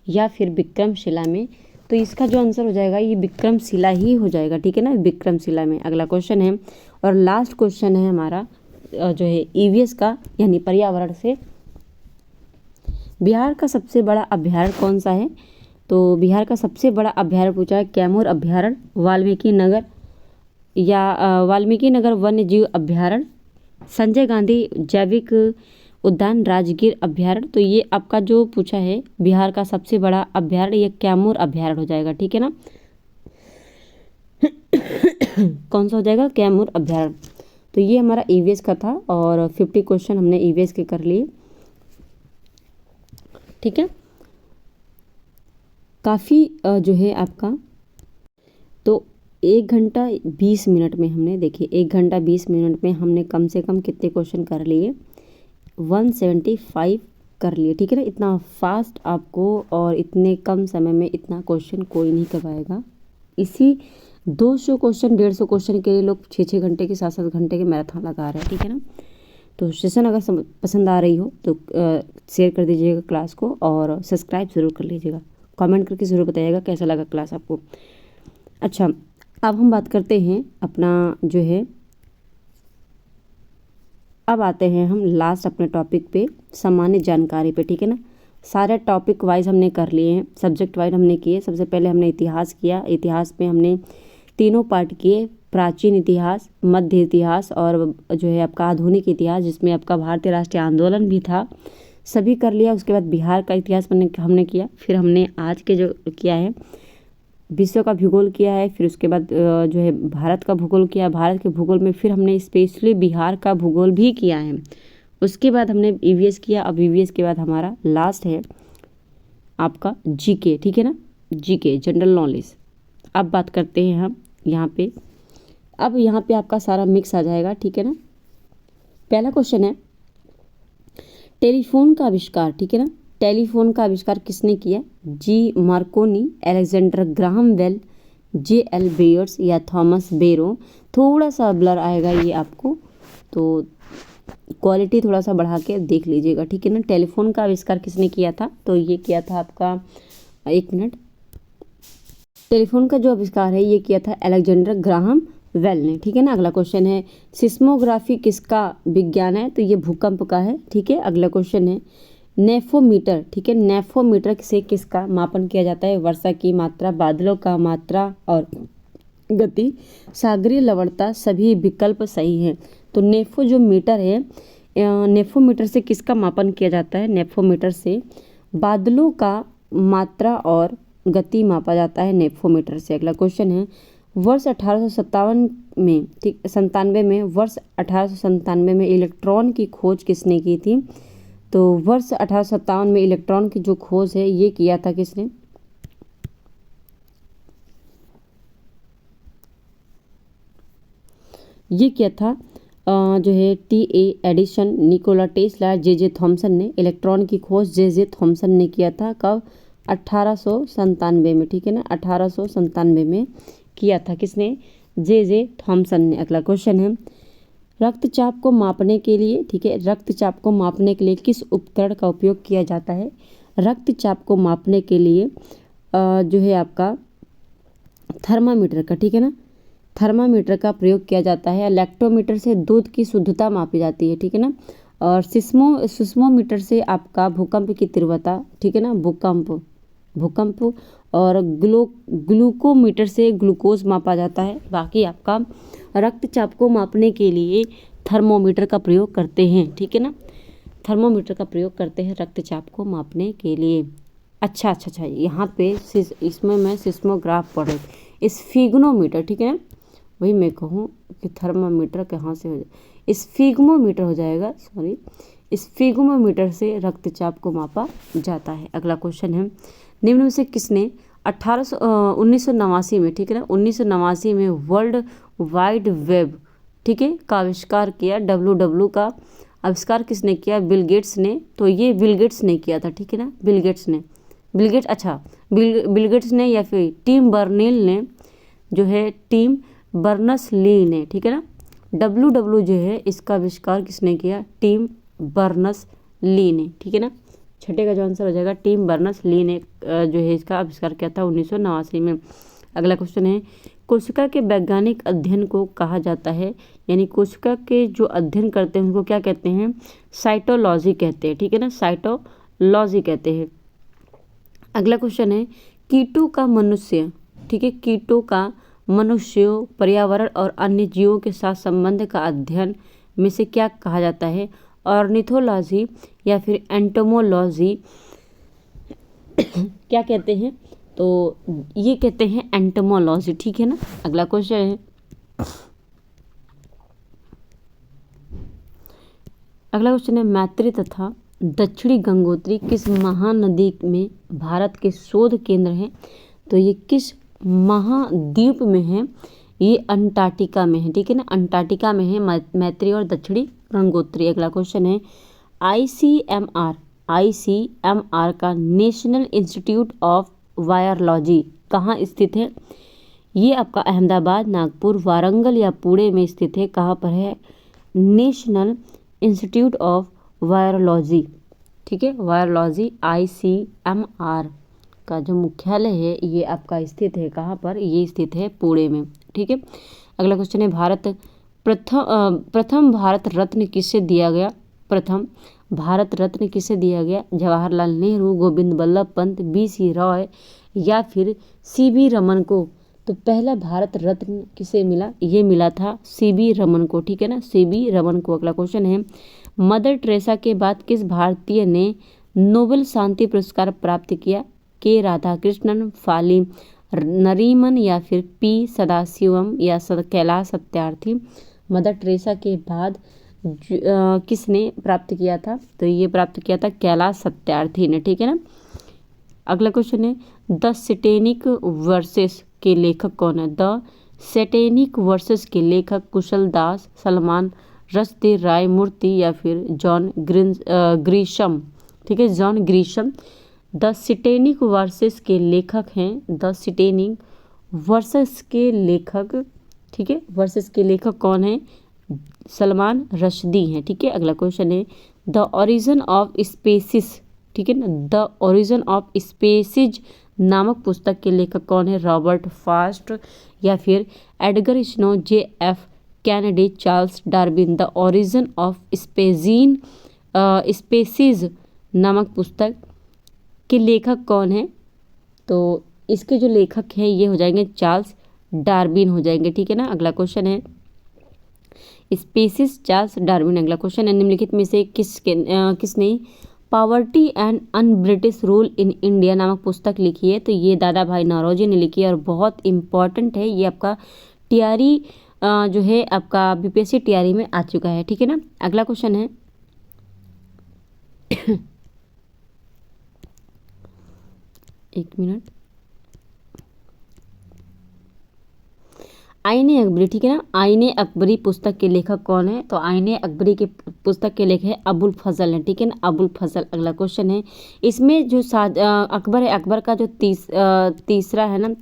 या फिर विक्रमशिला में? तो इसका जो आंसर हो जाएगा ये विक्रमशिला ही हो जाएगा। ठीक है ना, विक्रमशिला में। अगला क्वेश्चन है और लास्ट क्वेश्चन है हमारा जो है ईवीएस का यानी पर्यावरण से, बिहार का सबसे बड़ा अभ्यारण्य कौन सा है? तो बिहार का सबसे बड़ा अभ्यारण्य पूछा है कैमूर अभ्यारण्य, वाल्मीकि नगर वन्य जीव अभ्यारण्य, संजय गांधी जैविक उद्यान, राजगीर अभ्यारण्य। तो ये आपका जो पूछा है बिहार का सबसे बड़ा अभ्यारण्य ये कैमूर अभ्यारण्य हो जाएगा। ठीक है ना, कौन सा हो जाएगा? कैमूर अभ्यारण्य। तो ये हमारा ईवीएस का था और 50 क्वेश्चन हमने ईवीएस के कर लिए। ठीक है, काफ़ी जो है आपका तो 1 घंटा 20 मिनट में हमने, देखिए 1 घंटा 20 मिनट में हमने कम से कम कितने क्वेश्चन कर लिए, 175 कर लिए, ठीक है ना। इतना फास्ट आपको और इतने कम समय में इतना क्वेश्चन कोई नहीं करवाएगा। इसी 200 क्वेश्चन 150 क्वेश्चन के लिए लोग 6-6 घंटे के 7-7 घंटे के मैराथन लगा रहे हैं, ठीक है ना। तो सेशन अगर पसंद आ रही हो तो शेयर कर दीजिएगा क्लास को और सब्सक्राइब ज़रूर कर लीजिएगा। कमेंट करके ज़रूर बताइएगा कैसा लगा क्लास आपको। अच्छा, अब हम बात करते हैं अपना जो है, अब आते हैं हम लास्ट अपने टॉपिक पे, सामान्य जानकारी पे, ठीक है ना। सारे टॉपिक वाइज हमने कर लिए हैं, सब्जेक्ट वाइज हमने किए। सबसे पहले हमने इतिहास किया। इतिहास में हमने 3 पार्ट किए, प्राचीन इतिहास, मध्य इतिहास और जो है आपका आधुनिक इतिहास, जिसमें आपका भारतीय राष्ट्रीय आंदोलन भी था, सभी कर लिया। उसके बाद बिहार का इतिहास हमने किया। फिर हमने आज के जो किया है विश्व का भूगोल किया है। फिर उसके बाद जो है भारत का भूगोल किया। भारत के भूगोल में फिर हमने स्पेशली बिहार का भूगोल भी किया है। उसके बाद हमने ईवीएस किया। अब ईवीएस के बाद हमारा लास्ट है आपका जीके, ठीक है ना, जीके जनरल नॉलेज। अब बात करते हैं हम यहाँ पे, अब यहाँ पे आपका सारा मिक्स आ जाएगा, ठीक है ना। पहला क्वेश्चन है टेलीफोन का आविष्कार, ठीक है ना। टेलीफोन का आविष्कार किसने किया? G Marconi, Alexander Graham Bell, J L. Bayers या थॉमस बेरो। थोड़ा सा ब्लर आएगा ये आपको, तो क्वालिटी थोड़ा सा बढ़ा के देख लीजिएगा, ठीक है ना। टेलीफोन का आविष्कार किसने किया था? तो ये किया था आपका, 1 मिनट, टेलीफोन का जो आविष्कार है ये किया था अलेक्जेंडर ग्राहम बेल ने, ठीक है ना। अगला क्वेश्चन है सिस्मोग्राफी किसका विज्ञान है? तो ये भूकंप का है, ठीक है। अगला क्वेश्चन है नेफोमीटर, ठीक है। नेफोमीटर से किसका मापन किया जाता है? वर्षा की मात्रा, बादलों का मात्रा और गति, सागरीय लवणता। सभी विकल्प सही हैं। तो नेफो जो मीटर है, नेफोमीटर से किसका मापन किया जाता है? नेफोमीटर से बादलों का मात्रा और गति मापा जाता है नेफोमीटर से। अगला क्वेश्चन है वर्ष 1897 में, ठीक 97 में, वर्ष 1897 में इलेक्ट्रॉन की खोज किसने की थी? तो वर्ष 1857 में इलेक्ट्रॉन की जो खोज है ये किया था किसने? ये किया था जो है T A. Edison, Nikola Tesla, J J. Thomson ने। इलेक्ट्रॉन की खोज जे.जे. थॉमसन ने किया था। कब? 1897 में, ठीक है ना। 1897 में किया था किसने? जे.जे. थॉमसन ने। अगला क्वेश्चन है रक्तचाप को मापने के लिए, ठीक है, रक्तचाप को मापने के लिए किस उपकरण का उपयोग किया जाता है? रक्तचाप को मापने के लिए जो है आपका थर्मामीटर का, ठीक है ना, थर्मामीटर का प्रयोग किया जाता है। लैक्टोमीटर से दूध की शुद्धता मापी जाती है, ठीक है ना। और सिस्मोमीटर से आपका भूकंप की तीव्रता, ठीक है ना, भूकंप और ग्लूकोमीटर से ग्लूकोज मापा जाता है। बाकी आपका रक्तचाप को मापने के लिए थर्मोमीटर का प्रयोग करते हैं, ठीक है ना। थर्मोमीटर का प्रयोग करते हैं रक्तचाप को मापने के लिए। अच्छा, यहाँ पे इसमें मैं सिस्मोग्राफ पढ़ रही, स्फिग्नोमीटर, ठीक है ना, वही मैं कहूँ कि थर्मामीटर कहाँ से हो जाए, स्फिग्मोमीटर हो जाएगा, सॉरी, स्फिग्मोमीटर से रक्तचाप को मापा जाता है। अगला क्वेश्चन है निम्न में से किसने 1989 में, ठीक है ना, 1989 में वर्ल्ड वाइड वेब, ठीक है, का आविष्कार किया? WW का आविष्कार किसने किया? बिल गेट्स ने। तो ये बिल गेट्स ने किया था, ठीक है ना, बिल गेट्स ने या फिर टिम बर्नर्स ने, जो है टिम बर्नर्स-ली ने, ठीक है ना। WW जो है इसका आविष्कार किसने किया? टिम बर्नर्स-ली ने, ठीक है ना। छठे का जो आंसर हो जाएगा टिम बर्नर्स-ली ने जो है इसका आविष्कार किया था 1989 में। अगला क्वेश्चन है कोशिका के वैज्ञानिक अध्ययन को कहा जाता है, यानी कोशिका के जो अध्ययन करते हैं उनको क्या कहते हैं? साइटोलॉजी कहते हैं, ठीक है ना, साइटोलॉजी कहते हैं। अगला क्वेश्चन है कीटों का मनुष्य, ठीक है, कीटों का मनुष्यों, पर्यावरण और अन्य जीवों के साथ संबंध का अध्ययन में से क्या कहा जाता है? ऑर्निथोलॉजी या फिर एंटोमोलॉजी क्या कहते हैं? तो ये कहते हैं एंटोमोलॉजी, ठीक है ना। अगला क्वेश्चन है मैत्री तथा दक्षिणी गंगोत्री किस महानदी में भारत के शोध केंद्र हैं? तो ये किस महाद्वीप में है? ये अंटार्कटिका में है, ठीक है ना, अंटार्कटिका में है मैत्री और दक्षिणी गंगोत्री। अगला क्वेश्चन है आईसीएमआर का नेशनल इंस्टीट्यूट ऑफ वायरोलॉजी कहाँ स्थित है? ये आपका अहमदाबाद, नागपुर, वारंगल या पुणे में स्थित है। कहाँ पर है? नेशनल इंस्टीट्यूट ऑफ वायरोलॉजी, ठीक है, वायरोलॉजी आईसीएमआर का जो मुख्यालय है ये आपका स्थित है कहाँ पर? ये स्थित है पुणे में, ठीक है। अगला क्वेश्चन है प्रथम भारत रत्न किसे दिया गया? प्रथम भारत रत्न किसे दिया गया? जवाहरलाल नेहरू, गोविंद बल्लभ पंत, बीसी रॉय या फिर सीवी रमन को? तो पहला भारत रत्न किसे मिला? ये मिला था सीवी रमन को, ठीक है ना, सीवी रमन को। अगला क्वेश्चन है मदर टेरेसा के बाद किस भारतीय ने नोबेल शांति पुरस्कार प्राप्त किया? के राधाकृष्णन, फाली नरीमन या फिर पी सदाशिवम या कैलाश सत्यार्थी? मदर टेरेसा के बाद किसने प्राप्त किया था? तो ये प्राप्त किया था कैलाश सत्यार्थी ने, ठीक है ना। अगला क्वेश्चन है द सैटेनिक वर्सेस के लेखक कौन है? द सैटेनिक वर्सेस के लेखक कुशल दास, सलमान रश्दी, राय मूर्ति या फिर जॉन ग्रीशम, ठीक है, John Grisham. The satanic versus के लेखक हैं, द सैटेनिक वर्सेस के लेखक, ठीक है, वर्सेस के लेखक कौन है? सलमान रश्दी हैं, ठीक है। अगला क्वेश्चन है द ओरिजिन ऑफ स्पेसिस, ठीक है ना, द ओरिजिन ऑफ स्पेसिज नामक पुस्तक के लेखक कौन है? रॉबर्ट फास्ट या फिर Edgar snow, JF. Kennedy, Charles Darwin. The origin of species नामक पुस्तक के लेखक कौन है? तो इसके जो लेखक हैं ये हो जाएंगे चार्ल्स डार्विन हो जाएंगे, ठीक है ना। अगला क्वेश्चन है स्पेसीज चार्ल्स डार्विन। अगला क्वेश्चन है निम्नलिखित में से किसने poverty and un British rule in India नामक पुस्तक लिखी है? तो ये दादा भाई नौरोजी ने लिखी है और बहुत इंपॉर्टेंट है, ये आपका टीआरई जो है आपका बीपीएससी टीआरई में आ चुका है, ठीक है ना। अगला क्वेश्चन है एक मिनट, आईने अकबरी, ठीक है ना, आईने अकबरी पुस्तक के लेखक कौन है? तो आईने अकबरी के पुस्तक के लेखक है अबुल फजल है, ठीक है ना, अबुल फजल। अगला क्वेश्चन है इसमें जो अकबर है, अकबर का जो तीसरा है ना,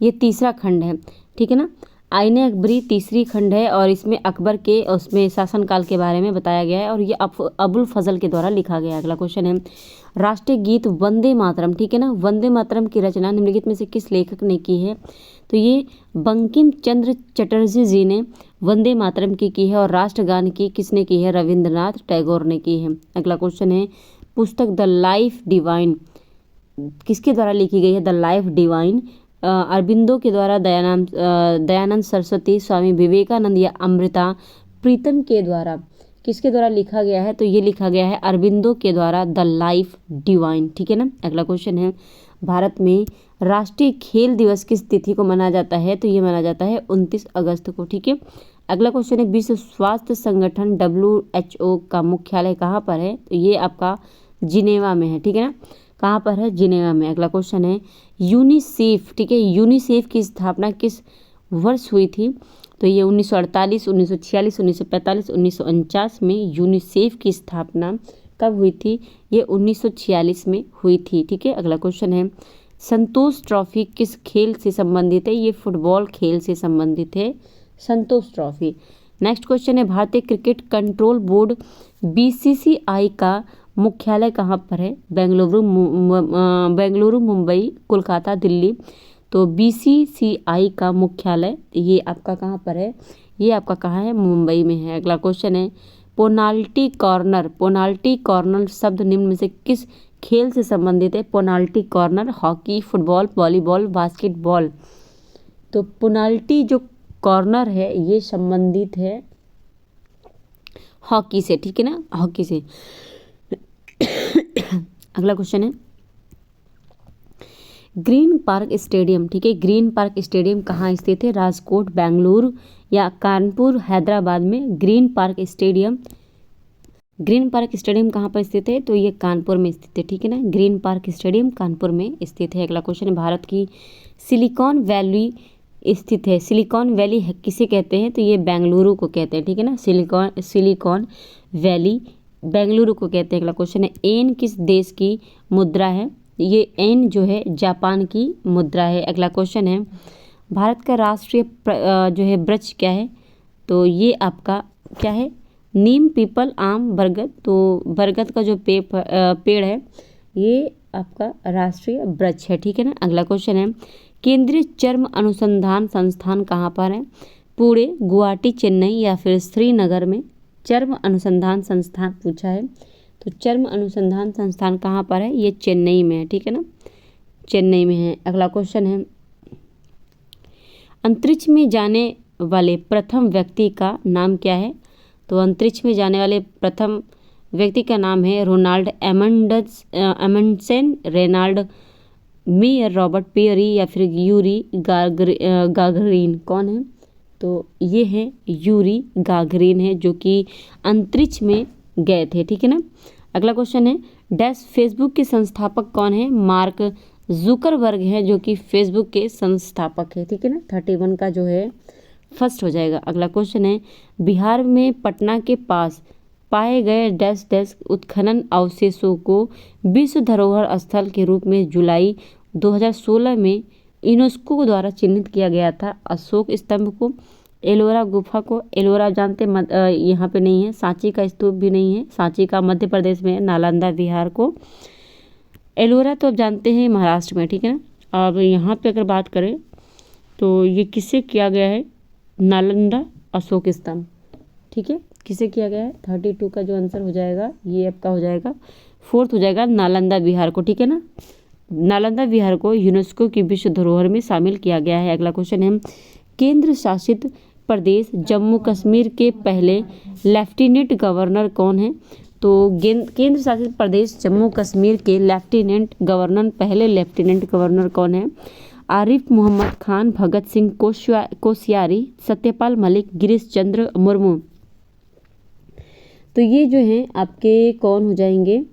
ये तीसरा खंड है, ठीक है ना, आईने अकबरी तीसरी खंड है और इसमें अकबर के उसमें शासनकाल के बारे में बताया गया है और ये अबुल फजल के द्वारा लिखा गया है। अगला क्वेश्चन है राष्ट्रीय गीत वंदे मातरम, ठीक है ना, वंदे मातरम की रचना निम्नलिखित में से किस लेखक ने की है? तो ये बंकिम चंद्र चटर्जी जी ने वंदे मातरम की है और राष्ट्रगान की किसने की है? रविंद्रनाथ टैगोर ने की है। अगला क्वेश्चन है पुस्तक द लाइफ डिवाइन किसके द्वारा लिखी गई है? द लाइफ डिवाइन अरबिंदो के द्वारा, दयानंद सरस्वती, स्वामी विवेकानंद या अमृता प्रीतम के द्वारा, किसके द्वारा लिखा गया है? तो ये लिखा गया है अरबिंदो के द्वारा द लाइफ डिवाइन, ठीक है ना। अगला क्वेश्चन है भारत में राष्ट्रीय खेल दिवस किस तिथि को मनाया जाता है? तो ये मनाया जाता है 29 अगस्त को, ठीक है। अगला क्वेश्चन है विश्व स्वास्थ्य संगठन WHO का मुख्यालय कहाँ पर है? तो ये आपका जिनेवा में है, ठीक है ना, कहाँ पर है? जिनेवा में। अगला क्वेश्चन है यूनिसेफ, ठीक है, यूनिसेफ की स्थापना किस वर्ष हुई थी? तो ये 1948, 1946, 1945, 1949 में यूनिसेफ की स्थापना कब हुई थी? ये 1946 में हुई थी, ठीक है। अगला क्वेश्चन है संतोष ट्रॉफी किस खेल से संबंधित है? ये फुटबॉल खेल से संबंधित है संतोष ट्रॉफी। नेक्स्ट क्वेश्चन है भारतीय क्रिकेट कंट्रोल बोर्ड BCCI का मुख्यालय कहाँ पर है? बेंगलुरु, मुंबई, कोलकाता, दिल्ली। तो BCCI का मुख्यालय ये आपका कहाँ पर है? ये आपका कहाँ है? मुंबई में है। अगला क्वेश्चन है पेनाल्टी कॉर्नर शब्द निम्न में से किस खेल से संबंधित है? Penalty corner hockey, football, volleyball, basketball. तो पेनाल्टी जो कॉर्नर है ये संबंधित है हॉकी से, ठीक है ना, हॉकी से। अगला क्वेश्चन है ग्रीन पार्क स्टेडियम, ठीक है, ग्रीन पार्क स्टेडियम कहाँ स्थित है? राजकोट, बेंगलुरु या कानपुर, हैदराबाद में green park stadium green park stadium कहाँ पर स्थित है? तो ये कानपुर में स्थित है, ठीक है ना। ग्रीन पार्क स्टेडियम कानपुर में स्थित है। अगला क्वेश्चन है, भारत की सिलिकॉन वैली स्थित है। सिलिकॉन वैली किसे कहते हैं? तो ये बेंगलुरु को कहते हैं, ठीक है ना। सिलिकॉन वैली बेंगलुरु को कहते हैं। अगला क्वेश्चन है, एन किस देश की मुद्रा है? ये एन जो है जापान की मुद्रा है। अगला क्वेश्चन है, भारत का राष्ट्रीय जो है वृक्ष क्या है? तो ये आपका क्या है? नीम, पीपल, आम, बरगद। तो बरगद का जो पेड़ है ये आपका राष्ट्रीय वृक्ष है, ठीक है ना। अगला क्वेश्चन है, केंद्रीय चर्म अनुसंधान संस्थान कहाँ पर है? पुणे, गुवाहाटी, चेन्नई या फिर श्रीनगर में चर्म अनुसंधान संस्थान पूछा है। तो चर्म अनुसंधान संस्थान कहाँ पर है? ये चेन्नई में है, ठीक है ना, चेन्नई में है। अगला क्वेश्चन है, अंतरिक्ष में जाने वाले प्रथम व्यक्ति का नाम क्या है? तो अंतरिक्ष में जाने वाले प्रथम व्यक्ति का नाम है Ronald Amundsen, Reynold Meyer, Robert Peary या फिर यूरी गागरिन। कौन है? तो ये है यूरी गागरिन है, जो कि अंतरिक्ष में गए थे, ठीक है ना। अगला क्वेश्चन है, डैश फेसबुक के संस्थापक कौन है? मार्क जुकरबर्ग है, जो कि फेसबुक के संस्थापक है, ठीक है ना। 31 का जो है फर्स्ट हो जाएगा। अगला क्वेश्चन है, बिहार में पटना के पास पाए गए डैश डैश उत्खनन अवशेषों को विश्व धरोहर स्थल के रूप में जुलाई 2016 में यूनेस्को द्वारा चिन्हित किया गया था। अशोक स्तंभ को, एलोरा गुफा को, एलोरा जानते यहाँ पे नहीं है, सांची का स्तूप भी नहीं है, सांची का मध्य प्रदेश में है, नालंदा बिहार को, एलोरा तो आप जानते हैं महाराष्ट्र में, ठीक है ना। अब यहाँ पे अगर बात करें तो ये किससे किया गया है? नालंदा अशोक स्तंभ, ठीक है, किसे किया गया है? 32 का जो आंसर हो जाएगा ये आपका हो जाएगा, फोर्थ हो जाएगा नालंदा बिहार को, ठीक है ना। नालंदा बिहार को यूनेस्को की विश्व धरोहर में शामिल किया गया है। अगला क्वेश्चन है, केंद्र शासित प्रदेश जम्मू कश्मीर के पहले लेफ्टिनेंट गवर्नर कौन है? तो केंद्र शासित प्रदेश जम्मू कश्मीर के पहले लेफ्टिनेंट गवर्नर कौन है? आरिफ मोहम्मद खान, भगत सिंह कोश्यारी, सत्यपाल मलिक, गिरीश चंद्र मुर्मू। तो ये जो हैं आपके कौन हो जाएंगे?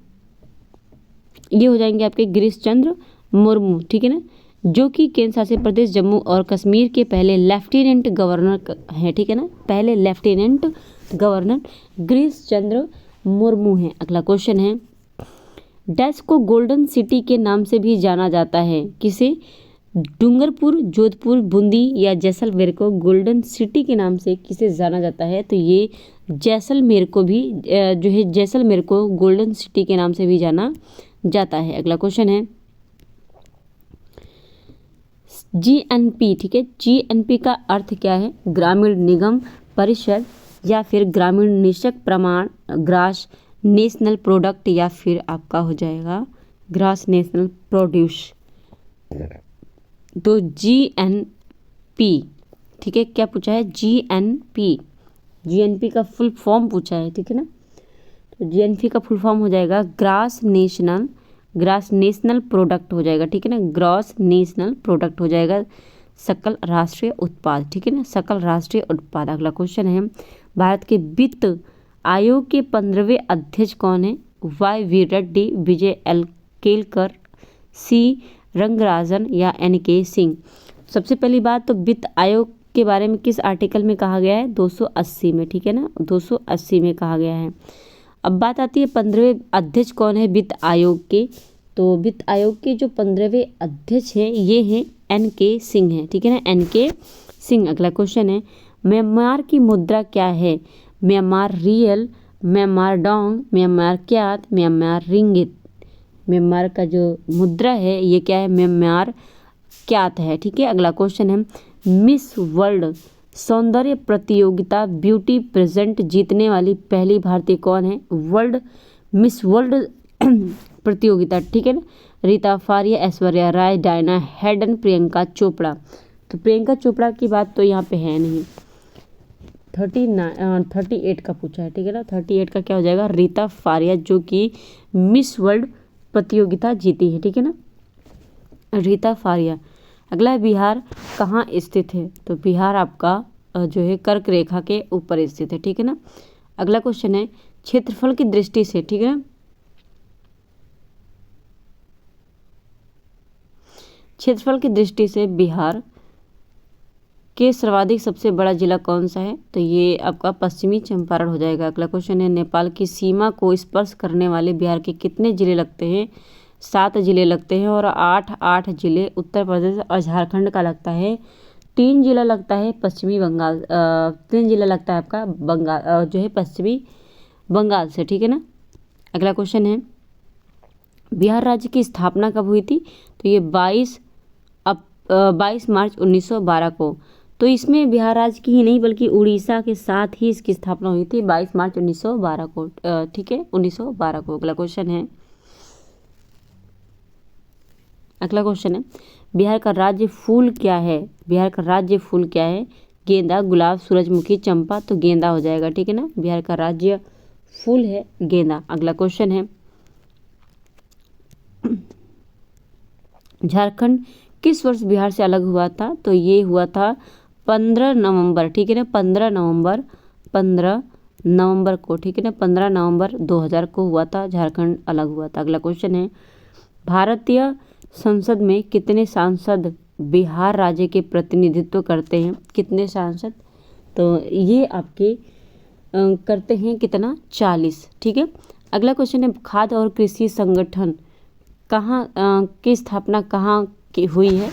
ये हो जाएंगे आपके गिरीश चंद्र मुर्मू, ठीक है ना, जो कि केंद्र शासित प्रदेश जम्मू और कश्मीर के पहले लेफ्टिनेंट गवर्नर हैं, ठीक है ना। पहले लेफ्टिनेंट गवर्नर गिरीश चंद्र मुर्मू हैं। अगला क्वेश्चन है, डैश को गोल्डन सिटी के नाम से भी जाना जाता है? किसे? डूंगरपुर, जोधपुर, बूंदी या जैसलमेर को गोल्डन सिटी के नाम से किसे जाना जाता है? तो ये जैसलमेर को भी जो है जैसलमेर को गोल्डन सिटी के नाम से भी जाना जाता है। अगला क्वेश्चन है, जीएनपी, ठीक है, जीएनपी का अर्थ क्या है? ग्रामीण निगम परिषद या फिर ग्रामीण निश्चक प्रमाण, ग्रास नेशनल प्रोडक्ट या फिर आपका हो जाएगा ग्रास नेशनल प्रोड्यूस। तो जीएनपी, ठीक है, क्या पूछा है? जीएनपी, जीएनपी का फुल फॉर्म पूछा है, ठीक है ना। तो जीएनपी का फुल फॉर्म हो जाएगा ग्रास नेशनल प्रोडक्ट हो जाएगा, ठीक है ना, ग्रॉस नेशनल प्रोडक्ट हो जाएगा, सकल राष्ट्रीय उत्पाद, ठीक है ना, सकल राष्ट्रीय उत्पाद। अगला क्वेश्चन है, भारत के वित्त आयोग के 15वें अध्यक्ष कौन है? Y V Reddy, Vijay L Kelkar, C Rangarajan या एन.के. सिंह। सबसे पहली बात तो वित्त आयोग के बारे में किस आर्टिकल में कहा गया है? 280 में, ठीक है ना, 280 में कहा गया है। अब बात आती है 15वें अध्यक्ष कौन है वित्त आयोग के? तो वित्त आयोग के जो 15वें अध्यक्ष हैं ये हैं एन.के. सिंह हैं, ठीक है ना, एन.के. सिंह। अगला क्वेश्चन है, म्यांमार की मुद्रा क्या है? Myanmar real, Myanmar Dong, Myanmar क्यात, Myanmar रिंगित। Myanmar का जो मुद्रा है ये क्या है? म्यांमार क्यात है, ठीक है। अगला क्वेश्चन है, मिस वर्ल्ड सौंदर्य प्रतियोगिता ब्यूटी प्रेजेंट जीतने वाली पहली भारतीय कौन है? मिस वर्ल्ड प्रतियोगिता, ठीक है ना, रीता फारिया, ऐश्वर्या राय, डायना हेडन, प्रियंका चोपड़ा। तो प्रियंका चोपड़ा की बात तो यहाँ पे है नहीं। 38 का पूछा है, ठीक है ना, 38 का क्या हो जाएगा? रीता फारिया, जो कि मिस वर्ल्ड प्रतियोगिता जीती है, ठीक है ना, रीता फारिया। अगला है, बिहार कहाँ स्थित है? तो बिहार आपका जो है कर्क रेखा के ऊपर स्थित है, ठीक है ना। अगला क्वेश्चन है, क्षेत्रफल की दृष्टि से, ठीक है ना, क्षेत्रफल की दृष्टि से बिहार के सर्वाधिक सबसे बड़ा जिला कौन सा है? तो ये आपका पश्चिमी चंपारण हो जाएगा। अगला क्वेश्चन है, नेपाल की सीमा को स्पर्श करने वाले बिहार के कितने जिले लगते हैं? 7 जिले लगते हैं और 8 जिले उत्तर प्रदेश और झारखंड का लगता है। 3 जिला लगता है पश्चिमी बंगाल, 3 जिला लगता है आपका बंगाल जो है पश्चिमी बंगाल से, ठीक है ना। अगला क्वेश्चन है, बिहार राज्य की स्थापना कब हुई थी? तो ये 22 मार्च 1912 को। तो इसमें बिहार राज्य की ही नहीं बल्कि उड़ीसा के साथ ही इसकी स्थापना हुई थी 22 मार्च 1912 को, ठीक है, 1912 को। अगला क्वेश्चन है, बिहार का राज्य फूल क्या है? बिहार का राज्य फूल क्या है? गेंदा, गुलाब, सूरजमुखी, चंपा। तो गेंदा हो जाएगा, ठीक है ना। बिहार का राज्य फूल है गेंदा। अगला क्वेश्चन है, झारखंड किस वर्ष बिहार से अलग हुआ था? तो ये हुआ था 15 नवंबर, ठीक है ना, 15 नवंबर को, ठीक है ना, 15 नवंबर 2000 को हुआ था, झारखंड अलग हुआ था। अगला क्वेश्चन है, भारतीय संसद में कितने सांसद बिहार राज्य के प्रतिनिधित्व करते हैं? कितने सांसद? तो ये आपके करते हैं कितना? 40, ठीक है। अगला क्वेश्चन है, खाद्य और कृषि संगठन कहाँ की स्थापना कहाँ की हुई है?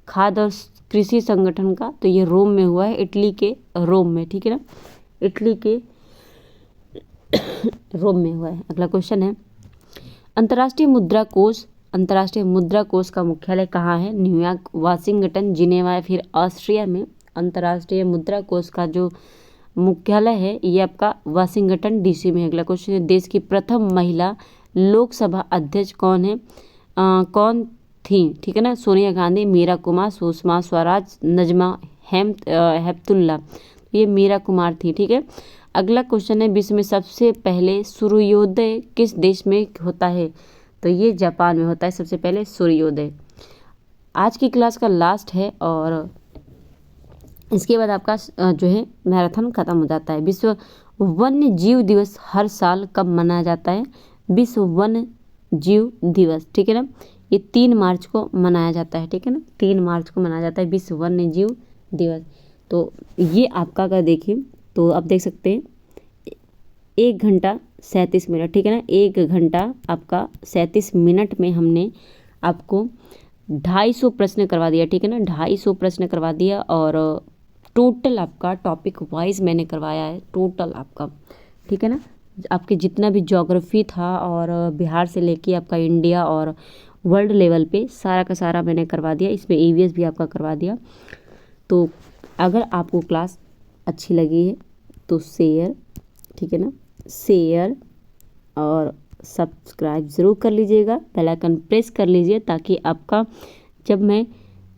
खाद्य और कृषि संगठन का, तो ये रोम में हुआ है, इटली के रोम में, ठीक है ना, इटली के रोम में हुआ है। अगला क्वेश्चन है, अंतर्राष्ट्रीय मुद्रा कोष का मुख्यालय कहाँ है? न्यूयॉर्क, वाशिंगटन, जिनेवा या फिर ऑस्ट्रिया में? अंतर्राष्ट्रीय मुद्रा कोष का जो मुख्यालय है ये आपका वाशिंगटन डीसी में है। अगला क्वेश्चन है, देश की प्रथम महिला लोकसभा अध्यक्ष कौन है? कौन थी? ठीक है ना, सोनिया गांधी, मीरा कुमार, सुषमा स्वराज, नजमा हेपतुल्ला। ये मीरा कुमार थी, ठीक है। अगला क्वेश्चन है, विश्व में सबसे पहले सूर्योदय किस देश में होता है? तो ये जापान में होता है सबसे पहले सूर्योदय। आज की क्लास का लास्ट है और इसके बाद आपका जो है मैराथन खत्म हो जाता है। विश्व वन्य जीव दिवस हर साल कब मनाया जाता है? विश्व वन्य जीव दिवस, ठीक है ना, ये 3 मार्च को मनाया जाता है, ठीक है ना, 3 मार्च को मनाया जाता है विश्व वन्य जीव दिवस। तो ये आपका अगर देखें तो आप देख सकते हैं 1 घंटा 37 मिनट, ठीक है ना, 1 घंटा आपका 37 मिनट में हमने आपको 250 प्रश्न करवा दिया, ठीक है ना, 250 प्रश्न करवा दिया और टोटल आपका टॉपिक वाइज मैंने करवाया है टोटल आपका, ठीक है ना। आपके जितना भी ज्योग्राफी था और बिहार से लेके आपका इंडिया और वर्ल्ड लेवल पे सारा का सारा मैंने करवा दिया, इसमें ईवीएस भी आपका करवा दिया। तो अगर आपको क्लास अच्छी लगी है तो शेयर, ठीक है ना, शेयर और सब्सक्राइब ज़रूर कर लीजिएगा, बेल आइकन प्रेस कर लीजिए ताकि आपका जब मैं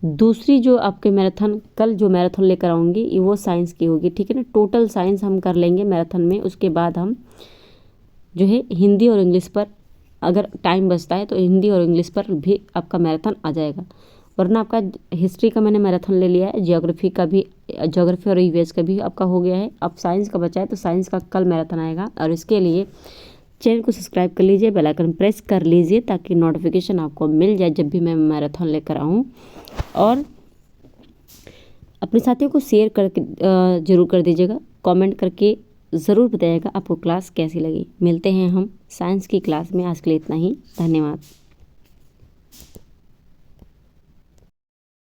दूसरी जो आपके मैराथन कल जो मैराथन लेकर आऊँगी वो साइंस की होगी, ठीक है ना, टोटल साइंस हम कर लेंगे मैराथन में। उसके बाद हम जो है हिंदी और इंग्लिश पर अगर टाइम बचता है तो हिंदी और इंग्लिश पर भी आपका मैराथन आ जाएगा, वरना आपका हिस्ट्री का मैंने मैराथन ले लिया है, ज्योग्राफी का भी, ज्योग्राफी और ईवीएस का भी आपका हो गया है। अब साइंस का बचा है तो साइंस का कल मैराथन आएगा और इसके लिए चैनल को सब्सक्राइब कर लीजिए, बेल आइकन प्रेस कर लीजिए ताकि नोटिफिकेशन आपको मिल जाए जब भी मैं मैराथन लेकर आऊँ। और अपने साथियों को शेयर करके ज़रूर कर दीजिएगा, कमेंट करके ज़रूर बताइएगा आपको क्लास कैसी लगी। मिलते हैं हम साइंस की क्लास में, आज के लिए इतना ही, धन्यवाद।